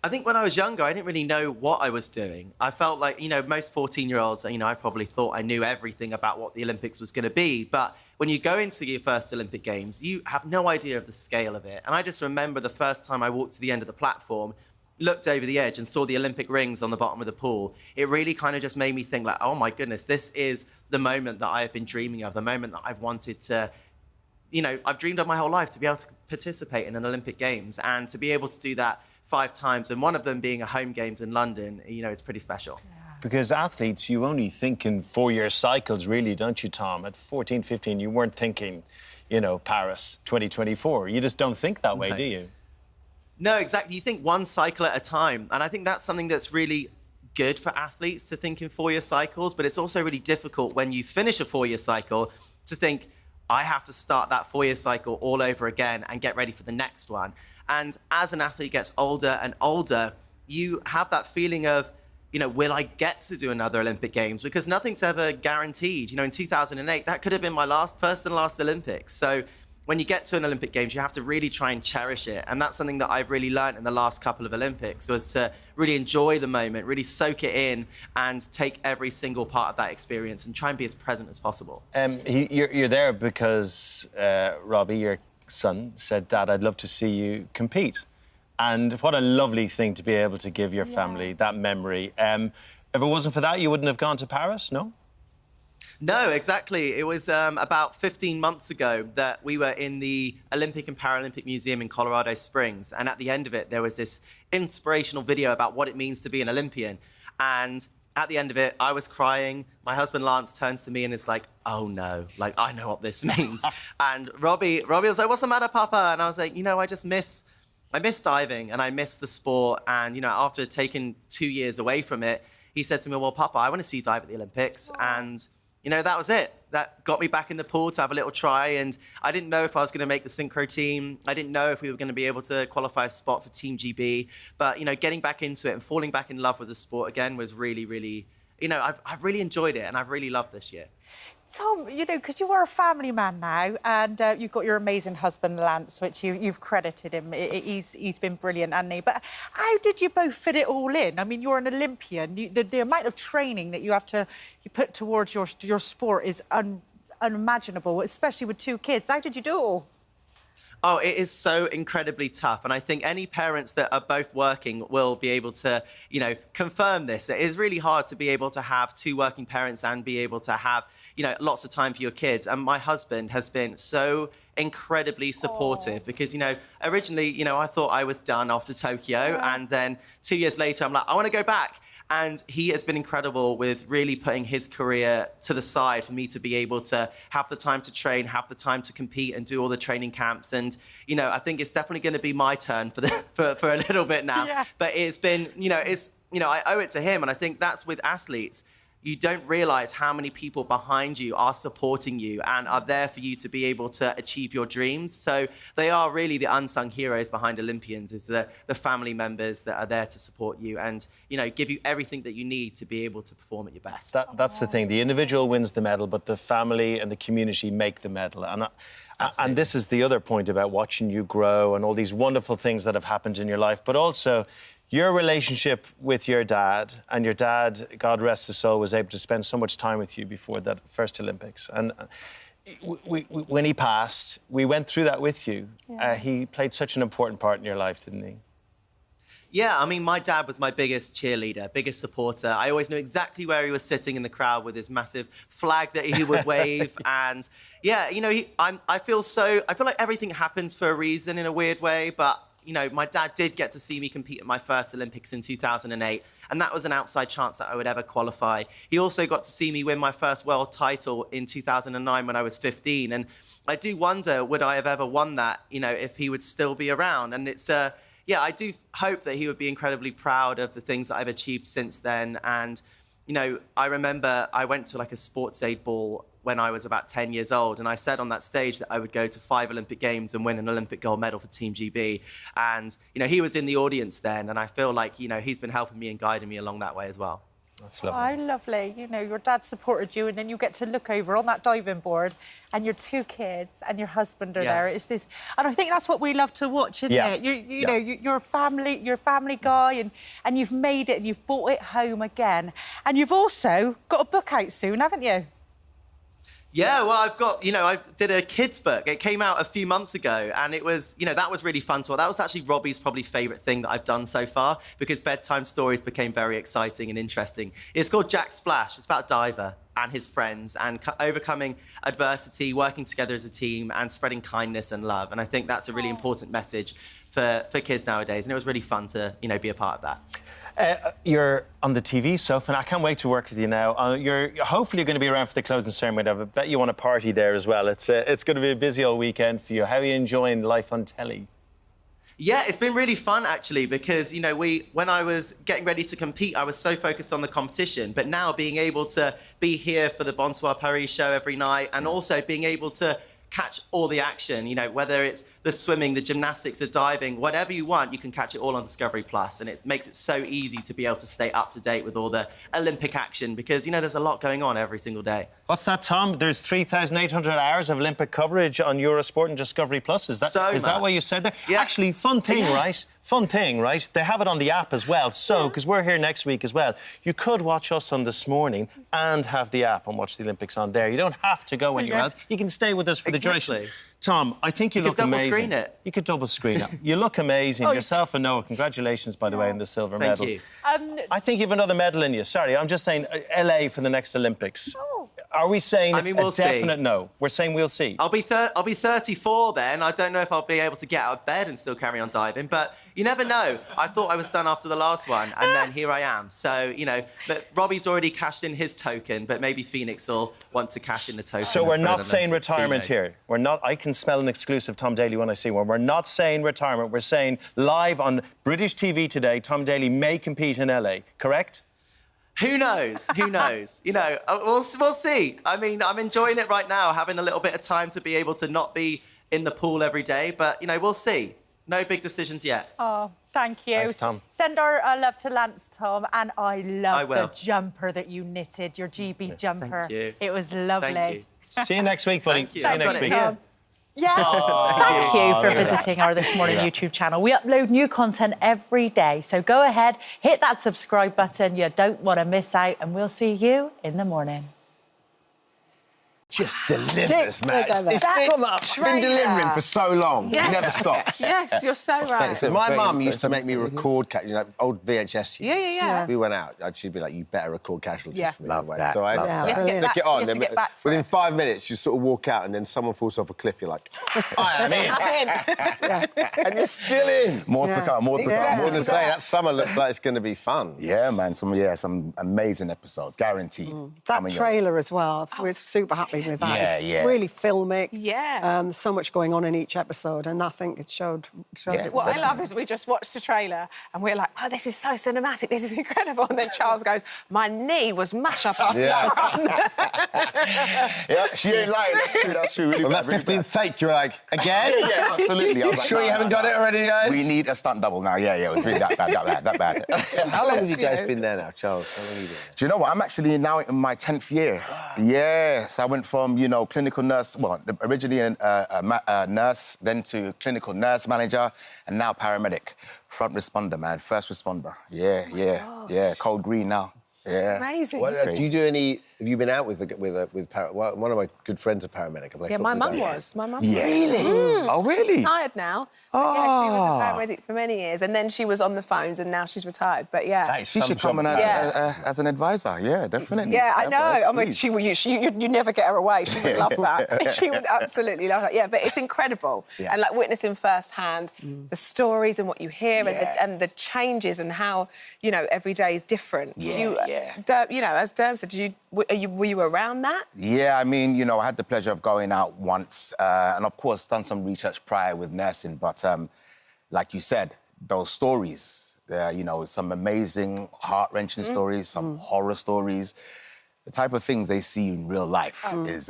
Speaker 24: I think when I was younger, I didn't really know what I was doing. I felt like, most 14-year-olds, I probably thought I knew everything about what the Olympics was going to be. But when you go into your first Olympic Games, you have no idea of the scale of it. And I just remember the first time I walked to the end of the platform, looked over the edge and saw the Olympic rings on the bottom of the pool. It really kind of just made me think like, oh my goodness, this is the moment that I've been dreaming of, the moment that I've wanted to, I've dreamed of my whole life to be able to participate in an Olympic Games, and to be able to do that 5 times, and one of them being a home games in London, it's pretty special.
Speaker 9: Because athletes, you only think in 4-year cycles, really, don't you, Tom? At 14, 15, you weren't thinking, Paris 2024. You just don't think that way, do you?
Speaker 24: No, exactly. You think one cycle at a time. And I think that's something that's really good for athletes, to think in 4-year cycles, but it's also really difficult when you finish a 4-year cycle to think, I have to start that 4-year cycle all over again and get ready for the next one. And as an athlete gets older and older, you have that feeling of, will I get to do another Olympic Games? Because nothing's ever guaranteed. In 2008, that could have been my first and last Olympics. So when you get to an Olympic Games, you have to really try and cherish it. And that's something that I've really learned in the last couple of Olympics, was to really enjoy the moment, really soak it in, and take every single part of that experience and try and be as present as possible.
Speaker 9: You're there because Robbie, your son, said, Dad, I'd love to see you compete. And what a lovely thing to be able to give your family that memory. If it wasn't for that, you wouldn't have gone to Paris, no?
Speaker 24: No, exactly. It was about 15 months ago that we were in the Olympic and Paralympic Museum in Colorado Springs. And at the end of it, there was this inspirational video about what it means to be an Olympian. And at the end of it, I was crying. My husband, Lance, turns to me and is like, oh, no, like, I know what this means. And Robbie was like, what's the matter, Papa? And I was like, I miss diving and I miss the sport. And, after taking 2 years away from it, he said to me, well, Papa, I want to see you dive at the Olympics. And, that was it. That got me back in the pool to have a little try. And I didn't know if I was going to make the synchro team. I didn't know if we were going to be able to qualify a spot for Team GB. But, getting back into it and falling back in love with the sport again was really, really, I've really enjoyed it and I've really loved this year.
Speaker 19: Tom, because you are a family man now, and you've got your amazing husband, Lance, which you've credited him. He's been brilliant, hasn't he? But how did you both fit it all in? I mean, you're an Olympian. The amount of training that you put towards your sport is unimaginable, especially with 2 kids. How did you do it all?
Speaker 24: Oh, it is so incredibly tough. And I think any parents that are both working will be able to, confirm this. It is really hard to be able to have 2 working parents and be able to have, lots of time for your kids. And my husband has been so incredibly supportive because, originally, I thought I was done after Tokyo. And then 2 years later, I'm like, I want to go back. And he has been incredible with really putting his career to the side for me to be able to have the time to train, have the time to compete and do all the training camps. And, I think it's definitely going to be my turn for a little bit now. Yeah. But it's been, I owe it to him. And I think that's with athletes. You don't realize how many people behind you are supporting you and are there for you to be able to achieve your dreams. So they are really the unsung heroes behind Olympians, is the family members that are there to support you and, give you everything that you need to be able to perform at your best.
Speaker 9: That's the thing. The individual wins the medal, but the family and the community make the medal. And this is the other point about watching you grow and all these wonderful things that have happened in your life, but also your relationship with your dad, and your dad, God rest his soul, was able to spend so much time with you before that first Olympics. And when he passed, we went through that with you. Yeah. He played such an important part in your life, didn't he?
Speaker 24: Yeah, I mean, my dad was my biggest cheerleader, biggest supporter. I always knew exactly where he was sitting in the crowd with his massive flag that he would wave. And yeah, I feel like everything happens for a reason in a weird way, but my dad did get to see me compete at my first Olympics in 2008, and that was an outside chance that I would ever qualify. He also got to see me win my first world title in 2009 when I was 15, and I do wonder, would I have ever won that, if he would still be around? And it's, I do hope that he would be incredibly proud of the things that I've achieved since then. And, I remember I went to like a sports aid ball when I was about 10 years old. And I said on that stage that I would go to 5 Olympic Games and win an Olympic gold medal for Team GB. And, he was in the audience then. And I feel like, he's been helping me and guiding me along that way as well.
Speaker 23: That's lovely.
Speaker 19: Oh, lovely. You know, your dad supported you, and then you get to look over on that diving board, and your 2 kids and your husband are there. It's this, and I think that's what we love to watch, isn't it? You know, you're a family guy, and you've made it, and you've brought it home again, and you've also got a book out soon, haven't you?
Speaker 24: Yeah, well, I've got, you know, I did a kids book. It came out a few months ago, and it was, you know, that was really fun to watch. That was actually Robbie's probably favourite thing that I've done so far, because bedtime stories became very exciting and interesting. It's called Jack Splash. It's about a diver and his friends and overcoming adversity, working together as a team, and spreading kindness and love. And I think that's a really important message for kids nowadays. And it was really fun to, you know, be a part of that.
Speaker 23: You're on the TV stuff, and I can't wait to work with you now. You're hopefully going to be around for the closing ceremony. I bet you want to party there as well. It's going to be a busy old weekend for you. How are you enjoying life on telly?
Speaker 24: Yeah, it's been really fun, actually, because, you know, when I was getting ready to compete, I was so focused on the competition. But now being able to be here for the Bonsoir Paris show every night, and also being able to catch all the action, you know, whether it's the swimming, the gymnastics, the diving, whatever you want, you can catch it all on Discovery Plus. And it makes it so easy to be able to stay up to date with all the Olympic action, because, you know, there's a lot going on every single day.
Speaker 23: What's that, Tom? There's 3,800 hours of Olympic coverage on Eurosport and Discovery Plus. Is that what you said there?
Speaker 24: Yeah.
Speaker 23: Actually, fun thing, right? Fun thing, right? They have it on the app as well. So, because we're here next week as well, you could watch us on This Morning and have the app and watch the Olympics on there. You don't have to go anywhere else. You can stay with us for the duration. Tom, I think you look amazing.
Speaker 24: You could double screen it.
Speaker 23: You could double screen it. You look amazing. Yourself and Noah, congratulations, by the way, on the silver medal.
Speaker 24: Thank you.
Speaker 23: I think you have another medal in you. Sorry, I'm just saying LA for the next Olympics. Are we saying
Speaker 24: we'll
Speaker 23: a definite no? We're saying we'll see.
Speaker 24: I'll be 34 then. I don't know if I'll be able to get out of bed and still carry on diving, but you never know. I thought I was done after the last one, and then here I am. So, you know, but Robbie's already cashed in his token, but maybe Phoenix will want to cash in the token.
Speaker 23: So we're not saying retirement here. We're not. I can smell an exclusive Tom Daley when I see one. We're not saying retirement. We're saying live on British TV today, Tom Daley may compete in LA. Correct?
Speaker 24: Who knows? Who knows? You know, we'll see. I mean, I'm enjoying it right now, having a little bit of time to be able to not be in the pool every day. But, you know, we'll see. No big decisions yet.
Speaker 19: Oh, thank you.
Speaker 23: Thanks, Tom.
Speaker 19: Send our love to Lance, Tom. And I love the jumper that you knitted, your GB jumper.
Speaker 24: Thank you.
Speaker 19: It was lovely.
Speaker 24: Thank you.
Speaker 23: See you next week, buddy.
Speaker 24: Thank you.
Speaker 23: See you next week.
Speaker 19: Yeah. Thank you for visiting our This Morning YouTube channel. We upload new content every day, so go ahead, hit that subscribe button. You don't want to miss out, and we'll see you in the morning.
Speaker 10: Just delivers, man. It's been delivering for so long.
Speaker 12: Yes.
Speaker 10: It never stops.
Speaker 12: Yes, you're so right.
Speaker 10: My mum used to make me record, you know, old VHS.
Speaker 12: Yeah.
Speaker 10: We went out, she'd be like, you better record Casualties for me.
Speaker 23: Love that.
Speaker 10: So I stick it on.
Speaker 12: Then
Speaker 10: within 5 minutes, you sort of walk out and then someone falls off a cliff, you're like, I am in. And you're still in.
Speaker 13: More to come, more to come.
Speaker 10: I was going to say, that summer looks like it's going to be fun.
Speaker 13: Yeah, man, some amazing episodes, guaranteed.
Speaker 14: That trailer as well, we're super happy with that. It's really filmic.
Speaker 12: Yeah.
Speaker 14: So much going on in each episode, and I think it showed it.
Speaker 12: What I love is we just watched the trailer and we're like, oh, this is so cinematic, this is incredible. And then Charles goes, my knee was mash up after that run.
Speaker 10: Yeah, she ain't lying. That's true. Really
Speaker 13: that 15th take, you're like, again?
Speaker 10: Yeah, absolutely.
Speaker 13: You
Speaker 10: sure you haven't got it already, guys?
Speaker 13: We need a stunt double now. Yeah, it was really that bad.
Speaker 10: How long have you guys been there now, Charles? How long have you been there?
Speaker 13: Do you know what? I'm actually now in my 10th year. Yes, I went from, you know, clinical nurse, well, originally a nurse, then to clinical nurse manager, and now paramedic. Front responder, man, first responder. Yeah, cold green now. Yeah.
Speaker 12: It's amazing.
Speaker 10: Do you do any... Have you been out with one of my good friends, a paramedic?
Speaker 12: Yeah, my mum was.
Speaker 13: Yeah. Really? Oh, really?
Speaker 12: She's retired now.
Speaker 13: Oh.
Speaker 12: Yeah, she was a paramedic for many years, and then she was on the phones, and now she's retired. But yeah,
Speaker 13: she should come in as an advisor. Yeah, definitely.
Speaker 12: Yeah, I know. I mean, you never get her away. She would love that. She would absolutely love that. Yeah, but it's incredible, and like witnessing firsthand the stories and what you hear and the changes and how every day is different. As Derm said, were you around that?
Speaker 13: Yeah, I mean, I had the pleasure of going out once and, of course, done some research prior with nursing. But like you said, those stories, some amazing, heart-wrenching stories, some horror stories, the type of things they see in real life is,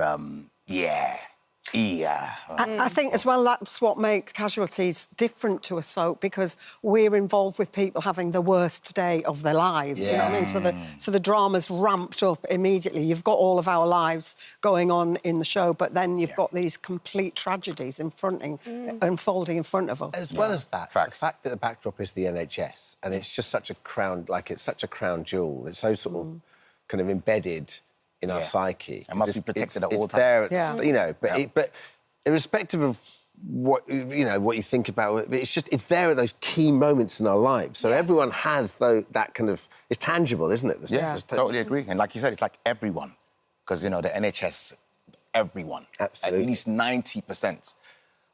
Speaker 10: Yeah.
Speaker 14: I think as well that's what makes Casualties different to a soap, because we're involved with people having the worst day of their lives. You know what I mean? So the drama's ramped up immediately. You've got all of our lives going on in the show, but then you've got these complete tragedies unfolding in front of us.
Speaker 6: As well as that, the fact that the backdrop is the NHS, and it's just such a crown, like it's such a crown jewel. It's so sort of kind of embedded in our psyche.
Speaker 10: It must be protected at all
Speaker 6: it's
Speaker 10: times.
Speaker 6: there, you know, but irrespective of what what you think about it, it's there at those key moments in our lives. So everyone has that kind of, it's tangible, isn't it?
Speaker 10: Totally agree. And like you said, it's like everyone, because the NHS, everyone,
Speaker 6: absolutely,
Speaker 10: at least 90%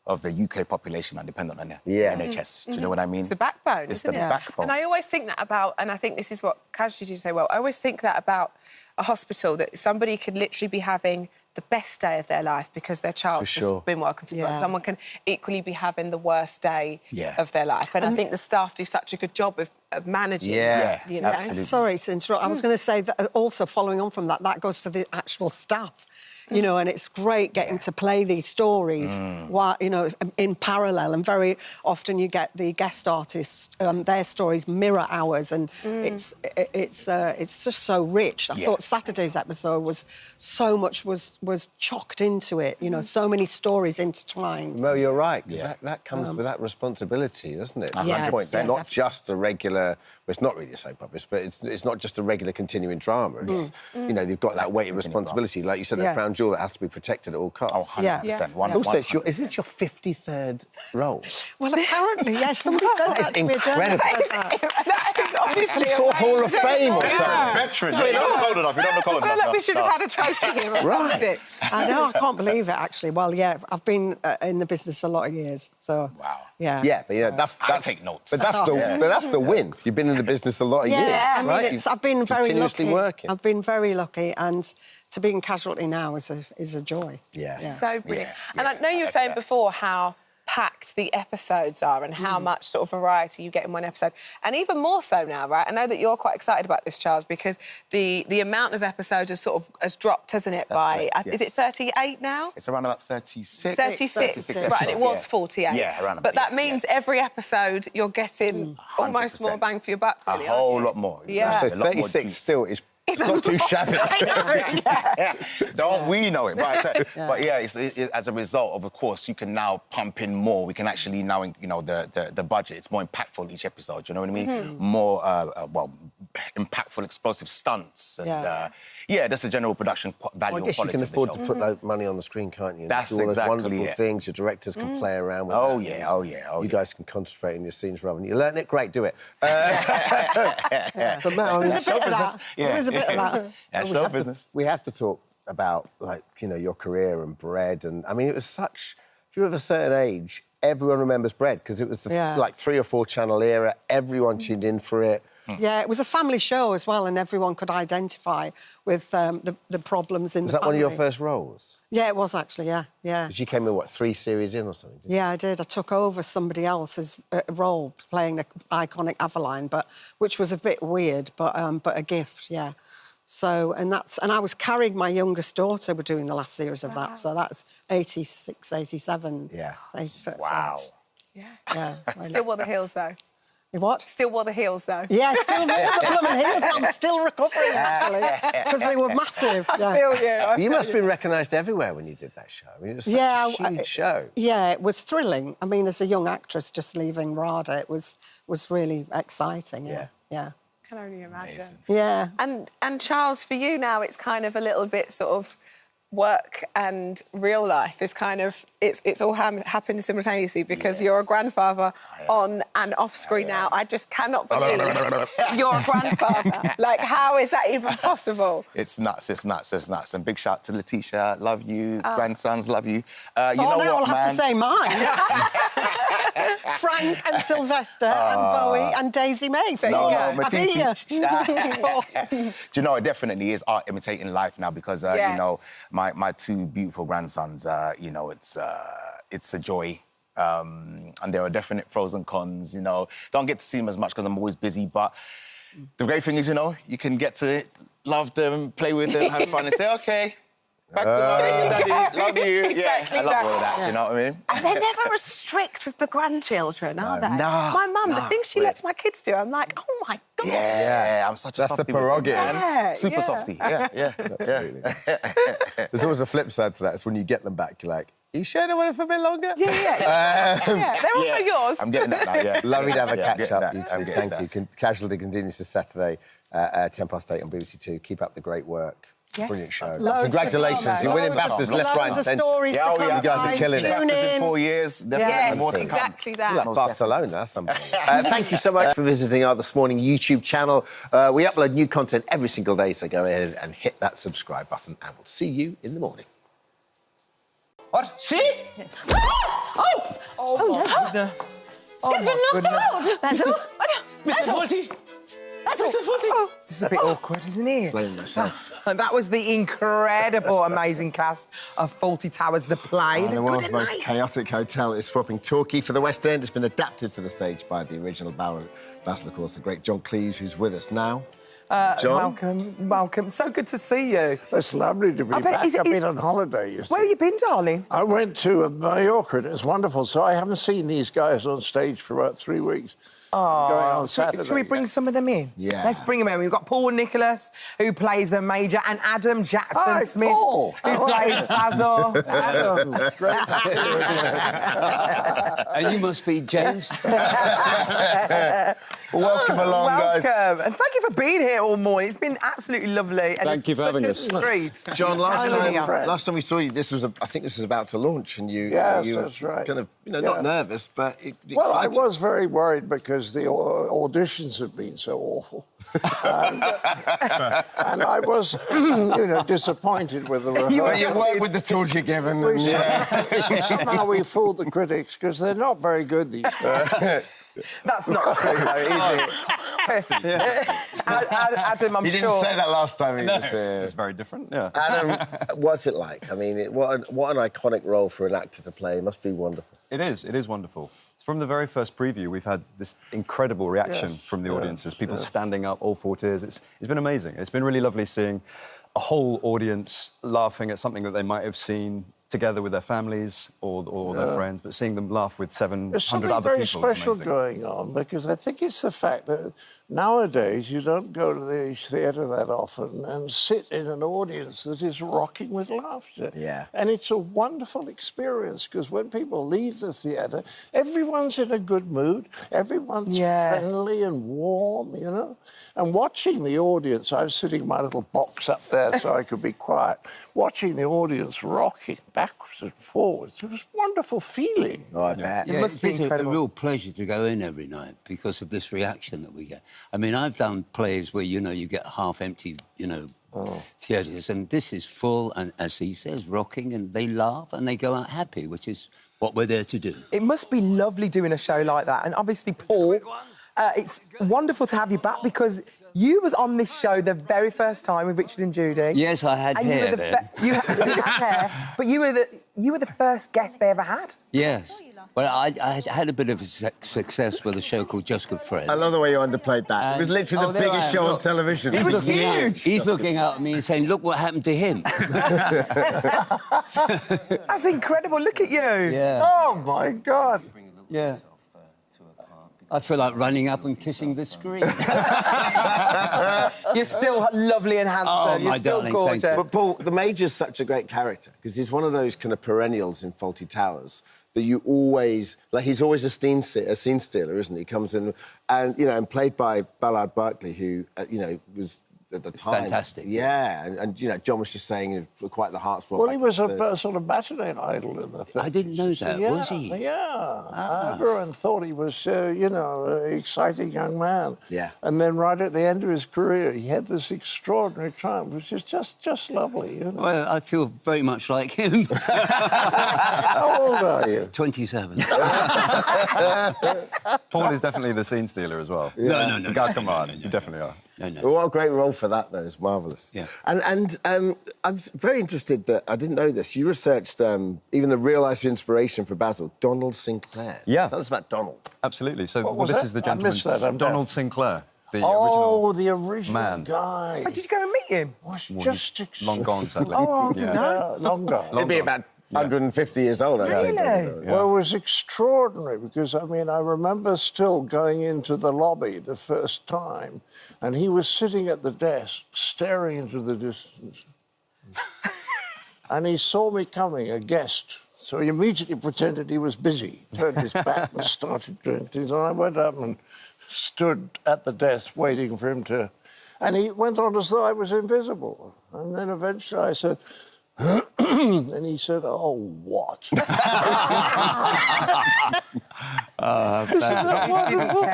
Speaker 10: of the UK population are dependent on the NHS. Do you know what I mean?
Speaker 12: It's the backbone,
Speaker 10: It's the backbone.
Speaker 12: And I always think that about, and I think this is what Casualties say well, I always think that about a hospital, that somebody could literally be having the best day of their life because their child's just been welcomed to birth. Someone can equally be having the worst day of their life. And I think the staff do such a good job of managing. You know?
Speaker 14: Absolutely. Sorry to interrupt. I was going to say that also following on from that, that goes for the actual staff. You know, and it's great getting to play these stories while, in parallel. And very often you get the guest artists, their stories mirror ours, and it's just so rich. I thought Saturday's episode was so much was chocked into it. You know, so many stories intertwined.
Speaker 6: Well, you're right. That comes with that responsibility, doesn't it? Not just a regular. Well, it's not really a soap opera, but it's not just a regular continuing drama. It's, you've got that weight of responsibility, like you said, the crown jewel that has to be protected at all costs.
Speaker 10: Oh, 100%.
Speaker 6: Also, is this your 53rd role?
Speaker 14: Well, apparently, yes. Somebody said that to me.
Speaker 6: Incredible.
Speaker 12: That is obviously
Speaker 6: some sort of Hall of Fame or something.
Speaker 10: Veteran. You don't look old enough. You don't look old enough.
Speaker 12: I feel like we should have had a trophy here or something.
Speaker 14: I know, I can't believe it, actually. Well, yeah, I've been in the business a lot of years, so...
Speaker 10: Wow.
Speaker 14: Yeah.
Speaker 6: Yeah, but that's
Speaker 10: I take notes.
Speaker 6: But that's the win. You've been in the business a lot of years, right?
Speaker 14: I mean, I've been very
Speaker 6: continuously
Speaker 14: lucky.
Speaker 6: working.
Speaker 14: I've been very lucky, and to be in Casualty now is a joy.
Speaker 12: So brilliant. And I know you were saying before how packed the episodes are and how much sort of variety you get in one episode. And even more so now, right? I know that you're quite excited about this, Charles, because the amount of episodes has dropped, hasn't it, by...
Speaker 10: correct,
Speaker 12: Is it 38 now?
Speaker 10: It's around about 36.
Speaker 12: 36, right, and it was 48.
Speaker 10: Yeah, around about.
Speaker 12: But that means every episode you're getting almost more bang for your buck, really,
Speaker 10: a whole lot more.
Speaker 12: Yeah.
Speaker 6: So 36 still is... It's not too shabby.
Speaker 10: Don't we know it? But as a result of course, you can now pump in more. We can actually now, the budget. It's more impactful each episode. You know what I mean? More, impactful, explosive stunts, and that's a general production value.
Speaker 6: Well, I guess you can afford to put that money on the screen, can't you?
Speaker 10: That's
Speaker 6: do all
Speaker 10: exactly
Speaker 6: those wonderful things. Your directors can play around with. You guys can concentrate on your scenes rather than you learn it. Great, do it. But Matt,
Speaker 14: there's a bit of that. There is a bit of that.
Speaker 10: Show business.
Speaker 6: We have to talk about, your career and bread. And, I mean, it was such... If you're of a certain age, everyone remembers bread because it was the 3 or 4 channel era. Everyone tuned in for it.
Speaker 14: Yeah, it was a family show as well, and everyone could identify with the problems in the family.
Speaker 6: Was that one of your first roles?
Speaker 14: Yeah, it was actually, yeah.
Speaker 6: Because you came in, 3 series in or something?
Speaker 14: Yeah, I did. I took over somebody else's role, playing the iconic Aveline, which was a bit weird, but a gift, yeah. So, and I was carrying my youngest daughter. We're doing the last series of that, so that's 86, 87.
Speaker 6: Yeah.
Speaker 14: 86.
Speaker 10: Wow.
Speaker 12: Yeah. Still wore the heels, though.
Speaker 14: What?
Speaker 12: Still wore the heels, though.
Speaker 14: Yeah, still wore the blooming heels. I'm still recovering, actually, because they were massive.
Speaker 12: I feel you.
Speaker 6: You must have been recognised everywhere when you did that show. I mean, it was such a huge show.
Speaker 14: Yeah, it was thrilling. I mean, as a young actress just leaving RADA, it was really exciting, yeah.
Speaker 12: Can only imagine.
Speaker 14: Amazing. Yeah.
Speaker 12: And Charles, for you now, it's kind of a little bit sort of work and real life is kind of it's all happened simultaneously because you're a grandfather on and off screen now. I just cannot believe you're a grandfather. Like, how is that even possible?
Speaker 10: It's nuts. And big shout to Letitia, love you. Grandsons, love you. You know
Speaker 14: what,
Speaker 10: I'll
Speaker 14: have to say mine. Frank and Sylvester and Bowie and Daisy May.
Speaker 10: No, do you know, it definitely is art imitating life now because, my 2 beautiful grandsons, it's a joy. And there are definite pros and cons, Don't get to see them as much because I'm always busy, but the great thing is, you can get to love them, play with them, have fun and say, OK, back to mommy and daddy,
Speaker 13: love you.
Speaker 12: Exactly
Speaker 13: I love all of that, you know what I mean?
Speaker 12: And they're never as strict with the grandchildren, are they?
Speaker 13: No.
Speaker 12: My mum, the things she lets my kids do, I'm like, oh my God.
Speaker 13: Yeah, I'm such a softie.
Speaker 6: That's the prerogative.
Speaker 12: Yeah,
Speaker 13: Super softie. Yeah.
Speaker 6: Absolutely. There's always a flip side to that. It's when you get them back, you're like, you sure they want it for a bit longer?
Speaker 12: Yeah. They're also yours.
Speaker 13: I'm getting that now, yeah.
Speaker 6: Lovely to have a
Speaker 13: Yeah, I'm
Speaker 6: catch
Speaker 13: getting
Speaker 6: up,
Speaker 13: that.
Speaker 6: you
Speaker 13: I'm
Speaker 6: two.
Speaker 13: getting
Speaker 6: Thank you. Casualty continues this Saturday, 8:10 on BBC Two. Keep up the great work.
Speaker 12: Yes.
Speaker 6: Brilliant show.
Speaker 14: Loads
Speaker 6: Congratulations.
Speaker 14: to come.
Speaker 6: You're winning
Speaker 14: Loads
Speaker 6: BAFTAs
Speaker 14: of-
Speaker 6: left, right, and
Speaker 14: loads of
Speaker 6: centre.
Speaker 14: stories to come.
Speaker 6: You guys are killing it.
Speaker 14: Tune in.
Speaker 13: In 4 years, definitely
Speaker 12: Yes,
Speaker 13: more to come.
Speaker 12: exactly that.
Speaker 6: You're like Barcelona or something. Thank you so much for visiting our This Morning YouTube channel. We upload new content every single day, so go ahead and hit that subscribe button, and we'll see you in the morning.
Speaker 15: What? See?
Speaker 12: Oh my goodness.
Speaker 15: It's been knocked out.
Speaker 12: Basil?
Speaker 15: Mr. Faulty.
Speaker 12: Basil?
Speaker 16: This is a bit awkward, isn't it?
Speaker 6: Blame myself.
Speaker 16: And that was the incredible, amazing cast of Faulty Towers, the play.
Speaker 6: The world's most chaotic hotel is swapping Torquay for the West End. It's been adapted for the stage by the original Basil, of course, the great John Cleese, who's with us now. John?
Speaker 16: Welcome. So good to see you.
Speaker 17: It's lovely to be back. I've been on holiday, you see.
Speaker 16: Where have you been, darling?
Speaker 17: I went to Mallorca, and it was wonderful. So I haven't seen these guys on stage for about 3 weeks. Going on Saturday.
Speaker 16: Should we bring some of them in?
Speaker 17: Yeah.
Speaker 16: Let's bring them in. We've got Paul Nicholas, who plays the Major, and Adam Jackson
Speaker 17: Hi,
Speaker 16: Smith,
Speaker 17: Paul.
Speaker 16: who plays Basil.
Speaker 17: Adam.
Speaker 18: And you must be James.
Speaker 6: Welcome along, guys.
Speaker 16: Welcome. And thank you for being here all morning. It's been absolutely lovely. And
Speaker 6: Thank you for having us.
Speaker 16: Treat.
Speaker 6: John, last time we saw you, I think this was about to launch, and you
Speaker 17: Yes,
Speaker 6: were
Speaker 17: that's right.
Speaker 6: kind of, not nervous, but
Speaker 17: Well, I
Speaker 6: excited.
Speaker 17: was very worried because the auditions had been so awful. and I was, disappointed with the rehearsal.
Speaker 6: You work with the tools you're given.
Speaker 17: Somehow we fooled the critics because they're not very good these days.
Speaker 16: That's not true, though, is it? Adam, I'm
Speaker 6: You didn't
Speaker 16: sure.
Speaker 6: say that last time.
Speaker 5: It's very different, yeah.
Speaker 6: Adam, what's it like? I mean, what an iconic role for an actor to play. It must be wonderful.
Speaker 5: It is wonderful. From the very first preview, we've had this incredible reaction from the audiences, people standing up, all four tears. It's been amazing. It's been really lovely seeing a whole audience laughing at something that they might have seen together with their families or their friends, but seeing them laugh with 700
Speaker 17: There's something
Speaker 5: other
Speaker 17: very
Speaker 5: people is
Speaker 17: special
Speaker 5: amazing.
Speaker 17: going on because I think it's the fact that nowadays you don't go to the theatre that often and sit in an audience that is rocking with laughter.
Speaker 6: Yeah.
Speaker 17: And it's a wonderful experience because when people leave the theatre, everyone's in a good mood, everyone's friendly and warm, And watching the audience, I was sitting in my little box up there so I could be quiet, watching the audience rocking backwards and forwards. It was a wonderful feeling.
Speaker 6: Oh, I bet.
Speaker 18: Yeah, it's a real pleasure to go in every night because of this reaction that we get. I mean, I've done plays where, you get half-empty, theatres, and this is full and, as he says, rocking, and they laugh and they go out happy, which is what we're there to do.
Speaker 16: It must be lovely doing a show like that. And obviously, Paul, it's wonderful to have you back because you was on this show the very first time with Richard and Judy.
Speaker 18: Yes, I had
Speaker 16: And
Speaker 18: hair
Speaker 16: you were
Speaker 18: then.
Speaker 16: you had hair, but you were the first guest they ever had.
Speaker 18: Yes. Well, I had a bit of success with a show called Just Good Friends.
Speaker 6: I love the way you underplayed that. It was literally the
Speaker 18: there I
Speaker 6: biggest
Speaker 18: am.
Speaker 6: show on
Speaker 18: Look,
Speaker 6: television.
Speaker 18: He's looking huge. He's looking at me and saying, "Look what happened to him."
Speaker 16: That's incredible. Look at you.
Speaker 18: Yeah.
Speaker 17: Oh, my God.
Speaker 18: Yeah. I feel like running up and kissing the screen.
Speaker 16: You're still lovely and handsome.
Speaker 18: Oh,
Speaker 16: You're
Speaker 18: my
Speaker 16: still
Speaker 18: darling,
Speaker 16: gorgeous.
Speaker 18: thank you.
Speaker 6: But Paul, the Major's such a great character because he's one of those kind of perennials in Faulty Towers that you always... he's always a scene stealer, isn't he? He comes in and, and played by Ballard Berkeley, who, was... at the time.
Speaker 18: Fantastic.
Speaker 6: Yeah, and John was just saying quite the heartthrob.
Speaker 17: Well, he was a sort of matinee idol in the thing.
Speaker 18: I didn't know that, was he?
Speaker 17: Yeah. Everyone thought he was, an exciting young man.
Speaker 6: Yeah.
Speaker 17: And then right at the end of his career, he had this extraordinary triumph, which is just lovely,
Speaker 18: Well, I feel very much like him.
Speaker 17: How old are you?
Speaker 18: 27.
Speaker 5: Paul is definitely the scene stealer as well.
Speaker 18: Yeah. No.
Speaker 5: God, come on, you definitely are.
Speaker 6: Well, what a great role for that, though. It's marvellous.
Speaker 18: Yeah.
Speaker 6: And I'm very interested that... I didn't know this. You researched even the real life inspiration for Basil, Donald Sinclair.
Speaker 5: Yeah.
Speaker 6: Tell us about Donald.
Speaker 5: Absolutely. So
Speaker 17: What was
Speaker 5: this
Speaker 17: that?
Speaker 5: is the
Speaker 17: I
Speaker 5: gentleman,
Speaker 17: missed that, I'm
Speaker 5: Donald
Speaker 17: deaf.
Speaker 5: Sinclair, the
Speaker 17: the original
Speaker 5: man.
Speaker 17: guy.
Speaker 16: So did you go and meet him?
Speaker 17: Was
Speaker 5: Well,
Speaker 17: just
Speaker 5: he's long gone, sadly.
Speaker 16: Oh, I didn't know.
Speaker 17: Long gone.
Speaker 6: It'd be about 150 years old, I think.
Speaker 17: Really? Well, it was extraordinary because, I mean, I remember still going into the lobby the first time and he was sitting at the desk staring into the distance. And he saw me coming, a guest. So he immediately pretended he was busy, turned his back and started doing things. And I went up and stood at the desk waiting for him to... And he went on as though I was invisible. And then eventually I said... and he said, "Oh, what?"
Speaker 6: Isn't that wonderful?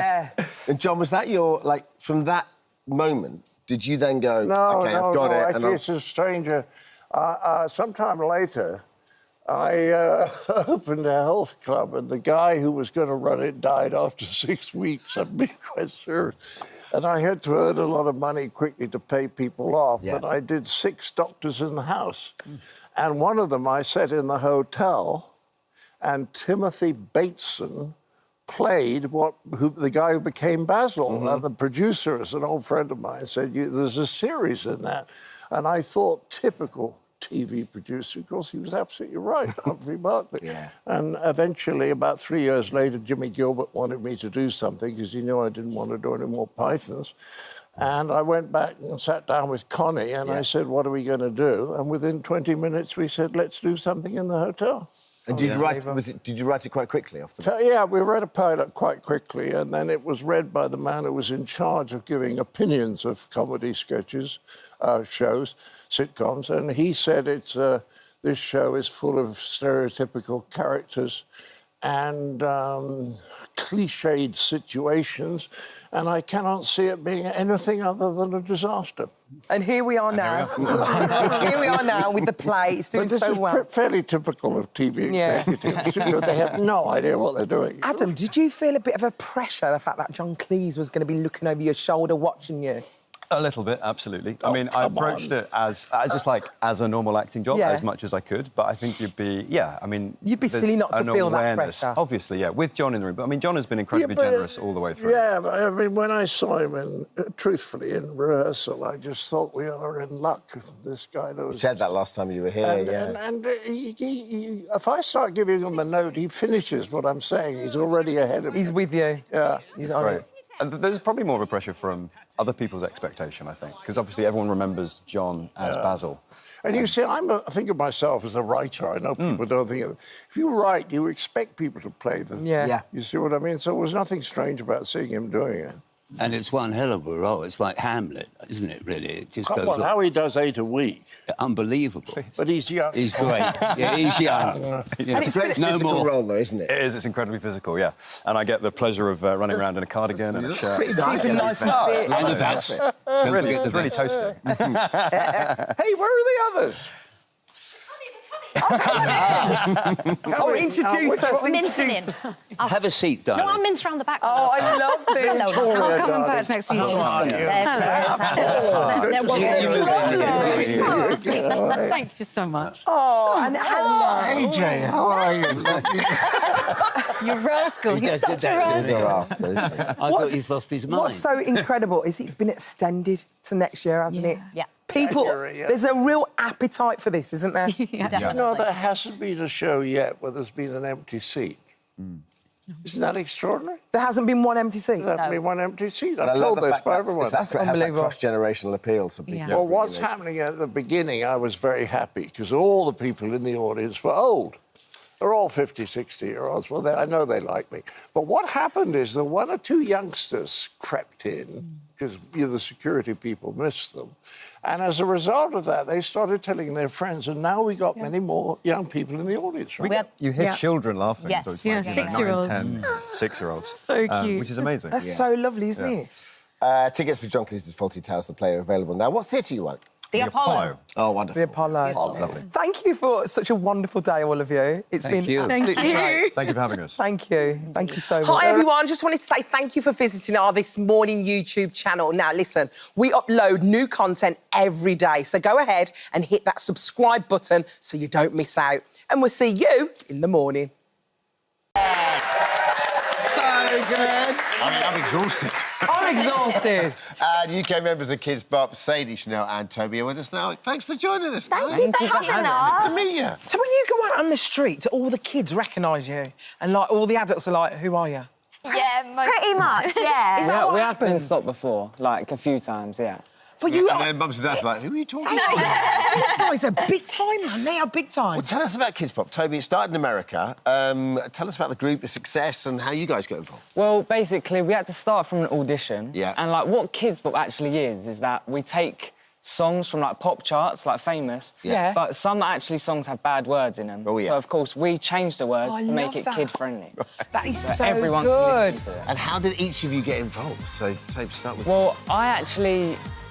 Speaker 6: And John, was that your, like, from that moment, did you then go, OK, I've got it?
Speaker 17: Actually, it's a stranger. Sometime later, I opened a health club, and the guy who was going to run it died after 6 weeks. I'm being quite serious. And I had to earn a lot of money quickly to pay people off. But I did 6 doctors in the house. And one of them I set in the hotel, and Timothy Bateson played the guy who became Basil. And the producer, as an old friend of mine, said, there's a series in that. And I thought, typical TV producer. Of course, he was absolutely right, Humphrey Bartley. And eventually, about 3 years later, Jimmy Gilbert wanted me to do something because he knew I didn't want to do any more Pythons. And I went back and sat down with Connie and I said, what are we going to do? And within 20 minutes, we said, let's do something in the hotel.
Speaker 6: And did you write it quite quickly off the bat?
Speaker 17: Yeah, we read a pilot quite quickly, and then it was read by the man who was in charge of giving opinions of comedy sketches, shows, sitcoms, and he said this show is full of stereotypical characters and cliched situations, and I cannot see it being anything other than a disaster.
Speaker 16: And here we are now. Here we are now with the play. It's doing so well.
Speaker 17: This is fairly typical of TV executives. They have no idea what they're doing.
Speaker 16: Adam, did you feel a bit of a pressure, the fact that John Cleese was going to be looking over your shoulder watching you?
Speaker 2: A little bit, absolutely. I mean, I approached it as just like as a normal acting job, as much as I could. But I think you'd be
Speaker 16: silly not to feel that pressure.
Speaker 2: Obviously, yeah, with John in the room. But I mean, John has been incredibly generous all the way through.
Speaker 17: Yeah, but I mean, when I saw him truthfully in rehearsal, I just thought we are in luck. This guy knows.
Speaker 6: You said that last time you were here,
Speaker 17: And if I start giving him a note, he finishes what I'm saying. He's already ahead of me.
Speaker 16: He's with you.
Speaker 17: Yeah.
Speaker 16: He's on it.
Speaker 2: And there's probably more of a pressure from other people's expectation, I think, because obviously everyone remembers John as Basil.
Speaker 17: And you see, I think of myself as a writer. I know people don't think of it. If you write, you expect people to play them. You see what I mean? So there was nothing strange about seeing him doing it.
Speaker 18: And it's one hell of a role. It's like Hamlet, isn't it, really? It just goes on.
Speaker 17: How he does 8 a week.
Speaker 18: Unbelievable.
Speaker 17: But he's young.
Speaker 18: He's great. Yeah, he's young.
Speaker 6: It's a great physical role, though, isn't it?
Speaker 2: It is. It's incredibly physical, yeah. And I get the pleasure of running around in a cardigan and a shirt.
Speaker 6: Pretty nice.
Speaker 16: He's nice and fit.
Speaker 18: And the vest.
Speaker 2: It's really toasty.
Speaker 17: Hey, where are the others?
Speaker 16: Oh, introduce us.
Speaker 11: Mincing in.
Speaker 18: Have a seat, darling.
Speaker 11: No, I'll mince round the back.
Speaker 16: Oh, I love this.
Speaker 11: Hello. I'll come and perch next to you. There. Thank you so much.
Speaker 16: Oh, and
Speaker 17: AJ, how are you?
Speaker 11: You rascal. You're such a rascal.
Speaker 18: I thought he's lost his mind.
Speaker 16: What's so incredible is it's been extended to next year, hasn't it?
Speaker 11: Yeah.
Speaker 16: People, there's a real appetite for this, isn't there?
Speaker 11: Definitely.
Speaker 17: No, there hasn't been a show yet where there's been an empty seat. Isn't that extraordinary?
Speaker 16: There hasn't been one empty seat?
Speaker 17: There hasn't been one empty seat. I'm told this by everyone.
Speaker 6: That's unbelievable. Cross-generational appeal to people.
Speaker 17: Well, what's happening at the beginning, I was very happy, because all the people in the audience were old. They're all 50, 60-year-olds. Well, I know they like me. But what happened is that 1 or 2 youngsters crept in, because the security people missed them. And as a result of that, they started telling their friends, and now we got many more young people in the audience. Right?
Speaker 2: You hear children laughing.
Speaker 11: Yes.
Speaker 2: So it's like,
Speaker 11: 6-year-olds.
Speaker 2: 9, 10, 6-year-olds.
Speaker 11: So cute.
Speaker 2: Which is amazing.
Speaker 16: That's so lovely, isn't it?
Speaker 6: Tickets for John Cleese's Fawlty Towers, the play, are available now. What theatre you want?
Speaker 11: The Apollo.
Speaker 6: Oh, wonderful.
Speaker 16: The Apollo.
Speaker 2: Lovely.
Speaker 16: Thank you for such a wonderful day, all of you. It's been absolutely great.
Speaker 2: Thank you for having us.
Speaker 16: Thank you. Thank you so much.
Speaker 12: Hi, everyone. Just wanted to say thank you for visiting our This Morning YouTube channel. Now, listen, we upload new content every day, so go ahead and hit that subscribe button so you don't miss out. And we'll see you in the morning.
Speaker 16: So good.
Speaker 6: I mean, I'm exhausted.
Speaker 16: I'm exhausted.
Speaker 6: And UK members of Kids Bop, Sadie, Chanel and Toby are with us now. Thanks for joining us.
Speaker 11: Thank you for having us.
Speaker 6: Good to meet you.
Speaker 16: So when you go out on the street, do all the kids recognise you? And, like, all the adults are like, who are you?
Speaker 11: Yeah, pretty much, yeah.
Speaker 16: Is that what
Speaker 3: we have been
Speaker 16: happens?
Speaker 3: stopped before, like a few times, yeah.
Speaker 16: But you
Speaker 6: And then mums and dads are like, who are you talking to?
Speaker 16: These guys are big time, man. They are big time.
Speaker 6: Well, tell us about Kids Bop. Toby, it started in America. Tell us about the group, the success, and how you guys got involved.
Speaker 3: Well, basically, we had to start from an audition.
Speaker 6: Yeah.
Speaker 3: And, like, what Kids Bop actually is that we take songs from, like, pop charts, like Famous.
Speaker 16: Yeah.
Speaker 3: But some actually songs have bad words in them.
Speaker 6: Oh, yeah.
Speaker 3: So, of course, we changed the words
Speaker 16: I
Speaker 3: to make
Speaker 16: love
Speaker 3: it
Speaker 16: that.
Speaker 3: kid-friendly.
Speaker 16: That is so
Speaker 3: everyone
Speaker 16: good.
Speaker 3: can listen to it.
Speaker 6: And how did each of you get involved? So, Toby, start with
Speaker 3: Well, I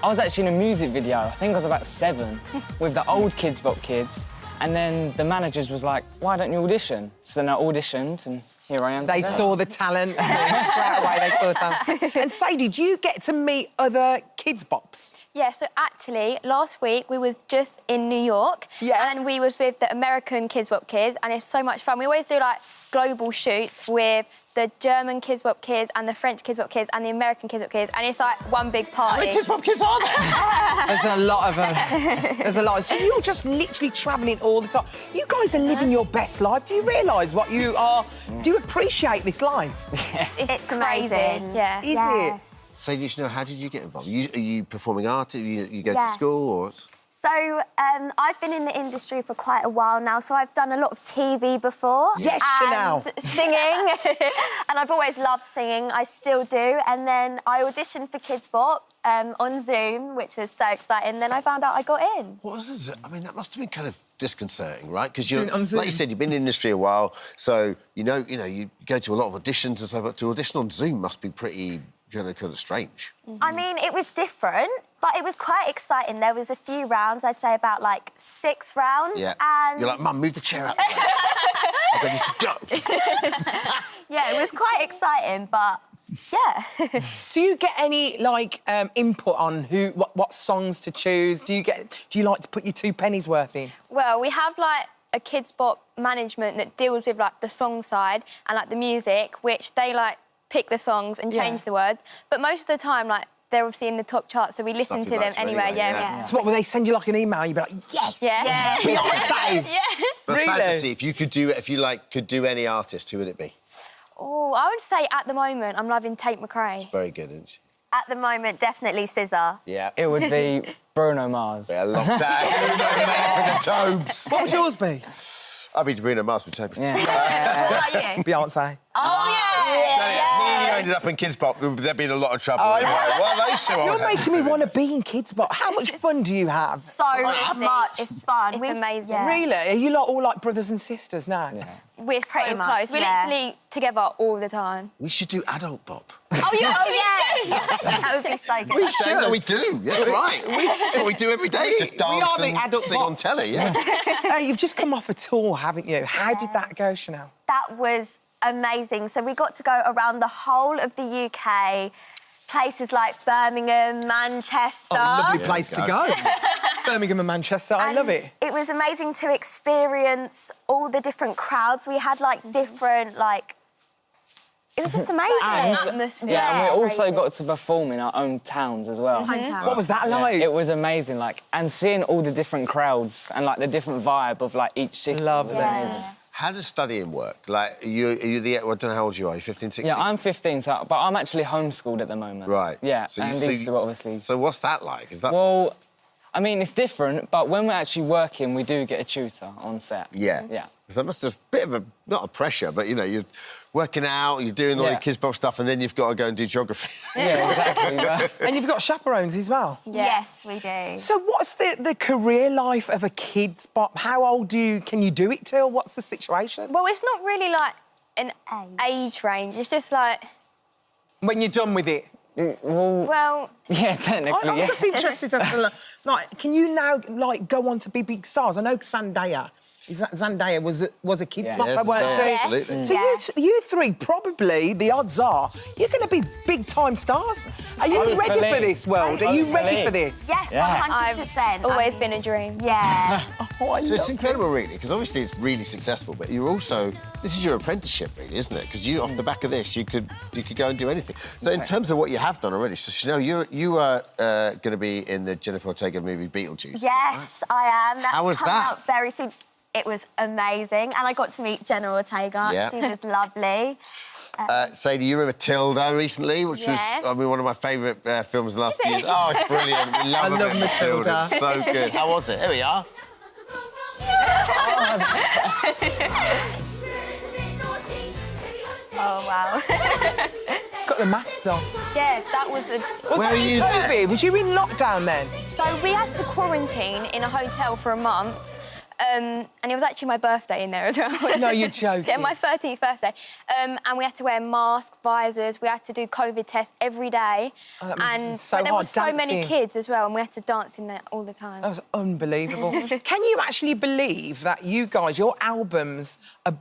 Speaker 3: was actually in a music video, I think I was about 7, with the old Kids Bop kids, and then the managers was like, why don't you audition? So then I auditioned, and here I am
Speaker 16: They
Speaker 3: today.
Speaker 16: saw the talent. Straight away, they saw the talent. And Sadie, do you get to meet other Kids Bops?
Speaker 11: Yeah, so actually, last week we was just in New York.
Speaker 16: Yeah.
Speaker 11: And we was with the American Kids Bop kids, and it's so much fun. We always do, like, global shoots with the German Kids Bop kids and the French Kids Bop kids and the American Kids Bop kids, and it's, like, one big party.
Speaker 16: How many Kids Bop kids are there? There's a lot of them. There's a lot. So you're just literally travelling all the time. You guys are living your best life. Do you realise what you are... Do you appreciate this life?
Speaker 11: It's amazing. Yeah.
Speaker 16: Is it?
Speaker 6: Sadie, Chanel, how did you get involved? Are you performing art? You go to
Speaker 7: Yeah.
Speaker 6: school or...?
Speaker 7: So, I've been in the industry for quite a while now, so I've done a lot of TV before.
Speaker 16: Yes,
Speaker 7: and
Speaker 16: Chanel.
Speaker 7: singing. And I've always loved singing, I still do. And then I auditioned for Kids Bop on Zoom, which was so exciting. Then I found out I got in.
Speaker 6: What was it? I mean, that must have been kind of disconcerting, right? Because
Speaker 16: Doing it on Zoom.
Speaker 6: like you said, you've been in the industry a while, so you go to a lot of auditions and so forth. To audition on Zoom must be pretty kind of strange.
Speaker 7: I mean, it was different, but it was quite exciting. There was a few rounds, I'd say about, like, 6 rounds.
Speaker 6: Yeah.
Speaker 7: And...
Speaker 6: You're like, Mum, move the chair out the way. I'm ready to go.
Speaker 7: Yeah, it was quite exciting, but... Yeah.
Speaker 16: Do you get any, like, input on what songs to choose? Do you like to put your 2 pennies worth in?
Speaker 11: Well, we have, like, a Kids Bop management that deals with, like, the song side and, like, the music, which they, like, pick the songs and change the words. But most of the time, like, they're obviously in the top charts, so we listen to them anyway. Yeah.
Speaker 16: So what, will they send you, like, an email? You'd be like, yes!
Speaker 11: Yeah.
Speaker 16: Beyonce!
Speaker 11: Yeah.
Speaker 6: But
Speaker 16: Really?
Speaker 6: fantasy, if you could do any artist, who would it be?
Speaker 11: Oh, I would say at the moment I'm loving Tate McRae.
Speaker 6: Very good, isn't she?
Speaker 7: At the moment, definitely SZA.
Speaker 6: Yeah.
Speaker 3: It would be Bruno Mars.
Speaker 6: I love that. For the Tobes.
Speaker 16: What would yours be?
Speaker 6: I'd be Bruno Mars for Toby.
Speaker 3: Yeah.
Speaker 7: What about you?
Speaker 16: Beyonce.
Speaker 7: Oh, yeah!
Speaker 6: Me and you ended up in Kids Bop, there'd been a lot of trouble.
Speaker 16: Oh,
Speaker 6: Like, what are those two on?
Speaker 16: You're making me want to be in Kids Bop. How much fun do you have?
Speaker 7: So much. It's fun.
Speaker 11: It's amazing.
Speaker 16: Really? Are you lot all like brothers and sisters now? Yeah.
Speaker 11: We're
Speaker 7: Pretty
Speaker 11: so
Speaker 7: much,
Speaker 11: close. We're
Speaker 7: yeah.
Speaker 11: literally together all the time.
Speaker 6: We should do adult bop.
Speaker 11: Oh, you
Speaker 7: That would be so good.
Speaker 6: We should. No, we do. That's right. That's what we do every day. Is just dance
Speaker 16: are the
Speaker 6: and
Speaker 16: adult
Speaker 6: sing on
Speaker 16: bops.
Speaker 6: telly. Yeah.
Speaker 16: Hey, you've just come off a tour, haven't you? How did that go, Chanel?
Speaker 7: That was amazing. So we got to go around the whole of the UK, places like Birmingham, Manchester.
Speaker 16: Oh, lovely place to go. Birmingham and Manchester, I love it.
Speaker 7: It was amazing to experience all the different crowds. We had, like, different, like... It was just amazing.
Speaker 3: And we also got to perform in our own towns as well.
Speaker 16: What was that like?
Speaker 3: It was amazing, like, and seeing all the different crowds and, like, the different vibe of, like, each city was amazing.
Speaker 6: How does studying work? Like, are you the... I don't know how old you are. Are you 15, 16?
Speaker 3: Yeah, I'm 15, but I'm actually homeschooled at the moment.
Speaker 6: Right.
Speaker 3: Yeah,
Speaker 6: So
Speaker 3: and these two, obviously.
Speaker 6: So what's that like? Is that...
Speaker 3: Well, I mean, it's different, but when we're actually working, we do get a tutor on set.
Speaker 6: Yeah.
Speaker 3: Yeah.
Speaker 6: Because that must have a bit of a... Not a pressure, but, you know, you're working out, you're doing all your Kids Bop stuff, and then you've got to go and do geography.
Speaker 3: Yeah, exactly.
Speaker 16: And you've got chaperones as well?
Speaker 7: Yes, we do.
Speaker 16: So what's the career life of a Kids Bop? How old can you do it till? What's the situation?
Speaker 11: Well, it's not really like an age range. It's just like...
Speaker 16: When you're done with it?
Speaker 11: Well...
Speaker 3: Yeah, technically,
Speaker 16: I'm just interested as to, like, can you now, like, go on to be big stars? I know Zendaya Zendaya was a kid's
Speaker 6: Yeah.
Speaker 16: pop,
Speaker 6: Yes,
Speaker 16: weren't
Speaker 6: yeah,
Speaker 16: she?
Speaker 6: absolutely.
Speaker 16: So you three, probably, the odds are, you're going to be big-time stars. Are you ready for this world? Are you ready for this?
Speaker 7: Yes, 100%.
Speaker 11: Always been a dream.
Speaker 7: Yeah.
Speaker 6: So it's incredible, really, because obviously it's really successful, but you're also... This is your apprenticeship, really, isn't it? Because off the back of this, you could go and do anything. So in terms of what you have done already, so Chanel, you are going to be in the Jennifer Ortega movie Beetlejuice.
Speaker 7: Yes, I am. That's
Speaker 6: How was
Speaker 7: coming
Speaker 6: that?
Speaker 7: out very soon. It was amazing, and I got to meet Jenna Ortega.
Speaker 6: Yeah.
Speaker 7: She was lovely.
Speaker 6: Sadie, you were in Matilda recently, which
Speaker 7: Yes.
Speaker 6: was, one of my favourite films in the last few years. Oh, it's brilliant. We love
Speaker 16: I
Speaker 6: a
Speaker 16: love
Speaker 6: bit of
Speaker 16: Matilda.
Speaker 6: It's so good. How was it? Here we are.
Speaker 7: Oh, wow.
Speaker 16: Got the masks on.
Speaker 11: Yes, that was a...
Speaker 16: Was that in COVID? Was you in lockdown then?
Speaker 11: So we had to quarantine in a hotel for a month. And it was actually my birthday in there as well.
Speaker 16: No, you're joking.
Speaker 11: Yeah, my 13th birthday. And we had to wear masks, visors. We had to do COVID tests every day.
Speaker 16: Oh, that must have been so
Speaker 11: but there were
Speaker 16: hard
Speaker 11: so many
Speaker 16: dancing.
Speaker 11: kids as well, and we had to dance in there all the time.
Speaker 16: That was unbelievable. Can you actually believe that you guys, your albums are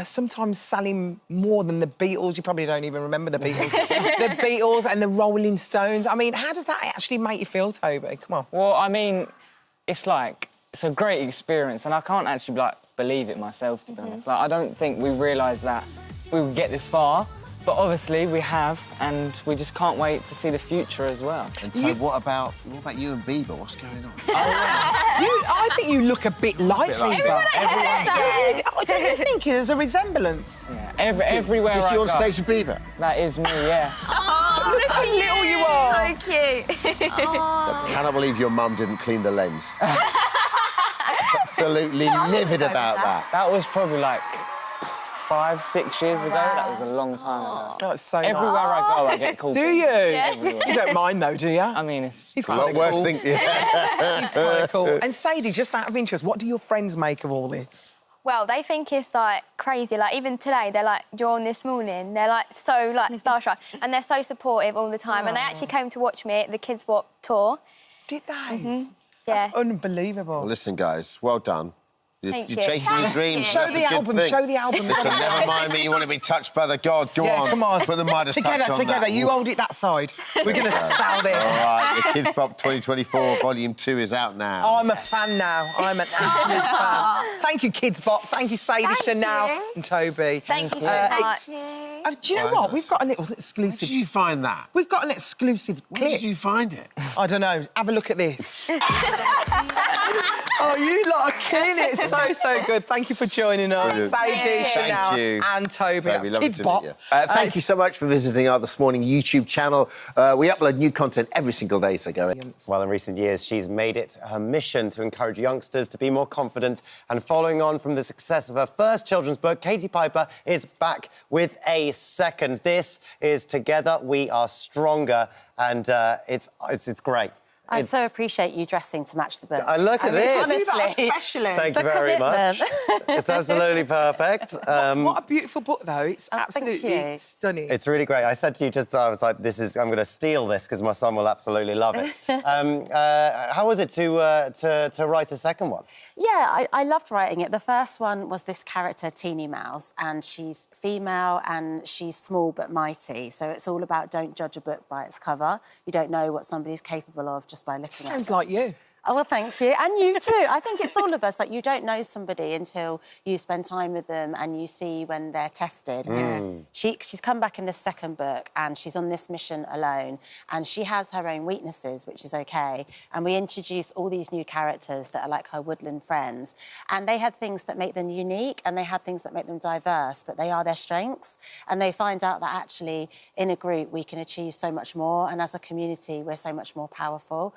Speaker 16: sometimes selling more than the Beatles? You probably don't even remember the Beatles. The Beatles and the Rolling Stones. I mean, how does that actually make you feel, Toby? Come on.
Speaker 3: Well, I mean, it's a great experience, and I can't actually believe it myself, to be honest. I don't think we realised that we would get this far, but obviously we have, and we just can't wait to see the future as well.
Speaker 6: And so what about you and Bieber? What's going on?
Speaker 16: I think you look a bit like
Speaker 6: like
Speaker 16: Bieber.
Speaker 7: Everyone does.
Speaker 16: I don't think there's a resemblance.
Speaker 3: Yeah, everywhere
Speaker 6: Is
Speaker 3: I
Speaker 6: you on
Speaker 3: go.
Speaker 6: stage with Bieber?
Speaker 3: That is me, yeah.
Speaker 7: Oh,
Speaker 16: Look how little you are.
Speaker 7: So cute.
Speaker 6: I cannot believe your mum didn't clean the lens. Absolutely livid about that.
Speaker 3: That was probably 5, 6 years ago. That was a long time ago.
Speaker 16: That's so
Speaker 3: Everywhere I go, I get called.
Speaker 16: Do you?
Speaker 3: Everywhere.
Speaker 16: You don't mind though, do you?
Speaker 3: I mean,
Speaker 16: He's
Speaker 6: a lot
Speaker 16: kinda
Speaker 6: worse
Speaker 16: cool.
Speaker 6: thing. Yeah.
Speaker 16: He's kind of cool. And Sadie, just out of interest, what do your friends make of all this?
Speaker 11: Well, they think it's crazy. Even today, they're you're on this morning. They're so starstruck, and they're so supportive all the time. And they actually came to watch me at the Kids Bop tour.
Speaker 16: Did they?
Speaker 11: Yeah.
Speaker 16: That's unbelievable.
Speaker 6: Well, listen, guys, well done.
Speaker 11: Thank
Speaker 6: You're
Speaker 11: you.
Speaker 6: chasing your dreams.
Speaker 16: Show
Speaker 6: That's
Speaker 16: the
Speaker 6: a good
Speaker 16: album,
Speaker 6: thing.
Speaker 16: show the album.
Speaker 6: Listen, never mind me. You want to be touched by the God. Go
Speaker 16: Yeah,
Speaker 6: on.
Speaker 16: come on.
Speaker 6: Put the Midas touch on
Speaker 16: Together.
Speaker 6: that.
Speaker 16: You hold it that side. We're going to sell this.
Speaker 6: All right, the Kids Pop 2024 Volume 2 is out now.
Speaker 16: Oh, I'm a fan now. I'm an absolute fan. Thank you, Kids Bop. Thank you, Sadie, Chanel, and Toby.
Speaker 11: Thank you so much.
Speaker 16: Do you know what? We've got a little exclusive.
Speaker 6: Where did you find that?
Speaker 16: We've got an exclusive clip.
Speaker 6: Where did you find it?
Speaker 16: I don't know. Have a look at this. Oh, you lot are killing it. So good. Thank you for joining us.
Speaker 6: Brilliant.
Speaker 16: Sadie, Chanel,
Speaker 6: Thank you.
Speaker 16: and Toby. That's
Speaker 6: lovely
Speaker 16: Kids
Speaker 6: to
Speaker 16: Bop.
Speaker 6: meet you. Thank you so much for visiting our This Morning YouTube channel. We upload new content every single day, so go in.
Speaker 4: Well, in recent years, she's made it her mission to encourage youngsters to be more confident. And following on from the success of her first children's book, Katie Piper is back with a second. This is Together We Are Stronger, and it's great.
Speaker 20: I so appreciate you dressing to match the book.
Speaker 4: Look at this.
Speaker 20: Honestly.
Speaker 16: Especially.
Speaker 4: Thank you very much. It's absolutely perfect.
Speaker 16: What a beautiful book, though. It's
Speaker 20: thank
Speaker 16: absolutely
Speaker 20: you.
Speaker 16: stunning.
Speaker 4: It's really great. I said to you I was like, I'm going to steal this because my son will absolutely love it. How was it to write a second one?
Speaker 20: Yeah, I loved writing it. The first one was this character, Teeny Mouse, and she's female and she's small but mighty. So it's all about don't judge a book by its cover. You don't know what somebody's capable of just by looking at it.
Speaker 16: Sounds like you.
Speaker 20: Oh, well, thank you. And you too. I think it's all of us. You don't know somebody until you spend time with them and you see when they're tested. And she's come back in this second book and she's on this mission alone and she has her own weaknesses, which is OK. And we introduce all these new characters that are like her woodland friends. And they have things that make them unique and they have things that make them diverse, but they are their strengths. And they find out that actually in a group we can achieve so much more. And as a community, we're so much more powerful.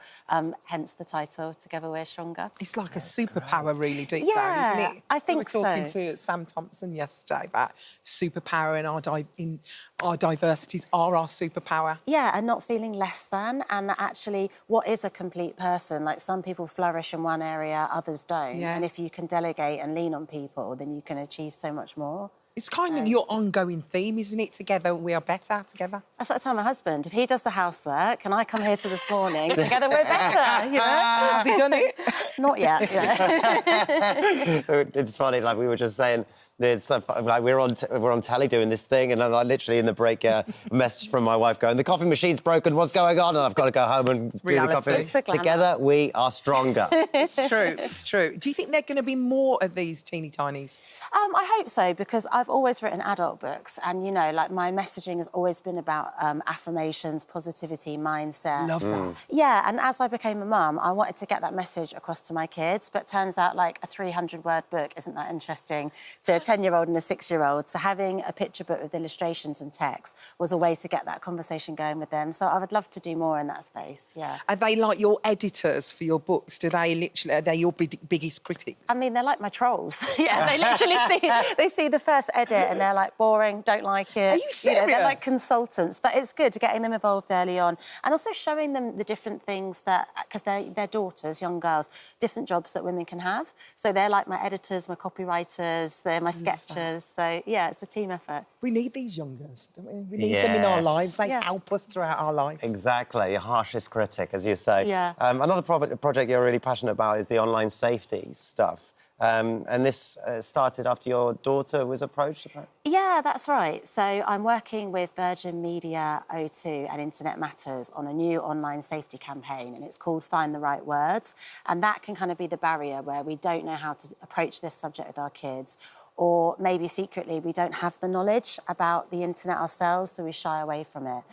Speaker 20: Hence the title. Together We're Stronger.
Speaker 16: It's like a superpower, really, deep
Speaker 20: Yeah,
Speaker 16: down, isn't it?
Speaker 20: I think
Speaker 16: we were talking
Speaker 20: so.
Speaker 16: to Sam Thompson yesterday about superpower and our diversities are our superpower.
Speaker 20: Yeah, and not feeling less than, and that actually, what is a complete person? Like, some people flourish in one area, others don't.
Speaker 16: Yeah.
Speaker 20: And if you can delegate and lean on people, then you can achieve so much more.
Speaker 16: It's kind of your ongoing theme, isn't it? Together we are better. Together.
Speaker 20: That's what I tell my husband. If he does the housework and I come here to this morning, together we're better. You know?
Speaker 16: Has he done it?
Speaker 20: Not yet. You know?
Speaker 4: It's funny. Like we were just saying. It's like we're on telly doing this thing, and I literally in the break a message from my wife going, "The coffee machine's broken. What's going on?" And I've got to go home and do the coffee.
Speaker 20: It's the glamour.
Speaker 4: Together we are stronger.
Speaker 16: It's true. It's true. Do you think there are going to be more of these teeny tinies?
Speaker 20: I hope so, because I've always written adult books, and you know, like my messaging has always been about affirmations, positivity, mindset.
Speaker 16: Love that.
Speaker 20: Yeah, and as I became a mum, I wanted to get that message across to my kids, but turns out like a 300-word book isn't that interesting to a 10-year-old and a 6-year-old. So having a picture book with illustrations and text was a way to get that conversation going with them. So I would love to do more in that space, yeah.
Speaker 16: Are they like your editors for your books? Are they your biggest critics?
Speaker 20: I mean, they're like my trolls. Yeah, they literally see the first edit and they're like, boring, don't like it.
Speaker 16: Are you serious?
Speaker 20: You know, they're like consultants, but it's good getting them involved early on and also showing them the different things that, because they're daughters, young girls, different jobs that women can have. So they're like my editors, my copywriters, they're my sketchers. So, yeah, it's a team effort.
Speaker 16: We need these young girls, don't we? We need them in our lives. They help us throughout our life.
Speaker 4: Exactly, your harshest critic, as you say.
Speaker 20: Yeah.
Speaker 4: Another project you're really passionate about is the online safety stuff. And this started after your daughter was approached about?
Speaker 20: Yeah, that's right. So I'm working with Virgin Media, O2 and Internet Matters on a new online safety campaign, and it's called Find the Right Words. And that can kind of be the barrier where we don't know how to approach this subject with our kids, or maybe secretly we don't have the knowledge about the internet ourselves, so we shy away from it.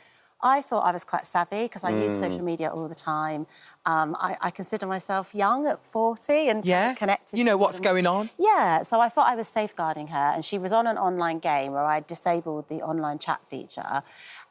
Speaker 20: I thought I was quite savvy because I use social media all the time. I consider myself young at 40 and connected.
Speaker 16: You know what's going on?
Speaker 20: Yeah, so I thought I was safeguarding her, and she was on an online game where I disabled the online chat feature,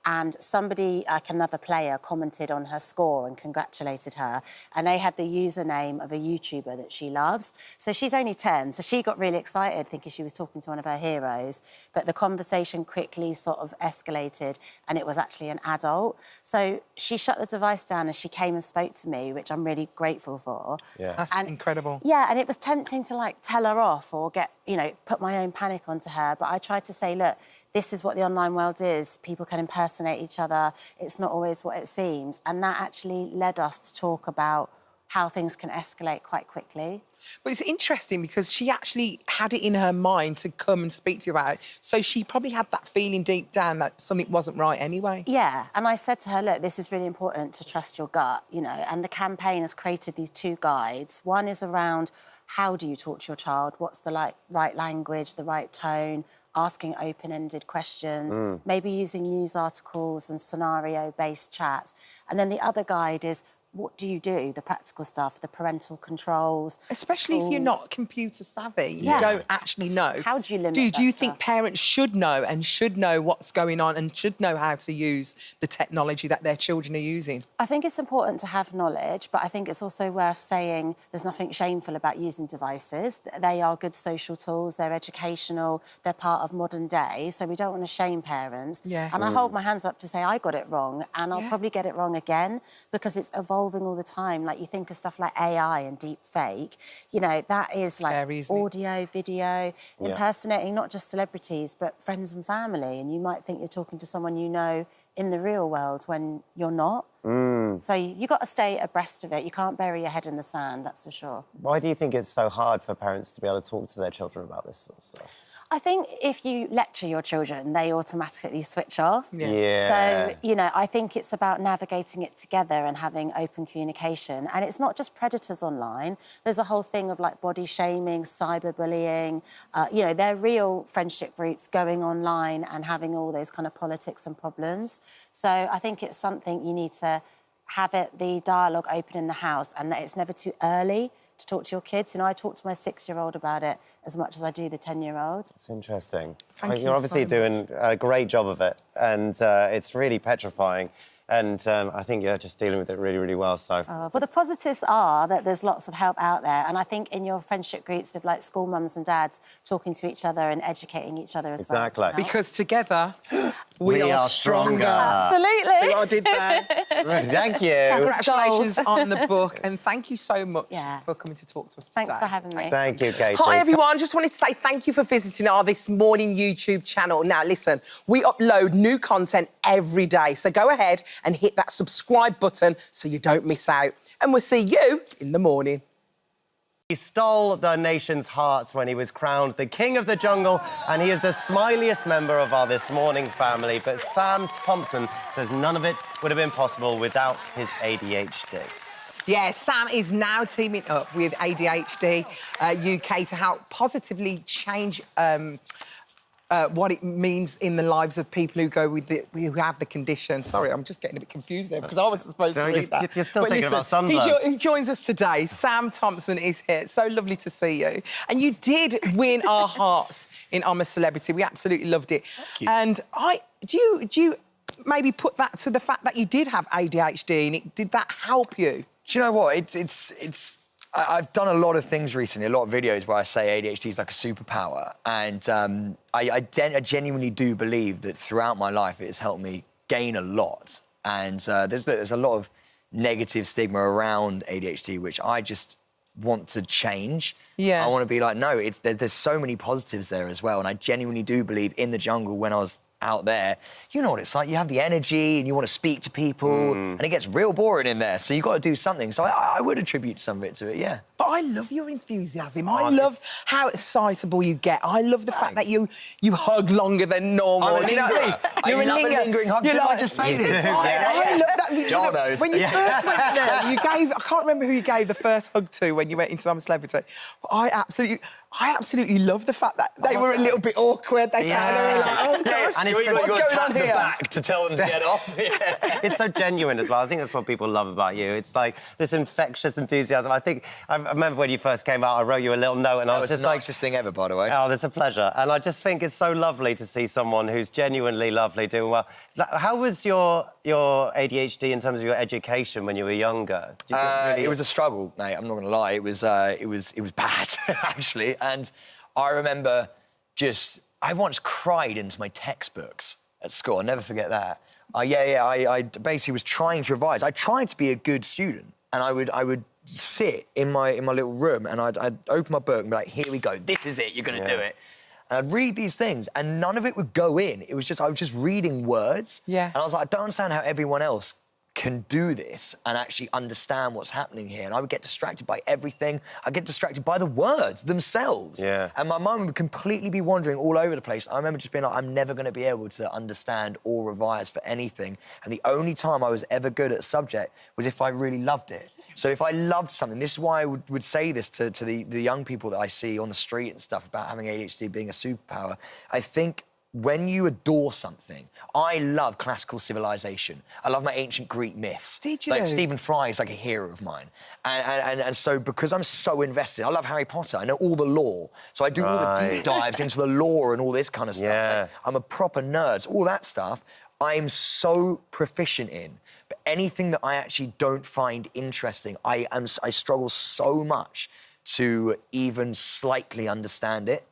Speaker 20: and somebody, like another player, commented on her score and congratulated her, and they had the username of a YouTuber that she loves. So she's only 10, so she got really excited thinking she was talking to one of her heroes, but the conversation quickly sort of escalated, and it was actually an adult. So she shut the device down and she came and spoke to me, which I'm really grateful for.
Speaker 16: Yeah. That's incredible.
Speaker 20: Yeah, and it was tempting to, like, tell her off or get, you know, put my own panic onto her, but I tried to say, look, this is what the online world is. People can impersonate each other. It's not always what it seems. And that actually led us to talk about how things can escalate quite quickly.
Speaker 16: But it's interesting because she actually had it in her mind to come and speak to you about it. So she probably had that feeling deep down that something wasn't right anyway.
Speaker 20: Yeah, and I said to her, look, this is really important to trust your gut, you know, and the campaign has created these 2 guides. One is around how do you talk to your child? What's the right language, the right tone? Asking open-ended questions, maybe using news articles and scenario-based chats. And then the other guide is, what do you do? The practical stuff, the parental controls.
Speaker 16: Especially
Speaker 20: tools.
Speaker 16: if you're not computer savvy, you don't actually know.
Speaker 20: How do you limit
Speaker 16: Do you think parents should know what's going on and should know how to use the technology that their children are using?
Speaker 20: I think it's important to have knowledge, but I think it's also worth saying there's nothing shameful about using devices. They are good social tools, they're educational, they're part of modern day, so we don't want to shame parents.
Speaker 16: Yeah.
Speaker 20: And I hold my hands up to say I got it wrong, and I'll probably get it wrong again because it's evolving all the time. Like, you think of stuff like AI and deep fake, you know, that is like audio, video, impersonating not just celebrities, but friends and family. And you might think you're talking to someone you know in the real world when you're not. So you've got to stay abreast of it. You can't bury your head in the sand, that's for sure.
Speaker 4: Why do you think it's so hard for parents to be able to talk to their children about this sort of stuff?
Speaker 20: I think if you lecture your children, they automatically switch off.
Speaker 4: Yeah.
Speaker 20: So, you know, I think it's about navigating it together and having open communication. And it's not just predators online. There's a whole thing of, like, body shaming, cyberbullying. You know, they're real friendship groups going online and having all those kind of politics and problems. So I think it's something you need to have the dialogue open in the house, and that it's never too early to talk to your kids. You know, I talk to my 6-year-old about it as much as I do the 10-year-old.
Speaker 4: It's interesting.
Speaker 20: Thank you
Speaker 4: You're obviously
Speaker 20: so much.
Speaker 4: doing a great job of it, and it's really petrifying. And I think you're just dealing with it really, really well, so...
Speaker 20: Well, the positives are that there's lots of help out there. And I think in your friendship groups of, like, school mums and dads talking to each other and educating each other as well.
Speaker 4: Exactly.
Speaker 16: Because together, we are stronger.
Speaker 20: Absolutely.
Speaker 16: See what I did there?
Speaker 4: Thank you.
Speaker 16: Congratulations on the book, and thank you so much for coming to talk to us today.
Speaker 20: Thanks for having me.
Speaker 4: Thank you, Katie.
Speaker 16: Hi, everyone. Just wanted to say thank you for visiting our This Morning YouTube channel. Now, listen, we upload new content every day, so go ahead and hit that subscribe button so you don't miss out. And we'll see you in the morning.
Speaker 4: He stole the nation's hearts when he was crowned the King of the Jungle, and he is the smiliest member of our This Morning family. But Sam Thompson says none of it would have been possible without his ADHD.
Speaker 16: Yeah, Sam is now teaming up with ADHD UK to help positively change what it means in the lives of people who have the condition. Sorry, I'm just getting a bit confused there because I wasn't supposed to read that.
Speaker 4: You're still thinking about
Speaker 16: sunburn. He joins us today. Sam Thompson is here. It's so lovely to see you. And you did win our hearts in I'm a Celebrity. We absolutely loved it.
Speaker 1: Thank you.
Speaker 16: And do you maybe put that to the fact that you did have ADHD and did that help you?
Speaker 1: Do you know what? I've done a lot of things recently, a lot of videos where I say ADHD is like a superpower. And I genuinely do believe that throughout my life it has helped me gain a lot. And there's a lot of negative stigma around ADHD, which I just want to change.
Speaker 16: Yeah.
Speaker 1: I want to be like, no, there's so many positives there as well. And I genuinely do believe in the jungle when I was out there, you know what it's like. You have the energy and you want to speak to people and it gets real boring in there. So you've got to do something. So I would attribute some of it to it, yeah.
Speaker 16: But I love your enthusiasm. I love how excitable you get. I love the fact that you hug longer than normal.
Speaker 1: I'm a
Speaker 16: you know what I mean?
Speaker 1: I love a lingering hug. Did I just say this?
Speaker 16: I love that.
Speaker 1: John knows.
Speaker 16: When you first went there, I can't remember who you gave the first hug to when you went into I'm a Celebrity. I absolutely love the fact that they were a little bit awkward. They were like, oh, gosh,
Speaker 4: and
Speaker 16: what's going on here?
Speaker 1: Back to tell them to get off.
Speaker 4: It's so genuine as well. I think that's what people love about you. It's like this infectious enthusiasm. I remember when you first came out, I wrote you a little note, and I was just
Speaker 1: the nicest thing ever, by the way.
Speaker 4: Oh, that's a pleasure. And I just think it's so lovely to see someone who's genuinely lovely doing well. How was your ADHD in terms of your education when you were younger?
Speaker 1: It was a struggle, mate. I'm not going to lie. It was bad, actually. And I remember I once cried into my textbooks at school. I'll never forget that. I basically was trying to revise. I tried to be a good student, and I would sit in my little room, and I'd open my book and be like, here we go, this is it, you're going to do it. And I'd read these things, and none of it would go in. I was just reading words.
Speaker 16: Yeah.
Speaker 1: And I was like, I don't understand how everyone else can do this and actually understand what's happening here. And I would get distracted by everything. I'd get distracted by the words themselves.
Speaker 4: Yeah.
Speaker 1: And my mum would completely be wandering all over the place. I remember just being like, I'm never going to be able to understand or revise for anything. And the only time I was ever good at a subject was if I really loved it. So if I loved something, this is why I would say this to the young people that I see on the street and stuff about having ADHD being a superpower. I think when you adore something, I love classical civilization. I love my ancient Greek myths.
Speaker 16: Did you?
Speaker 1: Like Stephen Fry is like a hero of mine. And so because I'm so invested, I love Harry Potter. I know all the lore. So I do all the deep dives into the lore and all this kind of stuff.
Speaker 4: Yeah.
Speaker 1: I'm a proper nerd. So all that stuff I'm so proficient in. But anything that I actually don't find interesting, I struggle so much to even slightly understand it.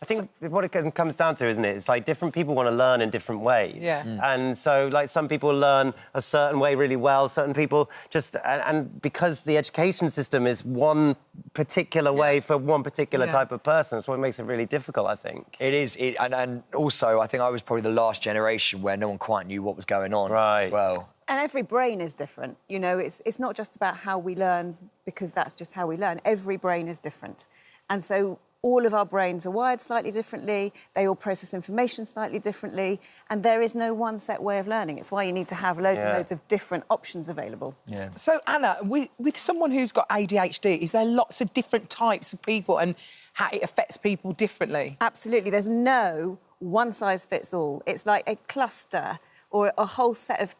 Speaker 4: I think what it comes down to, isn't it? It's like different people want to learn in different ways.
Speaker 16: Yeah.
Speaker 4: And so, like, some people learn a certain way really well, certain people just... And because the education system is one particular way for one particular type of person, that's what makes it really difficult, I think.
Speaker 1: It is. And also, I think I was probably the last generation where no one quite knew what was going on as well.
Speaker 8: And every brain is different. You know, it's not just about how we learn because that's just how we learn. Every brain is different. And so all of our brains are wired slightly differently. They all process information slightly differently. And there is no one set way of learning. It's why you need to have loads and loads of different options available.
Speaker 16: Yeah. So, Anna, with someone who's got ADHD, is there lots of different types of people and how it affects people differently?
Speaker 8: Absolutely. There's no one-size-fits-all. It's like a cluster or a whole set of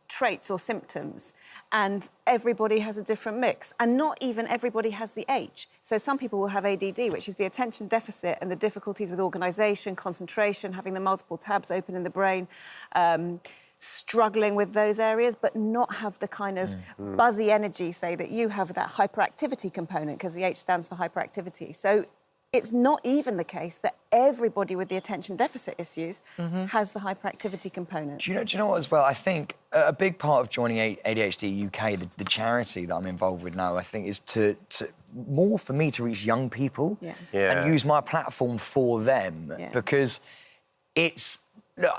Speaker 8: traits or symptoms, and everybody has a different mix, and not even everybody has the H. So some people will have ADD, which is the attention deficit and the difficulties with organisation, concentration, having the multiple tabs open in the brain. struggling with those areas, but not have the kind of buzzy energy, say, that you have, that hyperactivity component, because the H stands for hyperactivity. So it's not even the case that everybody with the attention deficit issues has the hyperactivity component.
Speaker 1: Do you know what, as well? I think a big part of joining ADHD UK, the charity that I'm involved with now, I think, is to more for me to reach young people and use my platform for them, because it's... Look,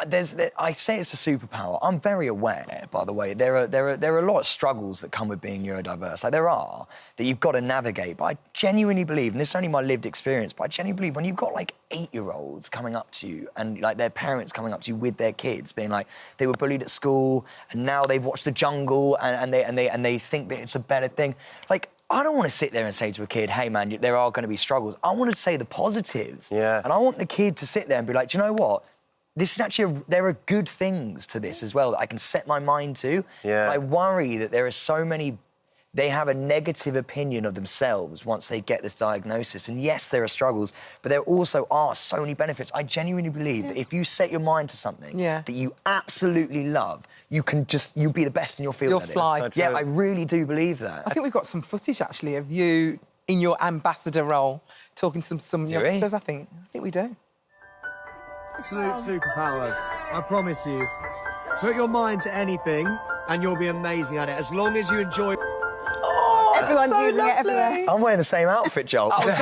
Speaker 1: I say it's a superpower. I'm very aware, by the way, there are a lot of struggles that come with being neurodiverse. Like, there are, that you've got to navigate. But I genuinely believe, and this is only my lived experience, but I genuinely believe when you've got, like, 8-year-olds coming up to you and, like, their parents coming up to you with their kids, being like, they were bullied at school and now they've watched The Jungle and they think that it's a better thing. Like, I don't want to sit there and say to a kid, hey, man, there are going to be struggles. I want to say the positives. Yeah. And I want the kid to sit there and be like, do you know what? This is actually, there are good things to this as well that I can set my mind to. Yeah. I worry that there are so many, they have a negative opinion of themselves once they get this diagnosis. And yes, there are struggles, but there also are so many benefits. I genuinely believe that if you set your mind to something that you absolutely love, you can just, you'll be the best in your field.
Speaker 16: You'll fly.
Speaker 1: So yeah, I really do believe that.
Speaker 16: I think we've got some footage, actually, of you in your ambassador role, talking to some youngsters, I think we do.
Speaker 9: Absolute superpower, I promise you. Put your mind to anything and you'll be amazing at it, as long as you enjoy...
Speaker 8: Oh, everyone's so using it everywhere.
Speaker 1: I'm wearing the same outfit, Joel.
Speaker 4: Oh, don't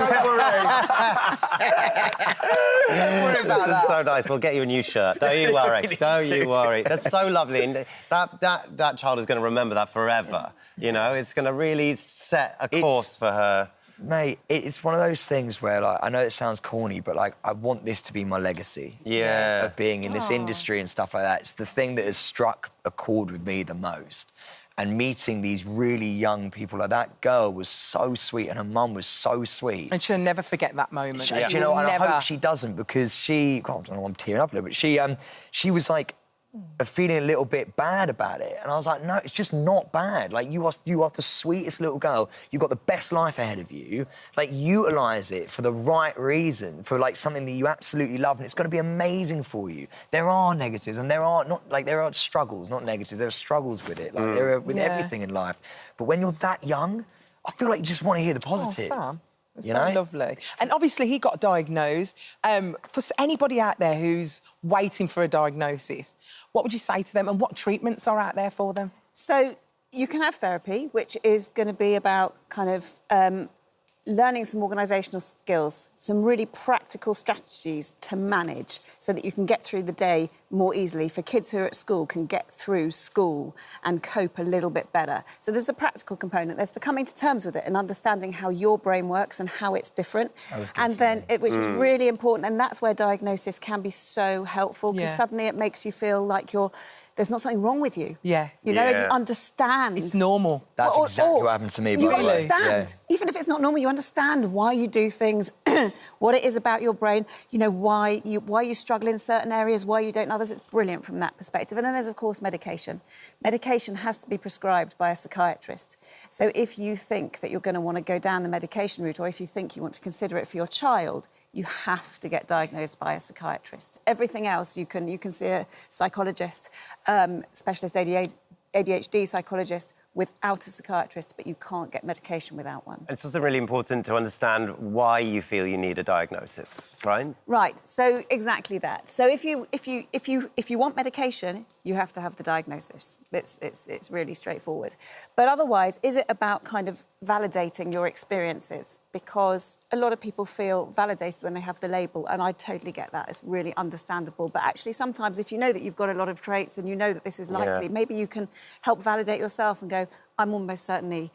Speaker 4: worry about that. So nice, we'll get you a new shirt. Don't you worry, don't you worry. That's so lovely, and that child is going to remember that forever. You know, it's going to really set a course for her.
Speaker 1: Mate, it's one of those things where, like, I know it sounds corny, but, like, I want this to be my legacy. Yeah. Of being in this industry and stuff like that. It's the thing that has struck a chord with me the most. And meeting these really young people, like, that girl was so sweet and her mum was so sweet.
Speaker 16: And she'll never forget that moment.
Speaker 1: Do you know, and I hope she doesn't, because she... God, I don't know, I'm tearing up a little bit. She was, like, feeling a little bit bad about it. And I was like, no, it's just not bad. Like, you are the sweetest little girl. You've got the best life ahead of you. Like, utilise it for the right reason, for, like, something that you absolutely love, and it's going to be amazing for you. There are negatives, and there are struggles, not negatives. There are struggles with it, like, there are with everything in life. But when you're that young, I feel like you just want to hear the positives.
Speaker 16: Oh, Sam. It's so lovely. And obviously he got diagnosed. For anybody out there who's waiting for a diagnosis, what would you say to them, and what treatments are out there for them?
Speaker 8: So you can have therapy, which is going to be about kind of learning some organisational skills, some really practical strategies to manage so that you can get through the day more easily. For kids who are at school, can get through school and cope a little bit better. So there's the practical component, there's the coming to terms with it and understanding how your brain works and how it's different. And then, which is really important, and that's where diagnosis can be so helpful, because suddenly it makes you feel like there's not something wrong with you.
Speaker 16: Yeah.
Speaker 8: You know, you understand.
Speaker 16: It's normal.
Speaker 1: That's exactly what happened to me, by the way.
Speaker 8: You understand. Even if it's not normal, you understand why you do things, what it is about your brain, you know, why you struggle in certain areas, why you don't in others. It's brilliant from that perspective. And then there's, of course, medication. Medication has to be prescribed by a psychiatrist. So if you think that you're going to want to go down the medication route, or if you think you want to consider it for your child, you have to get diagnosed by a psychiatrist. Everything else, you can see a psychologist, specialist ADHD psychologist, without a psychiatrist, but you can't get medication without one.
Speaker 4: It's also really important to understand why you feel you need a diagnosis, right?
Speaker 8: Right. So exactly that. So if you want medication, you have to have the diagnosis. It's really straightforward. But otherwise, is it about kind of validating your experiences? Because a lot of people feel validated when they have the label, and I totally get that. It's really understandable. But actually, sometimes if you know that you've got a lot of traits and you know that this is likely, maybe you can help validate yourself and go, I'm almost certainly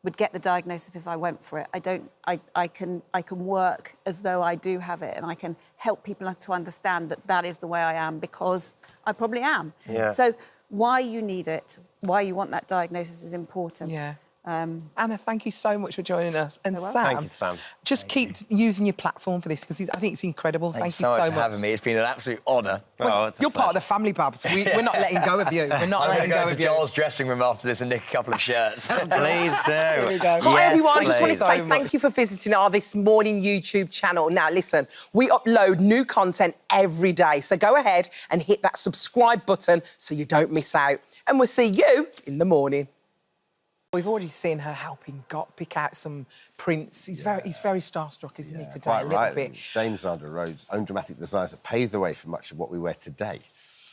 Speaker 8: would get the diagnosis if I went for it. I can work as though I do have it, and I can help people to understand that that is the way I am, because I probably am. Yeah. So why you need it, why you want that diagnosis is important.
Speaker 16: Yeah. Anna, thank you so much for joining us. And
Speaker 4: You're
Speaker 16: Sam,
Speaker 4: welcome. Thank you, Sam.
Speaker 16: just keep using your platform for this because I think it's incredible.
Speaker 1: Thanks
Speaker 16: Thank you
Speaker 1: so much
Speaker 16: so
Speaker 1: for having me. It's been an absolute honour.
Speaker 16: Well, you're part of the family, Babs. We're not letting go of you. We're not letting go
Speaker 1: I'm going
Speaker 16: of
Speaker 1: to
Speaker 16: you.
Speaker 1: Joel's dressing room after this and nick a couple of shirts.
Speaker 4: Please do.
Speaker 16: Here we go. Hi, everyone. I just want to say thank you for visiting our This Morning YouTube channel. Now, listen, we upload new content every day, so go ahead and hit that subscribe button so you don't miss out. And we'll see you in the morning. We've already seen her helping pick out some prints. He's very starstruck, isn't he, today?
Speaker 6: Quite
Speaker 16: a little
Speaker 6: right.
Speaker 16: bit.
Speaker 6: Dame Sandra Rhodes' own dramatic designs that paved the way for much of what we wear today.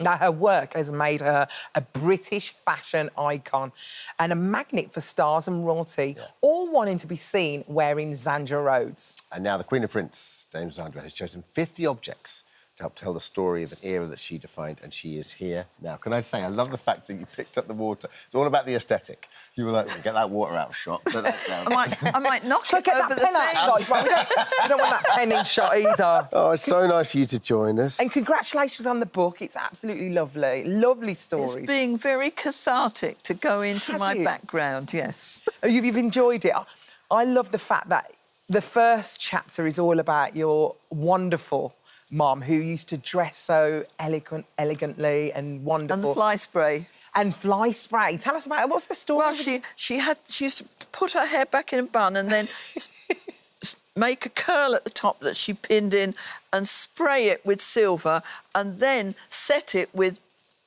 Speaker 16: Now, her work has made her a British fashion icon and a magnet for stars and royalty, all wanting to be seen wearing Sandra Rhodes.
Speaker 6: And now the Queen of Prince, Dame Sandra, has chosen 50 objects to help tell the story of an era that she defined, and she is here now. Can I say, I love the fact that you picked up the water. It's all about the aesthetic. You were like, get that water out of shot. Put that down.
Speaker 19: I might knock
Speaker 16: Shall I
Speaker 19: it
Speaker 16: get
Speaker 19: over
Speaker 16: that
Speaker 19: the
Speaker 16: pen out
Speaker 19: thing.
Speaker 16: shot? We don't want that pen in shot either.
Speaker 6: Oh, it's so nice of you to join us.
Speaker 16: And congratulations on the book. It's absolutely lovely. Lovely stories.
Speaker 19: It's being very cathartic to go into
Speaker 16: Has
Speaker 19: my
Speaker 16: it?
Speaker 19: background, yes.
Speaker 16: Oh, you've enjoyed it. I love the fact that the first chapter is all about your wonderful mum who used to dress so elegantly and wonderful.
Speaker 19: And the fly spray.
Speaker 16: And fly spray. Tell us about it. What's the story?
Speaker 19: Well, she used to put her hair back in a bun and then make a curl at the top that she pinned in and spray it with silver and then set it with,